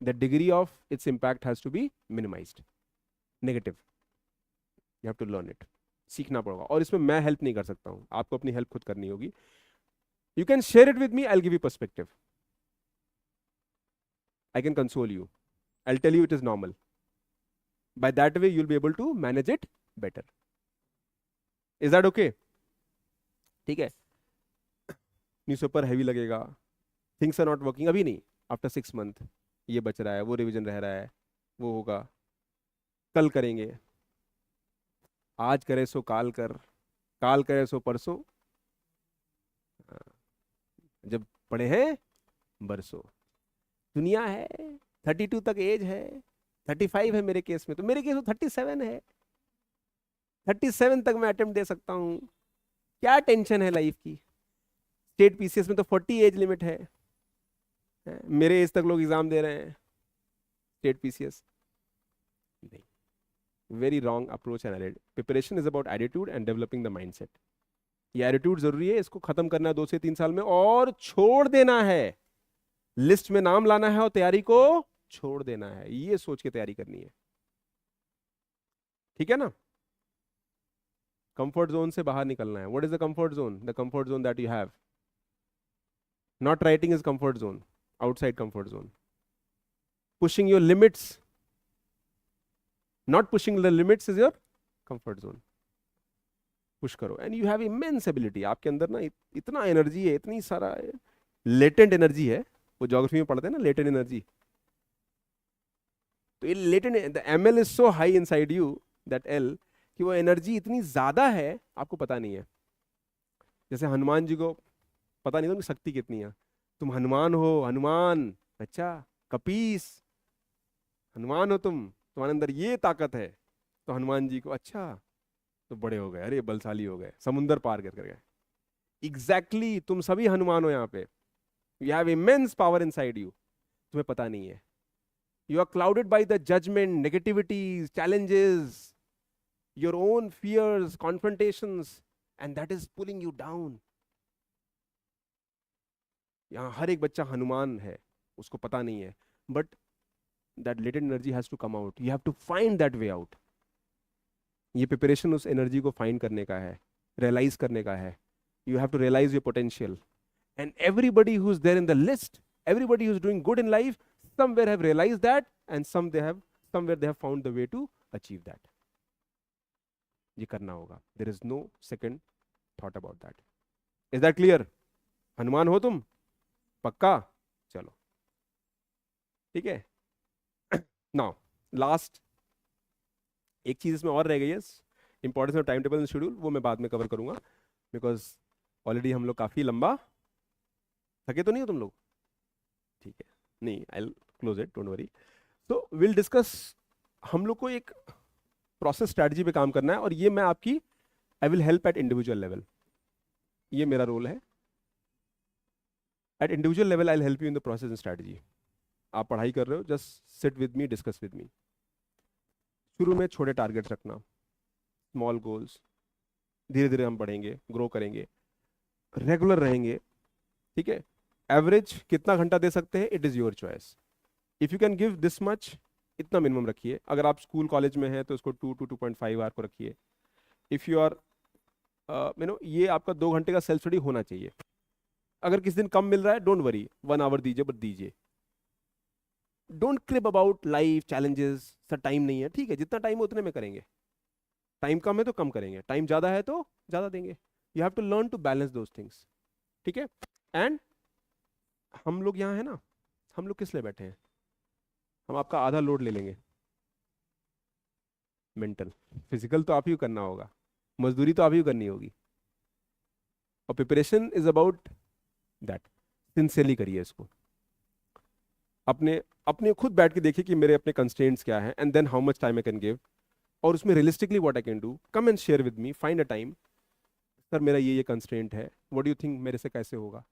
The degree of its impact has to be minimised, negative. You have to learn it. सीखना पड़ेगा, और इसमें मैं हेल्प नहीं कर सकता हूँ, आपको अपनी हेल्प खुद करनी होगी। You can share it with me, I will give you perspective, I can console you, I will tell you it is normal. By that way you'll be able to manage it better. Is that okay? ठीक है। Newspaper heavy लगेगा, things are not working, अभी नहीं, after 6 month ये बच रहा है, वो रिवीजन रह रहा है, वो होगा, कल करेंगे, आज करे सो काल कर, काल करे सो परसों, जब पढ़े हैं बरसों। दुनिया है, 32 तक एज है, 35 है मेरे केस में, तो मेरे केस में 37 है, 37 तक मैं अटेम्प्ट दे सकता हूँ। क्या टेंशन है लाइफ की? स्टेट पीसीएस में तो 40 एज लिमिट है। मेरे एज तक लोग एग्जाम दे रहे हैं स्टेट पीसीएस। नहीं, very wrong approach and attitude. Preparation is about attitude and developing the mindset. ये एटीट्यूड जरूरी है, इसको खत्म करना है 2 से 3 साल में, और छोड़ देना है, लिस्ट में नाम लाना है और तैयारी को छोड़ देना है, ये सोच के तैयारी करनी है। ठीक है ना? कंफर्ट जोन से बाहर निकलना है। What is the comfort zone? The comfort zone that you have. Not writing is comfort zone, outside comfort zone. Pushing your limits, not pushing the limits is your comfort zone. Push करो, and you have immense ability. आपके अंदर ना इतना energy है, इतनी सारा latent energy है। वो ज्योग्राफी में पढ़ते हैं ना, लेटेंट एनर्जी। तो ये latent, the ML is so high inside you, that L, कि वो एनर्जी इतनी ज्यादा है, आपको पता नहीं है। जैसे हनुमान जी को पता नहीं था उनकी शक्ति कितनी है। तुम हनुमान हो, हनुमान, अच्छा कपीस, हनुमान हो तुम, तुम्हारे अंदर ये ताकत है। तो हनुमान जी को, अच्छा तो बड़े हो गए, अरे बलशाली हो गए, समुंदर पार कर गए। एग्जैक्टली तुम सभी हनुमान हो यहाँ पे। You have immense power inside you, तुम्हें पता नहीं है। You are clouded by the judgement, negativities, challenges, your own fears, confrontations, and that is pulling you down. यहाँ हर एक बच्चा हनुमान है, उसको पता नहीं है, but that latent energy has to come out. You have to find that way out. ये प्रिपरेशन उस एनर्जी को फाइंड करने का है, रियलाइज करने का है। You have to realise your potential, and everybody who is there in the list, everybody who's doing good in life, somewhere have realized that, and somewhere they have found the way to achieve that. ये करना होगा, there is no second thought about that. Is that clear? Hanuman हो तुम? पक्का? चलो। ठीक है। Now last एक चीज़ इसमें और रह गई है, importance of time table and schedule, वो मैं बाद में कवर करूंगा, बिकॉज ऑलरेडी हम लोग काफ़ी लंबा थके तो नहीं हो तुम लोग? ठीक है, नहीं, आई क्लोज इट, डोंट वरी। तो विल डिस्कस, हम लोग को एक प्रोसेस स्ट्रैटेजी पे काम करना है, और ये मैं आपकी, आई will help at individual level, ये मेरा रोल है। Eight individual level I will help you in the process and strategy. आप पढ़ाई कर रहे हो, just sit with me, discuss with me. शुरू में छोटे टारगेट्स रखना, स्मॉल गोल्स, धीरे धीरे हम बढ़ेंगे, ग्रो करेंगे, रेगुलर रहेंगे, ठीक है। एवरेज कितना घंटा दे सकते हैं, it is your choice. If you can give this much, इतना मिनिमम रखिए। अगर आप स्कूल कॉलेज में हैं तो इसको 2 to 2.5 आवर को रखिए। इफ़ यू आर ये आपका 2 घंटे का सेल्फ स्टडी होना चाहिए। अगर किसी दिन कम मिल रहा है, डोंट वरी, 1 आवर दीजिए, बट दीजिए। Don't क्रिप about life challenges, sir time नहीं है, ठीक है, जितना टाइम है उतने में करेंगे। टाइम कम है तो कम करेंगे, टाइम ज़्यादा है तो ज़्यादा देंगे। You have to learn to balance those things, ठीक है। एंड हम लोग यहाँ है ना, हम लोग किस लिए बैठे हैं? हम आपका आधा लोड ले लेंगे, मेंटल। फिजिकल तो आप ही को करना होगा, मजदूरी तो आप ही को करनी होगी, और preparation is about that. Sincerely करिए इसको, अपने अपने खुद बैठ के देखिए कि मेरे अपने कंस्ट्रेंट्स क्या हैं, and then how much time I can give, और उसमें realistically what I can do. Come and share with me, find a time, sir मेरा ये कंस्ट्रेंट है, व्हाट डू यू थिंक, मेरे से कैसे होगा?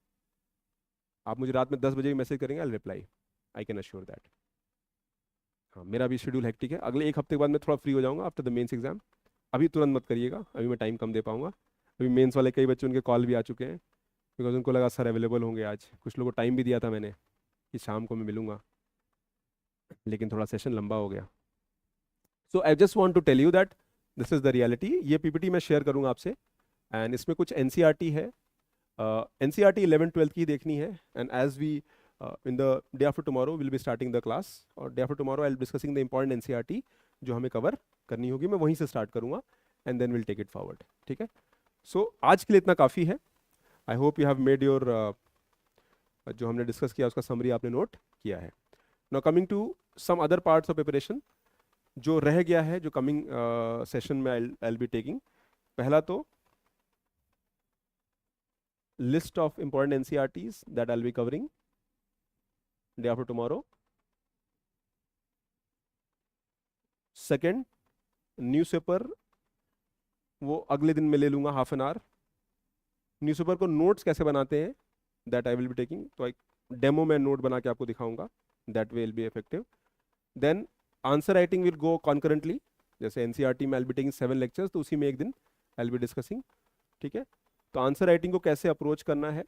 आप मुझे रात में 10 बजे भी मैसेज करेंगे, I reply, I can assure that. हाँ, मेरा भी शेड्यूल हेक्टिक है, अगले एक हफ्ते के बाद मैं थोड़ा फ्री हो जाऊंगा आफ्टर द मेंस एग्जाम। अभी तुरंत मत करिएगा, अभी मैं टाइम कम दे पाऊंगा। अभी मेंस वाले कई बच्चे, उनके कॉल भी आ चुके हैं, बिकॉज उनको लगा सर अवेलेबल होंगे आज। कुछ लोगों को टाइम भी दिया था मैंने कि शाम को मैं मिलूंगा, लेकिन थोड़ा सेशन लंबा हो गया। So I just want to tell you that this is the reality. ये पीपीटी मैं शेयर करूंगा आपसे, एंड इसमें कुछ एनसीईआरटी है, एनसीईआरटी 11th 12th की देखनी है। And as we in the day after tomorrow will be starting the class, और day after tomorrow I will discussing the important NCERT जो हमें कवर करनी होगी, मैं वहीं से स्टार्ट करूंगा, and then will take it forward, ठीक है। सो आज के लिए इतना काफ़ी है। I hope you have made your, जो हमने डिस्कस किया उसका समरी आपने नोट किया है। Now coming to some other parts of preparation जो रह गया है, जो कमिंग सेशन में आई बी टेकिंग। पहला तो list of important NCERTs that I'll be covering day after tomorrow. Second, newspaper वो अगले दिन मैं ले लूंगा, हाफ एन आवर। न्यूज़पेपर को नोट्स कैसे बनाते हैं, that I will be taking, तो एक डेमो में नोट बना के आपको दिखाऊंगा, that will be effective. Then answer writing will go concurrently, जैसे एनसीईआरटी में I will be taking 7 lectures, तो उसी में एक दिन आई विल बी डिस्कसिंग, ठीक है। तो आंसर राइटिंग को कैसे अप्रोच करना है,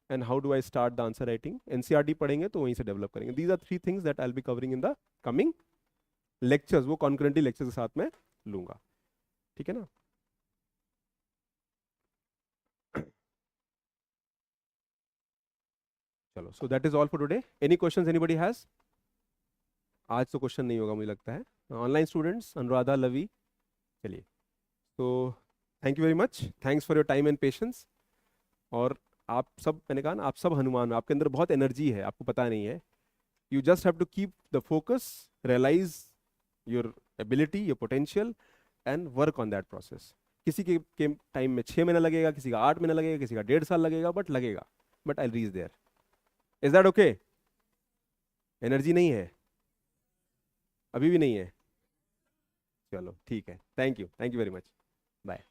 and how do I start the answer writing, NCERT पढ़ेंगे तो वहीं से डेवलप करेंगे। These are 3 things that I will be covering in the coming lectures, वो कॉन्करेंटली लेक्चर्स के साथ में लूंगा, ठीक है ना। चलो, so that is all for today. Any questions anybody has? आज तो क्वेश्चन नहीं होगा मुझे लगता है। ऑनलाइन स्टूडेंट्स, अनुराधा, लवी, चलिए। तो thank you very much, thanks for your time and patience. और आप सब, मैंने कहा ना, आप सब हनुमान, आपके अंदर बहुत एनर्जी है, आपको पता नहीं है। You just have to keep the focus, realise your ability, your potential, and work on that process. किसी के टाइम में 6 महीना लगेगा, किसी का 8 महीना लगेगा, किसी का 1.5 साल लगेगा, बट लगेगा, but I reach there. Is that okay? Energy नहीं है? अभी भी नहीं है? चलो ठीक है, thank you very much, bye.